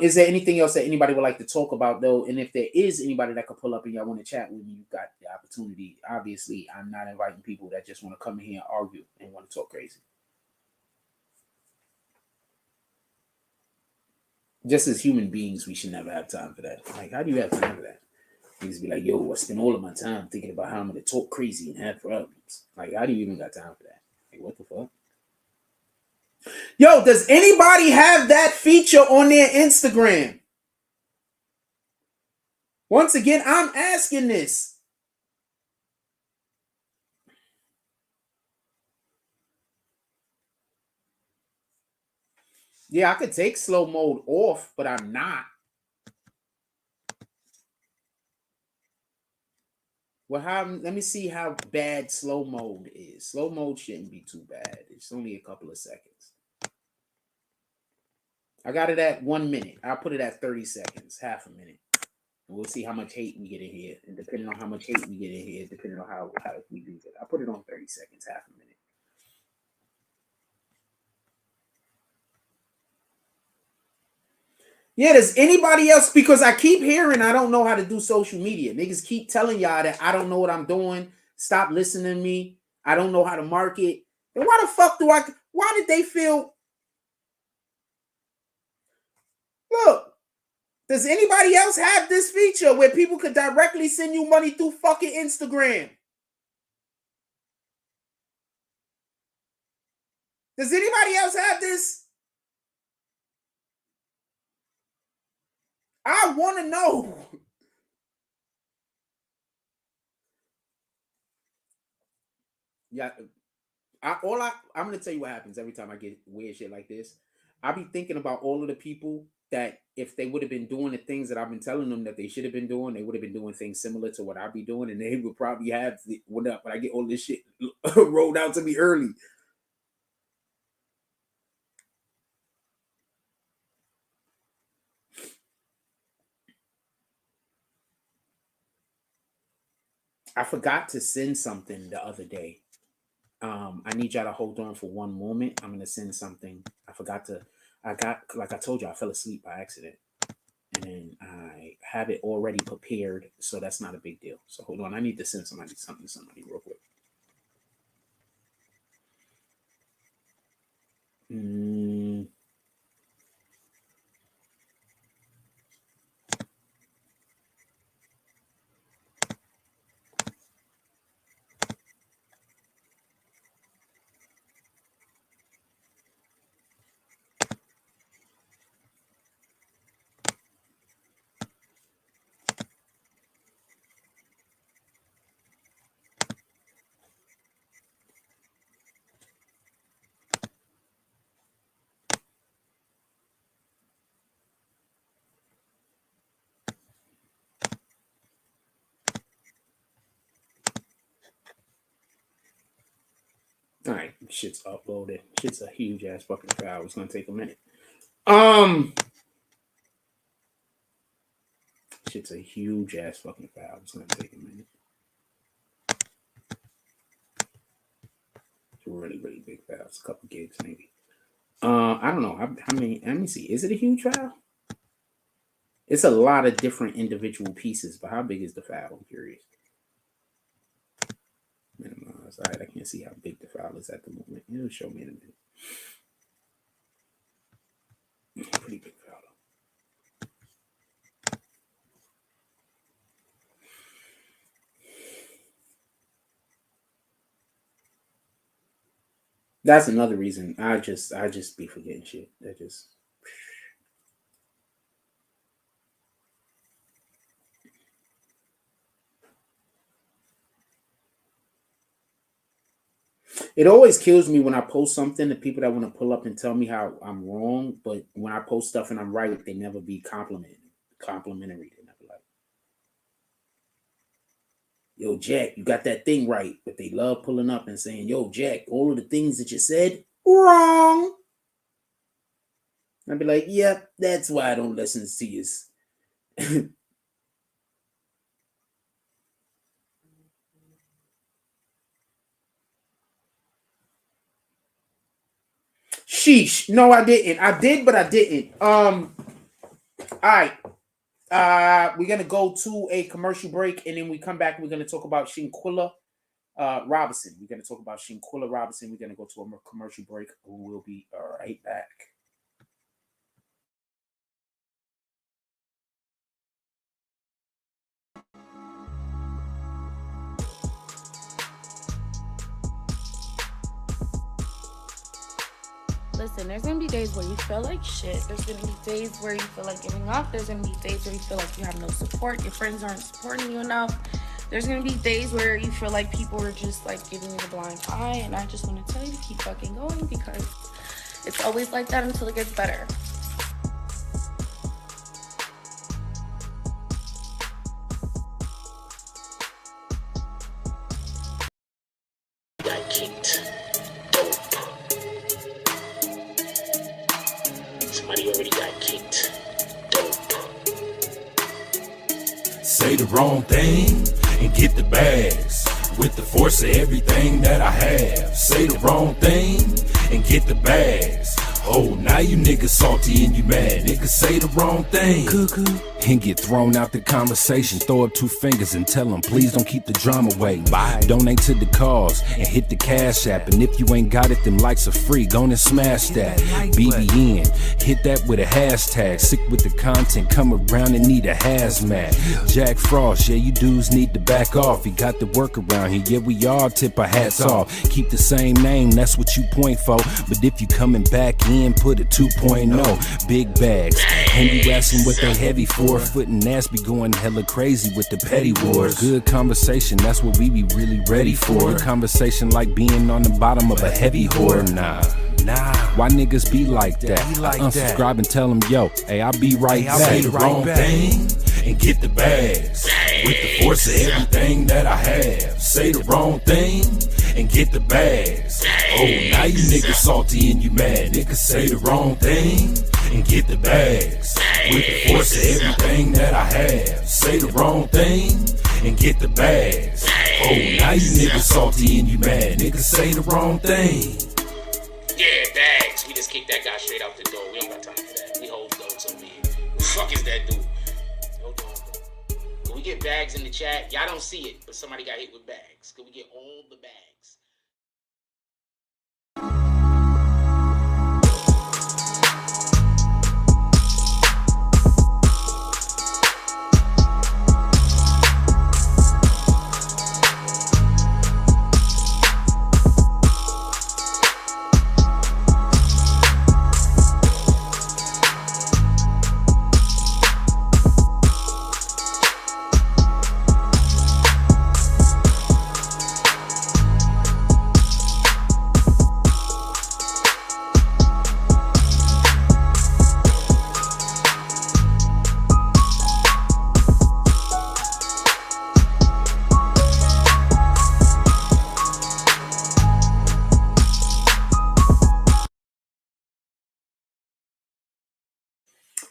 Is there anything else that anybody would like to talk about though? And if there is anybody that could pull up and y'all want to chat with me, you got the opportunity. Obviously, I'm not inviting people that just want to come in here and argue and want to talk crazy. Just as human beings, we should never have time for that. Like, how do you have time for that? You just be like, yo, I spend all of my time thinking about how I'm going to talk crazy and have problems. Like, how do you even got time for that? Like, what the fuck? Yo, does anybody have that feature on their Instagram? Once again, I'm asking this. Yeah, I could take slow mode off, but I'm not. Well, let me see how bad slow mode is. Slow mode shouldn't be too bad. It's only a couple of seconds. I got it at 1 minute. I'll put it at 30 seconds, half a minute. And we'll see how much hate we get in here. And depending on how much hate we get in here, depending on how we do it. I'll put it on 30 seconds, half a minute. Yeah, does anybody else? Because I keep hearing I don't know how to do social media. Niggas keep telling y'all that I don't know what I'm doing. Stop listening to me. I don't know how to market. Then why the fuck why did they feel? Look, does anybody else have this feature where people could directly send you money through fucking Instagram? Does anybody else have this? I want to know. Yeah, I'm gonna tell you what happens every time I get weird shit like this. I be thinking about all of the people that if they would have been doing the things that I've been telling them that they should have been doing, they would have been doing things similar to what I be doing, and they would probably have when I get all this shit rolled out to me early. I forgot to send something the other day. I need y'all to hold on for one moment. I'm gonna send something. Like I told you, I fell asleep by accident. And then I have it already prepared, so that's not a big deal. So hold on, I need to send somebody real quick. All right, shit's uploaded. Shit's a huge ass fucking file. It's gonna take a minute. Shit's a huge ass fucking file. It's gonna take a minute. It's a really, really big file. It's a couple gigs maybe. I don't know how many. Let me see. Is it a huge file? It's a lot of different individual pieces, but how big is the file? I'm curious. Minimize. All right, I can't see how big the file is at the moment. It'll show me in a minute. Pretty big file though. That's another reason I just be forgetting shit. That just. It always kills me when I post something, the people that want to pull up and tell me how I'm wrong, but when I post stuff and I'm right, they never be complimentary. They never like, yo, Jack, you got that thing right. But they love pulling up and saying, yo, Jack, all of the things that you said, wrong. I'd be like, yep, that's why I don't listen to you. Sheesh. No, I didn't. I did, but I didn't. All right. We're gonna go to a commercial break, and then we come back. We're gonna talk about Shanquella Robinson. We're gonna talk about Shanquella Robinson. We're gonna go to a commercial break. We'll be right back. Listen, there's gonna be days where you feel like shit. There's gonna be days where you feel like giving up. There's gonna be days where you feel like you have no support. Your friends aren't supporting you enough. There's gonna be days where you feel like people are just like giving you the blind eye. And I just want to tell you to keep fucking going, because it's always like that until it gets better. Got kicked. Somebody already got kicked. Dope. Say the wrong thing and get the bags. With the force of everything that I have. Say the wrong thing and get the bags. Oh, now you niggas salty and you mad. Niggas say the wrong thing. Cuckoo. And get thrown out the conversation. Throw up two fingers and tell them, please don't keep the drama away. Bye. Donate to the cause and hit the cash app. And if you ain't got it, them likes are free. Go and smash that. BBN. Hit that with a hashtag. Sick with the content. Come around and need a hazmat. Jack Frost. Yeah, you dudes need to back off. He got the work around here. Yeah, we all tip our hats off. Keep the same name. That's what you point for. But if you coming back in, in, put a 2.0. Big bags. And you asking what they heavy for? Foot and ass be going hella crazy with the petty wars. Good conversation, that's what we be really ready for. The conversation like being on the bottom of a heavy whore. Nah. Why niggas be like that? I unsubscribe and tell them, yo, hey, I'll be right back. Say the wrong thing and get the bags. With the force of everything that I have. Say the wrong thing and get the bags. Oh, now you niggas salty and you mad. Niggas say the wrong thing and get the bags. With the force of everything that I have. Say the wrong thing and get the bags. Oh, now you niggas salty and you mad. Niggas say the wrong thing. Yeah, bags. We just kicked that guy straight out the door. We don't got time for that. We hold those over here. Who the fuck is that dude? No dog. Can we get bags in the chat? Y'all don't see it, but somebody got hit with bags. Can we get all the bags?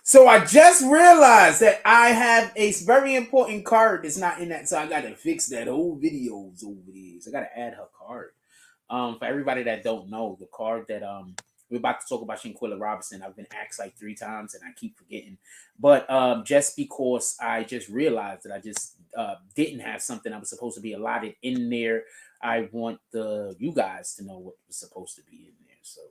So I just realized that I have a very important card that's not in that, so I gotta fix that. Old videos over there. So I gotta add her card. For everybody that don't know, the card that we're about to talk about Shanquella Robinson. I've been asked like 3 times and I keep forgetting. But just because I just realized that I just didn't have something that was supposed to be allotted in there, I want you guys to know what was supposed to be in there. So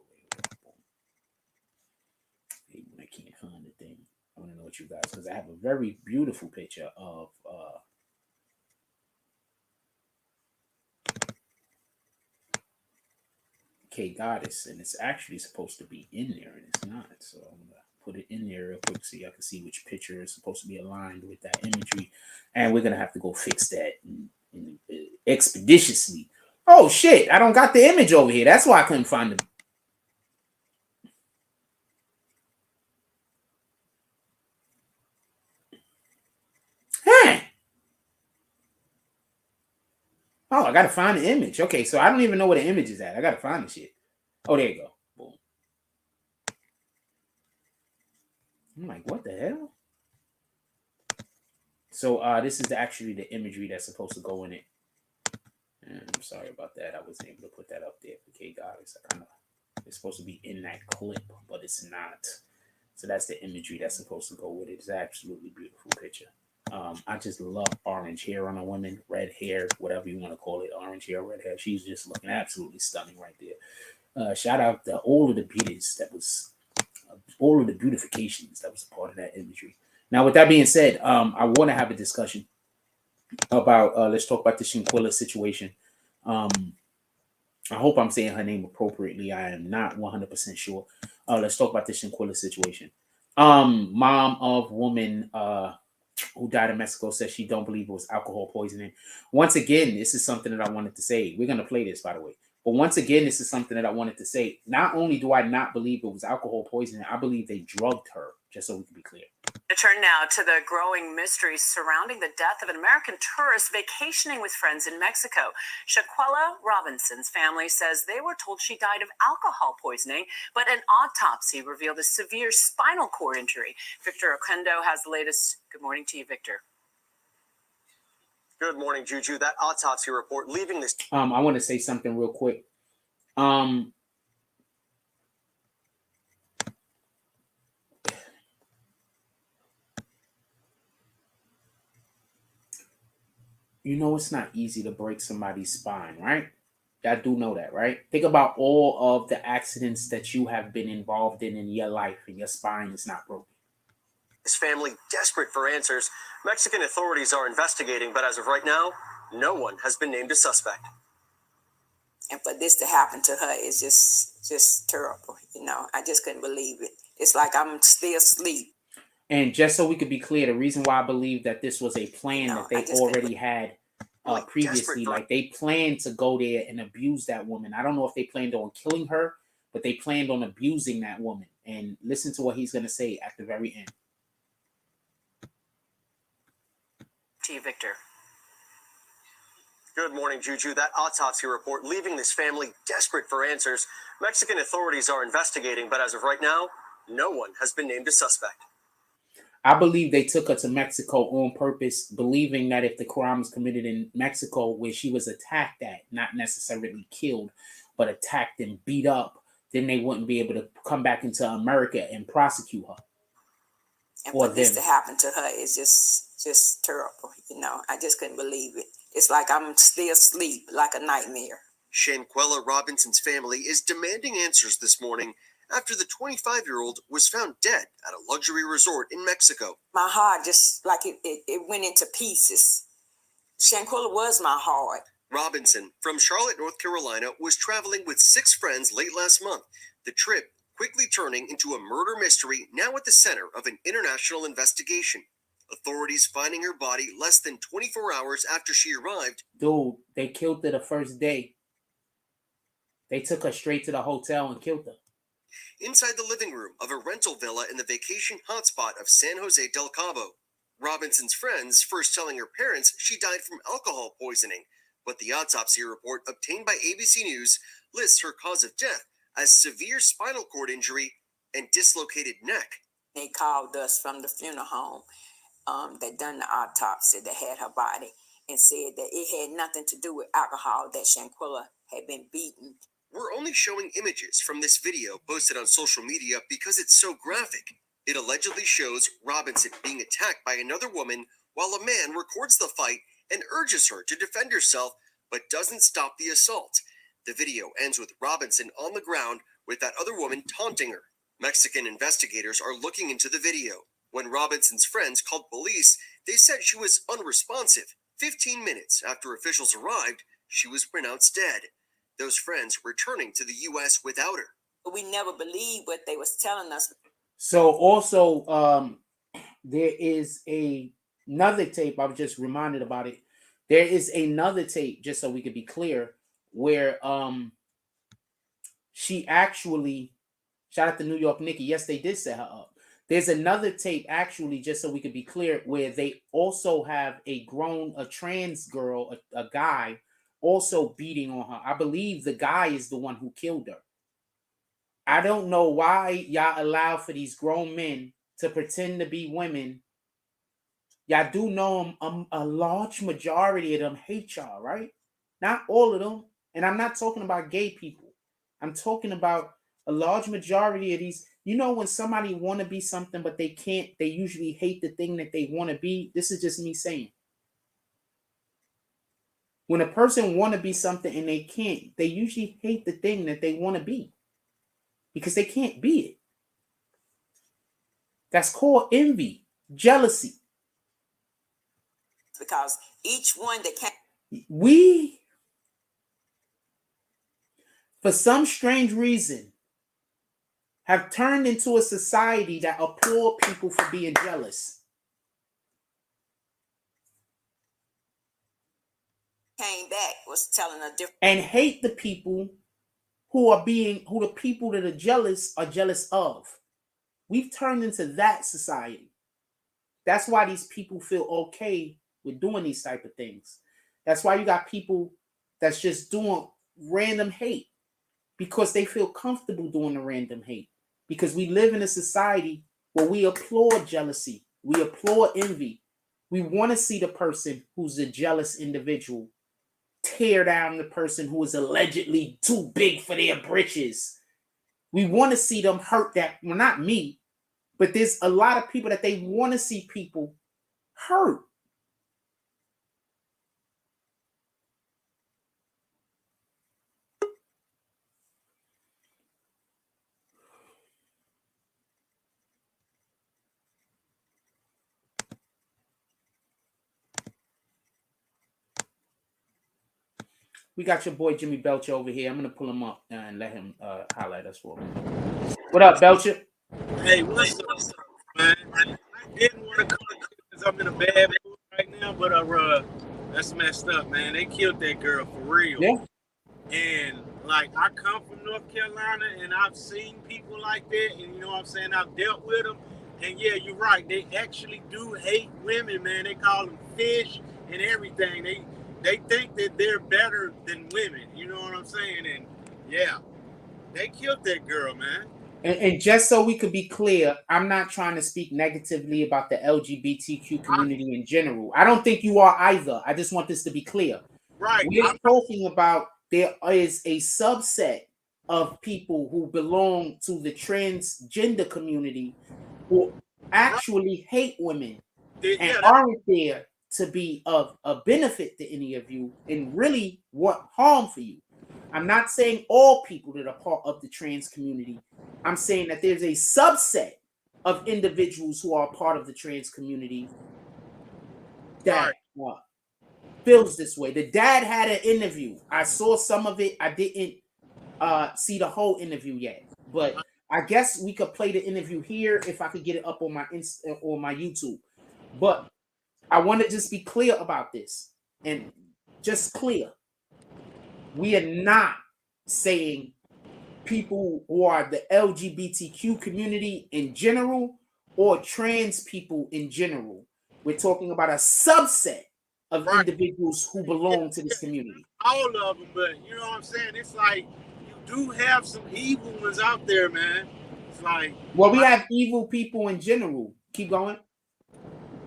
when I can't find the thing, I want to know what you guys, because I have a very beautiful picture of K Goddess, and it's actually supposed to be in there, and it's not. So I'm gonna put it in there real quick so y'all can see which picture is supposed to be aligned with that imagery, and we're gonna have to go fix that expeditiously. Oh shit! I don't got the image over here. That's why I couldn't find it. Oh, I gotta find the image. Okay, so I don't even know where the image is at. I gotta find the shit. Oh, there you go. Boom. I'm like, what the hell? So this is actually the imagery that's supposed to go in it. And I'm sorry about that. I wasn't able to put that up there for K Goddess. It's supposed to be in that clip, but it's not. So that's the imagery that's supposed to go with it. It's an absolutely beautiful picture. I just love orange hair on a woman, red hair, whatever you want to call it, orange hair, red hair. She's just looking absolutely stunning right there. Shout out to all of the beauties all of the beautifications that was a part of that imagery. Now, with that being said, I want to have a discussion about, let's talk about the Shanquella situation. I hope I'm saying her name appropriately. I am not 100% sure. Let's talk about the Shanquella situation. Mom of woman who died in Mexico says she don't believe it was alcohol poisoning. Once again, this is something that I wanted to say. We're going to play this, by the way. But once again, this is something that I wanted to say. Not only do I not believe it was alcohol poisoning, I believe they drugged her, just so we can be clear. To turn now to the growing mysteries surrounding the death of an American tourist vacationing with friends in Mexico. Shanquella Robinson's family says they were told she died of alcohol poisoning, but an autopsy revealed a severe spinal cord injury. Victor Oquendo has the latest. Good morning to you, Victor. Good morning, Juju. That autopsy report leaving this. I want to say something real quick. You know, it's not easy to break somebody's spine, right? I do know that, right? Think about all of the accidents that you have been involved in your life, and your spine is not broken. His family desperate for answers. Mexican authorities are investigating, but as of right now, no one has been named a suspect. And for this to happen to her is just terrible. You know, I just couldn't believe it. It's like I'm still asleep. And just so we could be clear, the reason why I believe that this was a plan that they already had previously, like they planned to go there and abuse that woman. I don't know if they planned on killing her, but they planned on abusing that woman. And listen to what he's going to say at the very end. To you, Victor. Good morning, Juju. That autopsy report leaving this family desperate for answers. Mexican authorities are investigating, but as of right now, no one has been named a suspect. I believe they took her to Mexico on purpose, believing that if the crime was committed in Mexico, where she was attacked at, not necessarily killed, but attacked and beat up, then they wouldn't be able to come back into America and prosecute her. And for this to happen to her is just terrible. You know, I just couldn't believe it. It's like I'm still asleep, like a nightmare. Shanquella Robinson's family is demanding answers this morning after the 25-year-old was found dead at a luxury resort in Mexico. My heart just like it went into pieces. Shanquella was my heart. Robinson, from Charlotte, North Carolina, was traveling with 6 friends late last month. The trip quickly turning into a murder mystery now at the center of an international investigation. Authorities finding her body less than 24 hours after she arrived. Dude, they killed her the first day. They took her straight to the hotel and killed her. Inside the living room of a rental villa in the vacation hotspot of San Jose del Cabo. Robinson's friends first telling her parents she died from alcohol poisoning, but the autopsy report obtained by ABC News lists her cause of death as severe spinal cord injury and dislocated neck. They called us from the funeral home that done the autopsy that had her body and said that it had nothing to do with alcohol, that Shanquella had been beaten. We're only showing images from this video posted on social media because it's so graphic. It allegedly shows Robinson being attacked by another woman while a man records the fight and urges her to defend herself, but doesn't stop the assault. The video ends with Robinson on the ground with that other woman taunting her. Mexican investigators are looking into the video. When Robinson's friends called police, they said she was unresponsive. 15 minutes after officials arrived, she was pronounced dead. Those friends returning to the U.S. without her. We never believed what they was telling us. So also, there is another tape. I was just reminded about it. There is another tape, just so we could be clear, where she actually, shout out to New York Nikki. Yes, they did set her up. There's another tape, actually, just so we could be clear, where they also have a trans girl, a guy, also beating on her. I believe the guy is the one who killed her. I don't know why y'all allow for these grown men to pretend to be women. Y'all do know a large majority of them hate y'all, right? Not all of them. And I'm not talking about gay people. I'm talking about a large majority of these. You know, when somebody want to be something, but they can't, they usually hate the thing that they want to be. This is just me saying. When a person want to be something and they can't, they usually hate the thing that they want to be because they can't be it. That's called envy, jealousy. Because each one that came, we, for some strange reason, have turned into a society that applaud people for being jealous. came back was telling a different, and hate the people who the people that are jealous of. We've turned into that society. That's why these people feel okay with doing these type of things. That's why you got people that's just doing random hate because they feel comfortable doing the random hate. Because we live in a society where we applaud jealousy. We applaud envy. We want to see the person who's a jealous individual tear down the person who is allegedly too big for their britches. We want to see them hurt that, well, not me, but there's a lot of people that they want to see people hurt. We got your boy Jimmy Belcher over here. I'm gonna pull him up and let him highlight us for a minute. What up, Belcher? Hey, what's up, man? I didn't want to come because I'm in a bad mood right now, but that's messed up, man. They killed that girl for real. Yeah. And like, I come from North Carolina, and I've seen people like that, and you know what I'm saying? I've dealt with them, and yeah, you're right. They actually do hate women, man. They call them fish and everything. They think that they're better than women. You know what I'm saying? And yeah, they killed that girl, man. And just so we could be clear, I'm not trying to speak negatively about the LGBTQ community in general. I don't think you are either. I just want this to be clear. Right. We're talking about there is a subset of people who belong to the transgender community who actually hate women and aren't there to be of a benefit to any of you and really want harm for you. I'm not saying all people that are part of the trans community. I'm saying that there's a subset of individuals who are part of the trans community that feels this way. The dad had an interview. I saw some of it. I didn't see the whole interview yet, but I guess we could play the interview here if I could get it up on my or my YouTube. But I want to just be clear about this, and just clear. We are not saying people who are the LGBTQ community in general or trans people in general. We're talking about a subset of individuals who belong to this community. All of them, but you know what I'm saying? It's like you do have some evil ones out there, man. It's like, well, we have evil people in general. Keep going.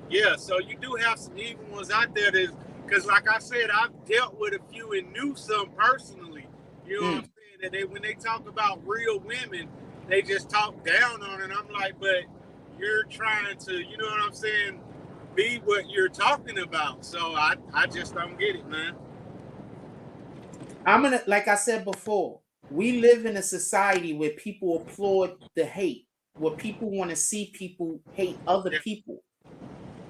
Yeah, so you do have some evil ones out there that, because like I said, I've dealt with a few and knew some personally. You know what I'm saying? That when they talk about real women, they just talk down on it. I'm like, but you're trying to, you know what I'm saying, be what you're talking about. So I just don't get it, man. Like I said before, we live in a society where people applaud the hate, where people want to see people hate other people.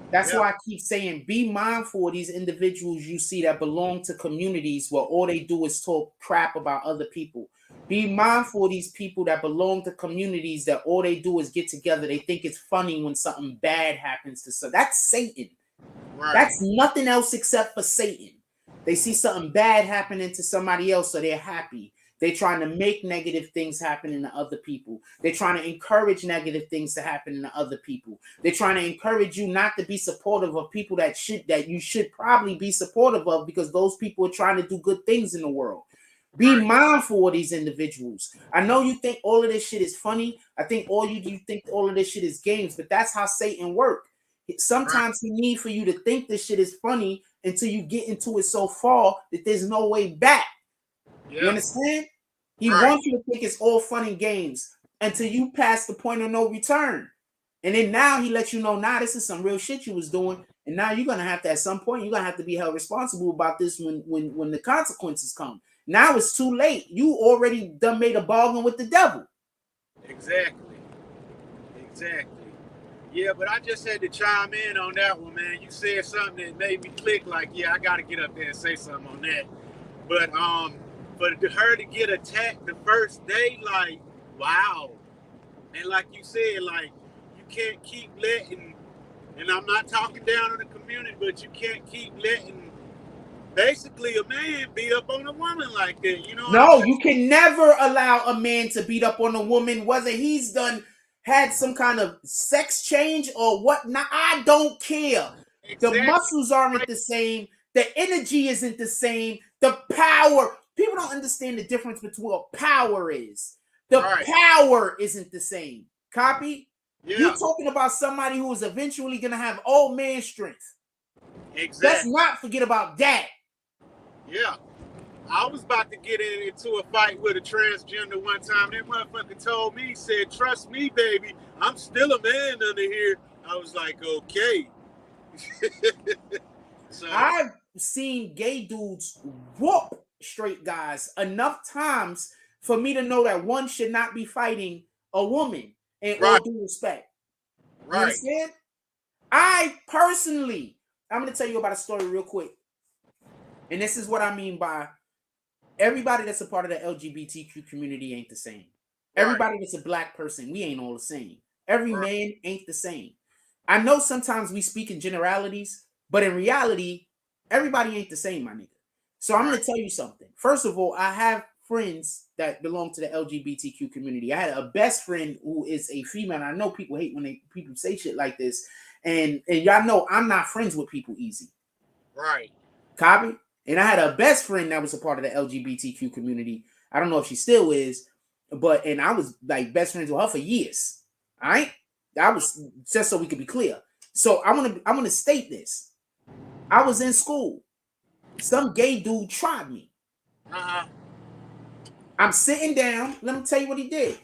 That's why I keep saying, be mindful of these individuals you see that belong to communities where all they do is talk crap about other people. Be mindful of these people that belong to communities that all they do is get together. They think it's funny when something bad happens to someone. That's Satan. Right. That's nothing else except for Satan. They see something bad happening to somebody else, so they're happy. They're trying to make negative things happen to other people. They're trying to encourage negative things to happen to other people. They're trying to encourage you not to be supportive of people that you should probably be supportive of, because those people are trying to do good things in the world. Be mindful of these individuals. I know you think all of this shit is funny. I think you think all of this shit is games, but that's how Satan works. Sometimes he needs for you to think this shit is funny until you get into it so far that there's no way back. Yeah. You understand? He wants you to think it's all fun and games until you pass the point of no return. And then now he lets you know, this is some real shit you was doing. And now you're going to have to, at some point, you're going to have to be held responsible about this when the consequences come. Now it's too late. You already done made a bargain with the devil. Exactly. Yeah, but I just had to chime in on that one, man. You said something that made me click like, yeah, I got to get up there and say something on that. But for her to get attacked the first day, like, wow. And like you said, like, you can't keep letting, and I'm not talking down on the community, but you can't keep letting basically a man beat up on a woman like that, you know? No, you can never allow a man to beat up on a woman, whether he's had some kind of sex change or whatnot. I don't care. Exactly. The muscles aren't the same. The energy isn't the same. The power. People don't understand the difference between what power is. The power isn't the same. Copy? Yeah. You're talking about somebody who is eventually going to have old man strength. Exactly. Let's not forget about that. Yeah. I was about to get into a fight with a transgender one time. That motherfucker told me, he said, trust me, baby, I'm still a man under here. I was like, okay. So I've seen gay dudes whoop straight guys enough times for me to know that one should not be fighting a woman in all due respect. You understand? I personally, I'm going to tell you about a story real quick. And this is what I mean by everybody that's a part of the LGBTQ community ain't the same. Right. Everybody that's a black person, we ain't all the same. Every man ain't the same. I know sometimes we speak in generalities, but in reality, everybody ain't the same, my nigga. So I'm going to tell you something. First of all, I have friends that belong to the LGBTQ community. I had a best friend who is a female. And I know people hate when people say shit like this. And y'all know I'm not friends with people easy. Right. Copy? And I had a best friend that was a part of the LGBTQ community. I don't know if she still is, and I was like best friends with her for years. All right? I was just so we could be clear. So I'm gonna state this. I was in school. Some gay dude tried me. I'm sitting down. Let me tell you what he did.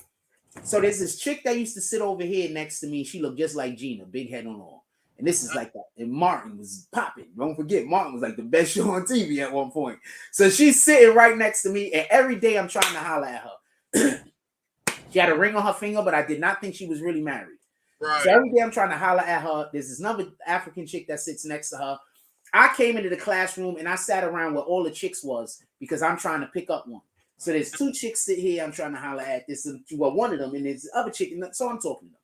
So there's this chick that used to sit over here next to me. She looked just like Gina, big head on all. And this is like that. And Martin was popping. Don't forget, Martin was like the best show on TV at one point. So she's sitting right next to me, and every day I'm trying to holler at her. She had a ring on her finger, but I did not think she was really married. Right. So every day I'm trying to holler at her. There's this another African chick that sits next to her. I came into the classroom and I sat around where all the chicks was because I'm trying to pick up one. So there's two chicks sit here I'm trying to holler at. This is one of them, and there's the other chick, so I'm talking to them.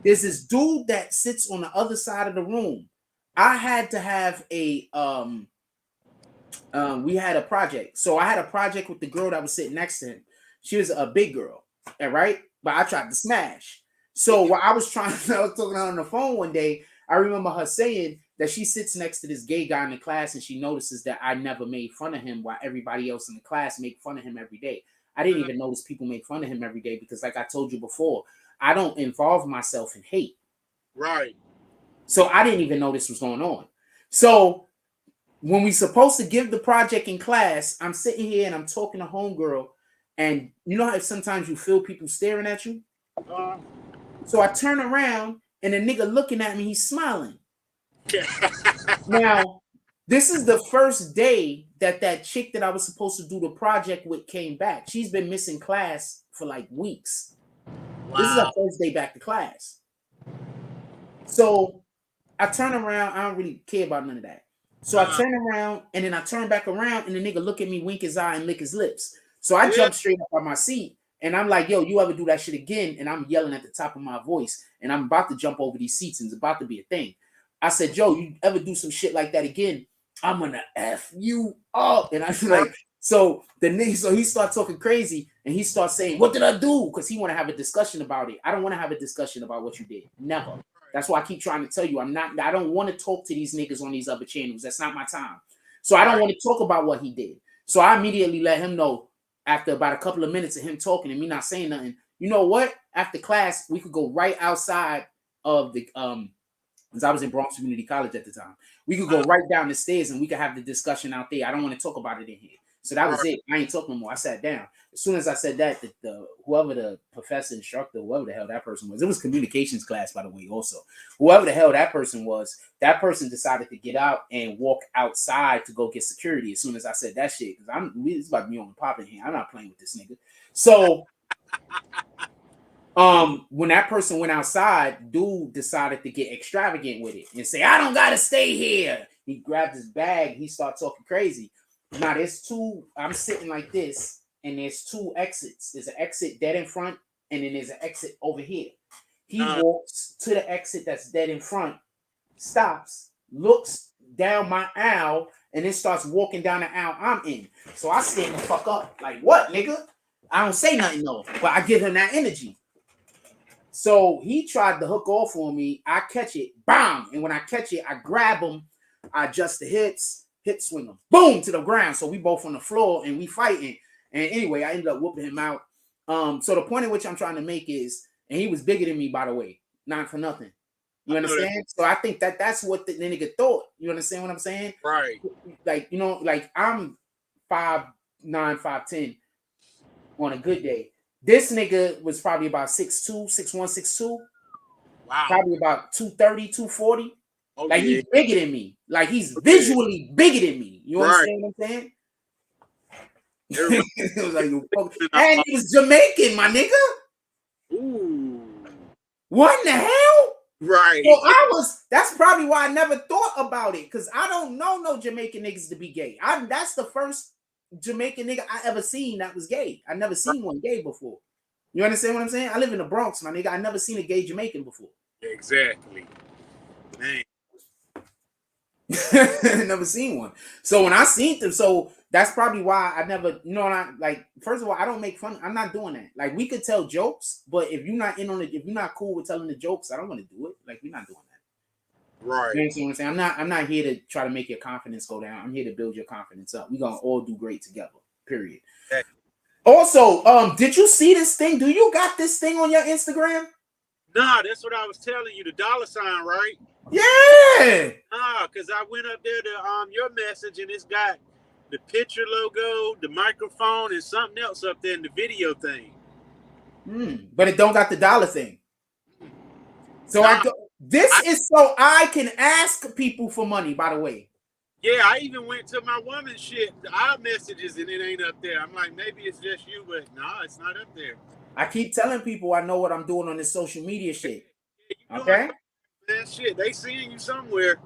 There's this dude that sits on the other side of the room. I had to have we had a project. So I had a project with the girl that was sitting next to him. She was a big girl, right? But I tried to smash. So while I was talking to her on the phone one day, I remember her saying that she sits next to this gay guy in the class and she notices that I never made fun of him while everybody else in the class make fun of him every day. I didn't even notice people make fun of him every day because, like I told you before, I don't involve myself in hate. Right. So I didn't even know this was going on. So when we supposed to give the project in class, I'm sitting here and I'm talking to homegirl, and you know how sometimes you feel people staring at you? So I turn around and the nigga looking at me, he's smiling. Now, this is the first day that chick that I was supposed to do the project with came back. She's been missing class for like weeks. Wow. This is her first day back to class. So I turn around. I don't really care about none of that. So I turn around and then I turn back around and the nigga look at me, wink his eye and lick his lips. So I jump straight up on my seat and I'm like, yo, you ever do that shit again? And I'm yelling at the top of my voice and I'm about to jump over these seats and it's about to be a thing. I said, Joe, you ever do some shit like that again? I'm gonna F you up. And I was like, so the nigga, so he starts talking crazy and he starts saying, what did I do? Because he want to have a discussion about it. I don't want to have a discussion about what you did. Never. That's why I keep trying to tell you, I don't want to talk to these niggas on these other channels. That's not my time. So I don't want to talk about what he did. So I immediately let him know after about a couple of minutes of him talking and me not saying nothing, you know what? After class, we could go right outside of the, because I was in Bronx Community College at the time. We could go right down the stairs and we could have the discussion out there. I don't want to talk about it in here. So that was it. I ain't talking no more. I sat down. As soon as I said that, whoever the professor, instructor, whoever the hell that person was, it was communications class, by the way, also. Whoever the hell that person was, that person decided to get out and walk outside to go get security as soon as I said that shit. Because it's about to be on the pop in here. I'm not playing with this nigga. So when that person went outside, dude decided to get extravagant with it and say, I don't gotta stay here. He grabbed his bag, he started talking crazy. Now there's two, I'm sitting like this, and there's two exits. There's an exit dead in front, and then there's an exit over here. He walks to the exit that's dead in front, stops, looks down my aisle, and then starts walking down the aisle I'm in. So I stand the fuck up, like, what, nigga? I don't say nothing though, but I give him that energy. So he tried to hook off on me. I catch it, bam! And when I catch it, I grab him, I adjust the hips, hip swing him, boom, to the ground. So we both on the floor and we fighting. And anyway, I ended up whooping him out. So the point at which I'm trying to make is, and he was bigger than me, by the way, not for nothing. You understand? So I think that's what the nigga thought. You understand what I'm saying? Right. Like, you know, like I'm 5'9", 5'10" on a good day. This nigga was probably about 6'2", 6'1", 6'2". Wow. Probably about 230, 240. Okay. Like he's bigger than me. Like he's visually bigger than me. You understand what I'm saying? It was like, and he was Jamaican, my nigga. Ooh. What in the hell? Right. So that's probably why I never thought about it. Because I don't know no Jamaican niggas to be gay. That's the first Jamaican nigga I ever seen that was gay. I never seen one gay before. You understand what I'm saying? I live in the Bronx, my nigga. I never seen a gay Jamaican before. Exactly. Man. Never seen one. So when I seen them, so that's probably why I never, you know, not like. First of all, I don't make fun. I'm not doing that. Like we could tell jokes, but if you're not in on it, if you're not cool with telling the jokes, I don't want to do it. Like we're not doing that. Right. You know what I'm saying? I'm not here to try to make your confidence go down. I'm here to build your confidence up. We're gonna all do great together. Period. Okay. Also, did you see this thing? Do you got this thing on your Instagram? Nah, that's what I was telling you. The $, right? Yeah. Ah, because I went up there to your message and it's got the picture logo, the microphone, and something else up there in the video thing. But it don't got the dollar thing. So this is so I can ask people for money, by the way. Yeah, I even went to my woman's shit, our messages, and it ain't up there. I'm like, maybe it's just you, but nah, it's not up there. I keep telling people I know what I'm doing on this social media shit. Yeah, okay? Man, shit, they seeing you somewhere.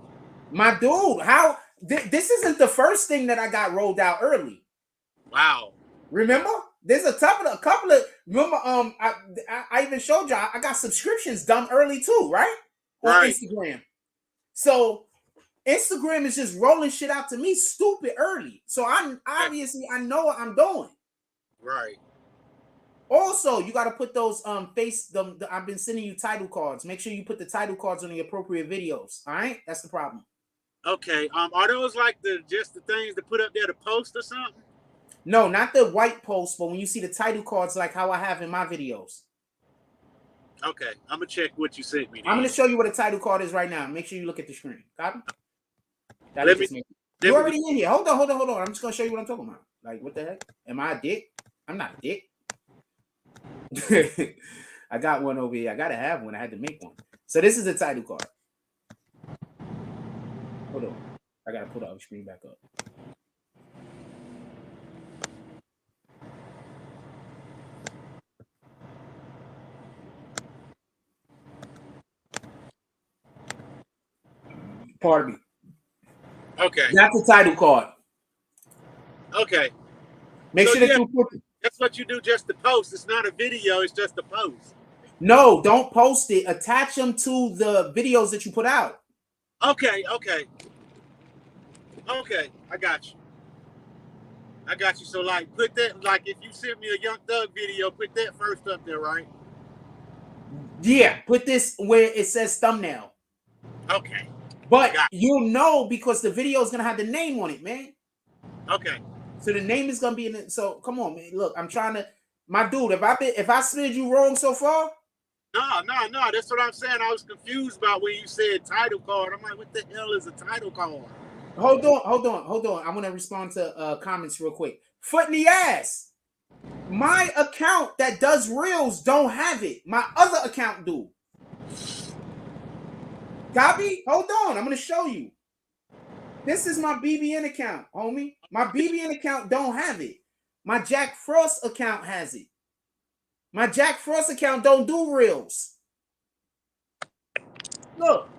My dude, how this isn't the first thing that I got rolled out early. Wow. Remember? There's a couple of remember I even showed y'all I got subscriptions done early too, right? On Instagram. So Instagram is just rolling shit out to me stupid early. So I'm obviously I know what I'm doing. Right. Also, you got to put those I've been sending you title cards. Make sure you put the title cards on the appropriate videos. All right? That's the problem. Okay. Are those like just the things to put up there to post or something? No, not the white post, but when you see the title cards like how I have in my videos. Okay. I'm going to check what you sent me. I'm going to show you what a title card is right now. Make sure you look at the screen. Copy? You're already in here. Hold on. I'm just going to show you what I'm talking about. Like, what the heck? Am I a dick? I'm not a dick. I got one over here. I got to have one. I had to make one. So this is a title card. Hold on. I got to put the other screen back up. Pardon me. Okay. That's the title card. Okay. Make sure that you put it. That's what you do just to post. It's not a video. It's just a post. No, don't post it. Attach them to the videos that you put out. Okay. I got you. So like put that, like if you send me a Young Thug video, put that first up there, right? Yeah, put this where it says thumbnail. Okay. But you'll know because the video is gonna have the name on it, man. Okay. So the name is gonna be in it. So come on, man. Look, I'm trying to, my dude. If I slid you wrong so far. No. That's what I'm saying. I was confused about when you said title card. I'm like, what the hell is a title card? Hold on. I want to respond to comments real quick. Foot in the ass. My account that does reels don't have it. My other account do. Copy? Hold on. I'm going to show you. This is my BBN account, homie. My BBN account don't have it. My Jack Frost account has it. My Jack Frost account don't do reels. Look.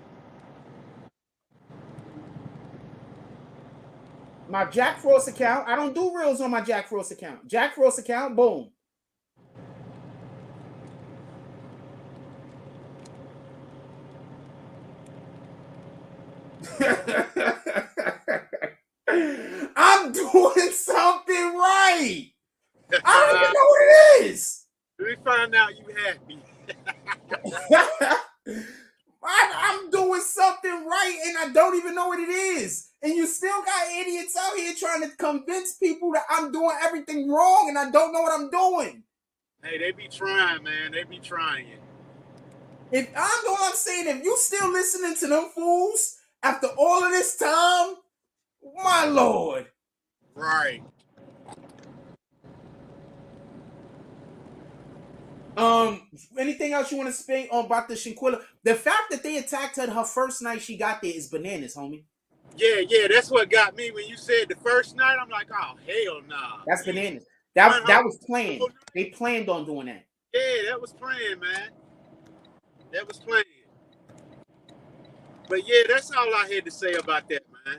My Jack Frost account, I don't do reels on my Jack Frost account. Jack Frost account, boom. I'm doing something right. I don't even know what it is. Let me find out you happy. I'm doing something right and I don't even know what it is. And you still got idiots out here trying to convince people that I'm doing everything wrong and I don't know what I'm doing. Hey, they be trying, man. They be trying. If I'm the one saying, if you still listening to them fools after all of this time, my Lord. Right. Anything else you want to speak on about the Shanquella? The fact that they attacked her first night she got there is bananas, homie. Yeah, that's what got me. When you said the first night, I'm like, oh, hell nah. That's bananas. That was planned. They planned on doing that. Yeah, that was planned, man. That was planned. But yeah, that's all I had to say about that, man.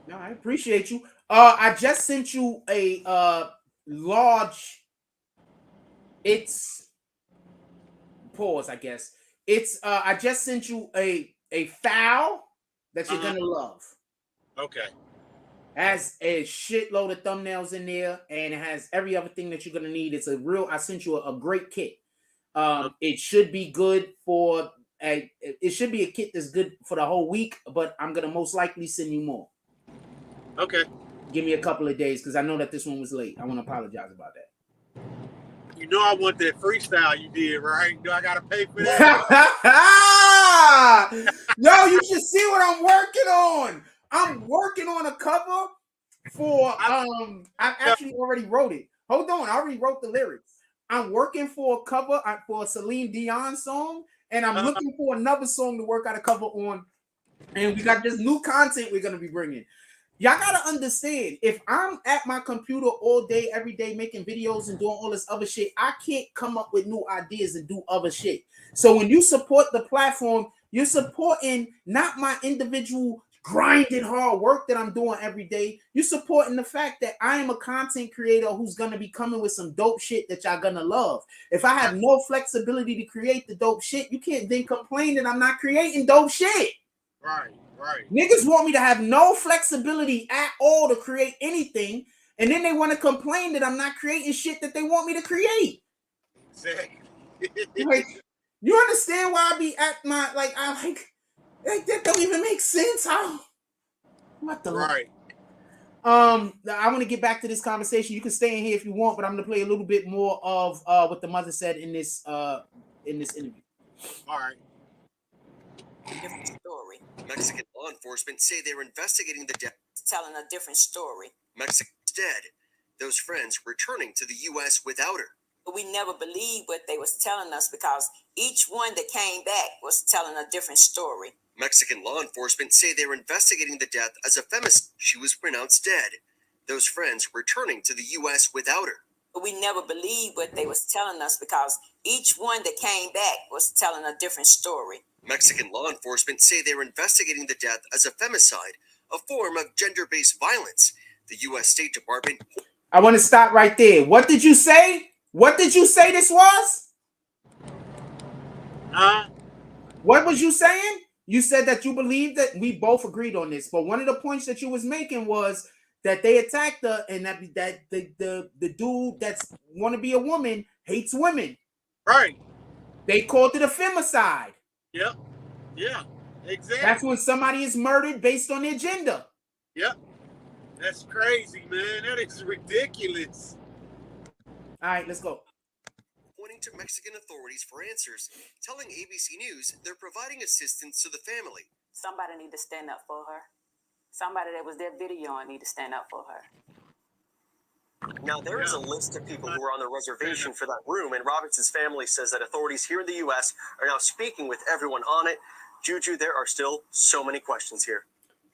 No, I appreciate you. I just sent you a large. It's pause, I guess. It's I just sent you a foul that you're gonna love. Okay. Has a shitload of thumbnails in there, and it has every other thing that you're gonna need. It's a real. I sent you a great kit. It should be good for a. It should be a kit that's good for the whole week, but I'm gonna most likely send you more. Okay. Give me a couple of days because I know that this one was late. I want to apologize about that. You know I want that freestyle you did, right? Do I gotta pay for that? Yo, you should see what I'm working on. I'm working on a cover for I actually already wrote it. Hold on, I already wrote the lyrics. I'm working for a cover for a Celine Dion song, and I'm looking for another song to work out a cover on. And we got this new content we're gonna be bringing. Y'all gotta understand, if I'm at my computer all day, every day, making videos and doing all this other shit, I can't come up with new ideas and do other shit. So when you support the platform, you're supporting not my individual grinding hard work that I'm doing every day. You're supporting the fact that I am a content creator who's gonna be coming with some dope shit that y'all gonna love. If I have no flexibility to create the dope shit, you can't then complain that I'm not creating dope shit. Right. Right. Niggas want me to have no flexibility at all to create anything, and then they want to complain that I'm not creating shit that they want me to create. Exactly. Like, you understand why I be at my I that don't even make sense. How? What the right? I want to get back to this conversation. You can stay in here if you want, but I'm gonna play a little bit more of what the mother said in this interview. All right. Different story. Mexican law enforcement say they're investigating the death. Telling a different story. Mexico's dead. Those friends returning to the U.S. without her. But we never believed what they was telling us because each one that came back was telling a different story. Mexican law enforcement say they're investigating the death as a femicide. She was pronounced dead. Those friends returning to the U.S. without her. But we never believed what they was telling us because each one that came back was telling a different story. Mexican law enforcement say they're investigating the death as a femicide, a form of gender-based violence. The U.S. State Department... I want to stop right there. What did you say? What did you say this was? What was you saying? You said that you believe that we both agreed on this, but one of the points that you was making was that they attacked her and that the dude that's want to be a woman hates women. Right. They called it a femicide. Yep. Yeah. Exactly. That's when somebody is murdered based on their gender. Yep. That's crazy, man. That is ridiculous. All right, let's go. Pointing to Mexican authorities for answers, telling ABC News they're providing assistance to the family. Somebody need to stand up for her. Somebody that was there videoing need to stand up for her. Now, there is a list of people who are on the reservation for that room, and Robinson's family says that authorities here in the U.S. are now speaking with everyone on it. Juju, there are still so many questions here.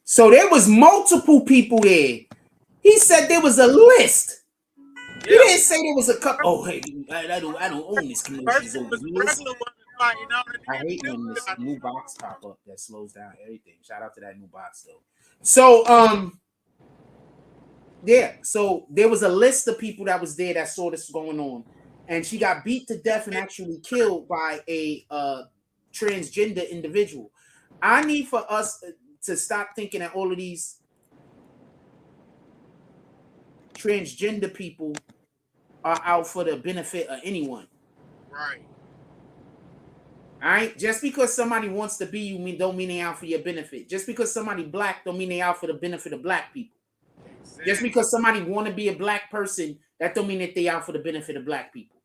So there was multiple people there. He said there was a list. He didn't say there was a couple. Oh, hey, I don't own this commercial. I hate when this new box pop up that slows down everything. Shout out to that new box though. So yeah, so there was a list of people that was there that saw this going on, and she got beat to death and actually killed by a transgender individual. I need for us to stop thinking that all of these transgender people are out for the benefit of anyone. Right. All right. Just because somebody wants to be you don't mean they out for your benefit. Just because somebody black don't mean they out for the benefit of black people. Exactly. Just because somebody want to be a black person, that don't mean that they out for the benefit of black people.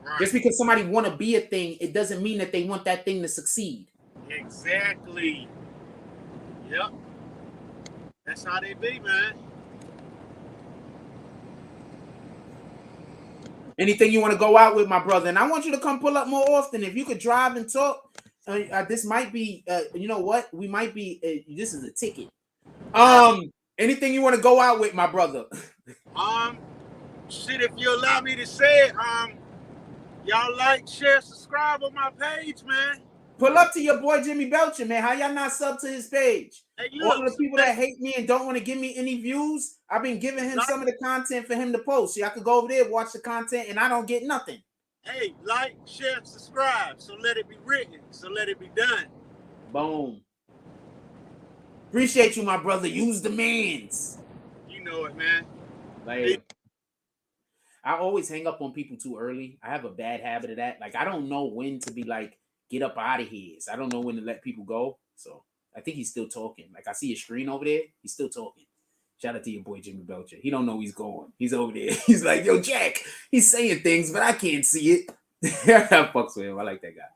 Right. Just because somebody want to be a thing, it doesn't mean that they want that thing to succeed. Exactly. Yep. That's how they be, man. Anything you want to go out with, my brother? And I want you to come pull up more often. If you could drive and talk, this might be, you know what? We might be, this is a ticket. Anything you want to go out with, my brother? Shit, if you allow me to say it, y'all like, share, subscribe on my page, man. Pull up to your boy Jimmy Belcher, man. How y'all not sub to his page? Hey, All look, the so people that hate me and don't want to give me any views, I've been giving him some of the content for him to post. So I could go over there, watch the content, and I don't get nothing. hey, like, share, subscribe. So let it be written. So let it be done. Boom. Appreciate you, my brother. Use the mans. You know it, man. Later. I always hang up on people too early. I have a bad habit of that. Like, I don't know when to be like, get up out of here. So I don't know when to let people go. So I think he's still talking. Like, I see his screen over there. He's still talking. Shout out to your boy Jimmy Belcher. He don't know he's going. He's over there. He's like, yo, Jack. He's saying things, but I can't see it. I fucks with him. I like that guy.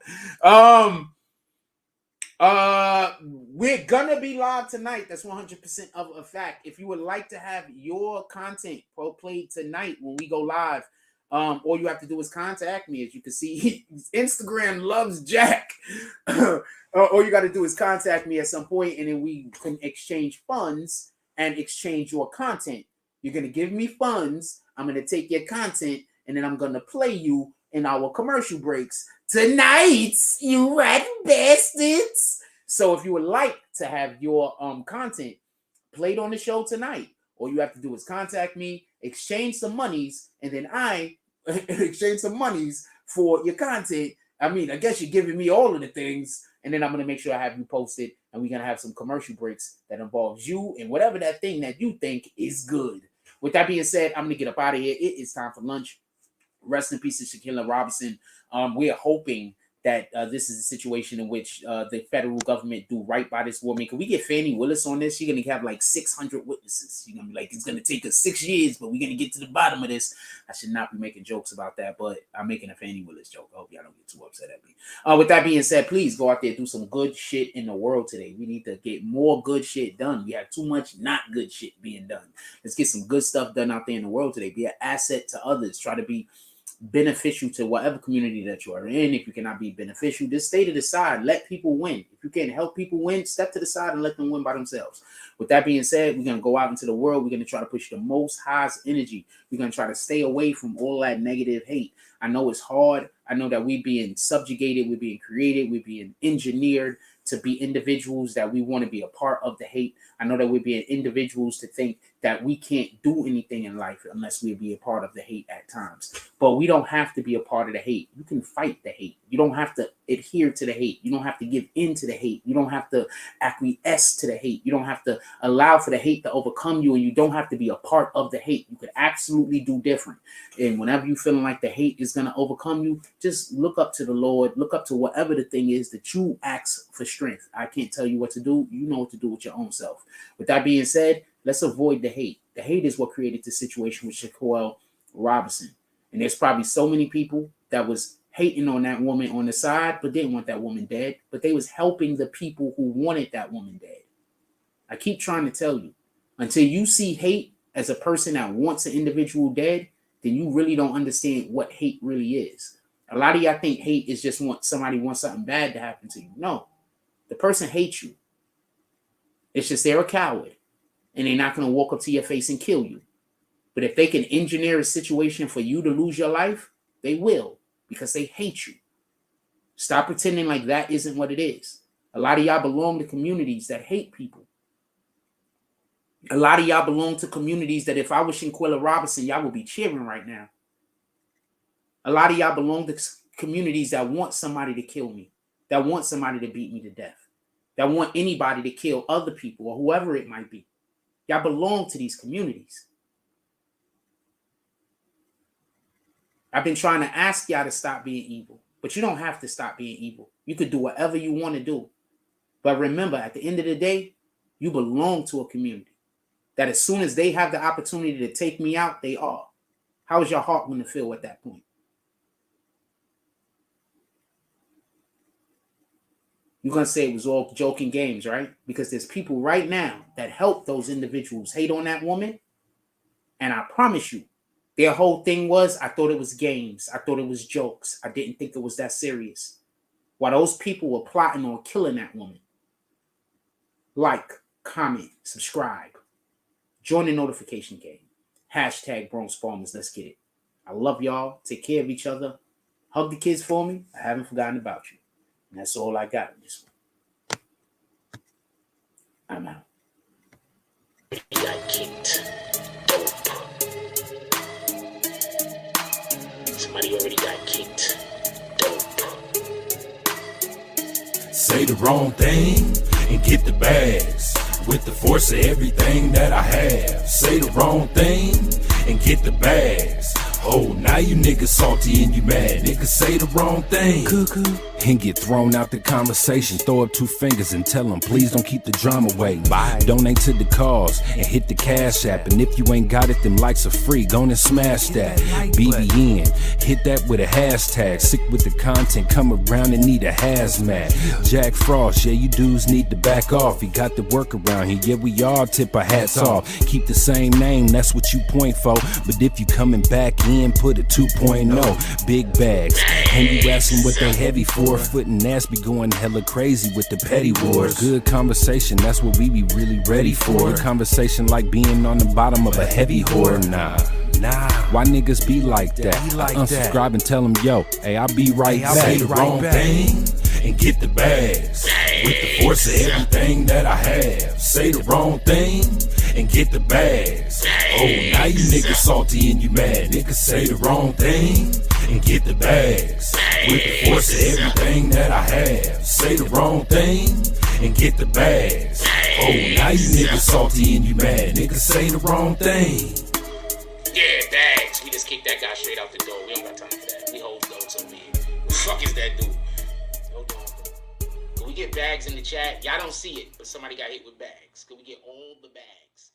We're gonna be live tonight. That's 100% of a fact. If you would like to have your content played tonight when we go live, all you have to do is contact me. As you can see, Instagram loves Jack. All you got to do is contact me at some point, and then we can exchange funds and exchange your content. You're gonna give me funds. I'm gonna take your content, and then I'm gonna play you in our commercial breaks tonight, you rat bastards. So if you would like to have your content played on the show tonight, all you have to do is contact me, exchange some monies, and then I exchange some monies for your content. I mean, I guess you're giving me all of the things, and then I'm going to make sure I have you posted, and we're going to have some commercial breaks that involves you and whatever that thing that you think is good. With that being said, I'm going to get up out of here. It is time for lunch. Rest in peace to Shanquella Robinson. We are hoping that this is a situation in which the federal government do right by this woman. Can we get Fannie Willis on this? She's going to have like 600 witnesses. You're going to be like, it's going to take us 6 years, but we're going to get to the bottom of this. I should not be making jokes about that, but I'm making a Fannie Willis joke. I hope y'all don't get too upset at me. With that being said, please go out there and do some good shit in the world today. We need to get more good shit done. We have too much not good shit being done. Let's get some good stuff done out there in the world today. Be an asset to others. Try to be beneficial to whatever community that you are in. If you cannot be beneficial, just stay to the side. Let people win. If you can help people win, step to the side and let them win by themselves. With that being said, we're going to go out into the world. We're going to try to push the most highest energy. We're going to try to stay away from all that negative hate. I know it's hard. I know that we're being subjugated. We're being created. We're being engineered to be individuals that we want to be a part of the hate. I know that we're being individuals to think that we can't do anything in life unless we be a part of the hate at times. But we don't have to be a part of the hate. You can fight the hate. You don't have to adhere to the hate. You don't have to give in to the hate. You don't have to acquiesce to the hate. You don't have to allow for the hate to overcome you, and you don't have to be a part of the hate. You could absolutely do different. And whenever you're feeling like the hate is going to overcome you, just look up to the Lord. Look up to whatever the thing is that you ask for strength. I can't tell you what to do. You know what to do with your own self. With that being said, let's avoid the hate. The hate is what created the situation with Shanquella Robinson. And there's probably so many people that was hating on that woman on the side, but didn't want that woman dead. But they was helping the people who wanted that woman dead. I keep trying to tell you, until you see hate as a person that wants an individual dead, then you really don't understand what hate really is. A lot of y'all think hate is just somebody wants something bad to happen to you. No, the person hates you. It's just they're a coward, and they're not going to walk up to your face and kill you. But if they can engineer a situation for you to lose your life, they will, because they hate you. Stop pretending like that isn't what it is. A lot of y'all belong to communities that hate people. A lot of y'all belong to communities that if I was Shanquella Robinson, y'all would be cheering right now. A lot of y'all belong to communities that want somebody to kill me, that want somebody to beat me to death, that want anybody to kill other people or whoever it might be. Y'all belong to these communities. I've been trying to ask y'all to stop being evil, but you don't have to stop being evil. You could do whatever you want to do. But remember, at the end of the day, you belong to a community that as soon as they have the opportunity to take me out, they are. How is your heart going to feel at that point? You're going to say it was all joking games, right? Because there's people right now that help those individuals hate on that woman. And I promise you, their whole thing was, I thought it was games. I thought it was jokes. I didn't think it was that serious. While those people were plotting on killing that woman. Like, comment, subscribe. Join the notification game. Hashtag Bronx Farmers. Let's get it. I love y'all. Take care of each other. Hug the kids for me. I haven't forgotten about you. And that's all I got in this one. I'm out. He got kicked. Dope. Somebody already got kicked. Dope. Say the wrong thing and get the bags. With the force of everything that I have. Say the wrong thing and get the bags. Oh, now you niggas salty and you mad. Niggas say the wrong thing and get thrown out the conversation. Throw up 2 fingers and tell them, please don't keep the drama waiting. Bye. Donate to the cause and hit the cash app. And if you ain't got it, them likes are free. Go and smash that. BBN, hit that with a hashtag. Sick with the content, come around and need a hazmat. Jack Frost, yeah, you dudes need to back off. You got the work around here, yeah, we all tip our hats off. Keep the same name, that's what you point for. But if you coming back in, put a 2.0. Big bags, and you asking what they heavy for. Foot and ass be going hella crazy with the petty wars. Good conversation, that's what we be really ready for. Conversation like being on the bottom of a heavy whore. Nah, why niggas be like that? Unsubscribe and tell them, yo, hey, I'll be right back. Say the wrong thing and get the bags. With the force of everything that I have. Say the wrong thing and get the bags. Oh, now you niggas salty and you mad. Niggas say the wrong thing and get the bags. With the force of everything that I have. Say the wrong thing and get the bags. Oh, now you niggas salty and you mad. Niggas say the wrong thing. Yeah, bags. We just kicked that guy straight out the door. We don't got time for that. We hold those over here. Who the fuck is that dude? Hold on, bro. Can we get bags in the chat? Y'all don't see it, but somebody got hit with bags. Can we get all the bags?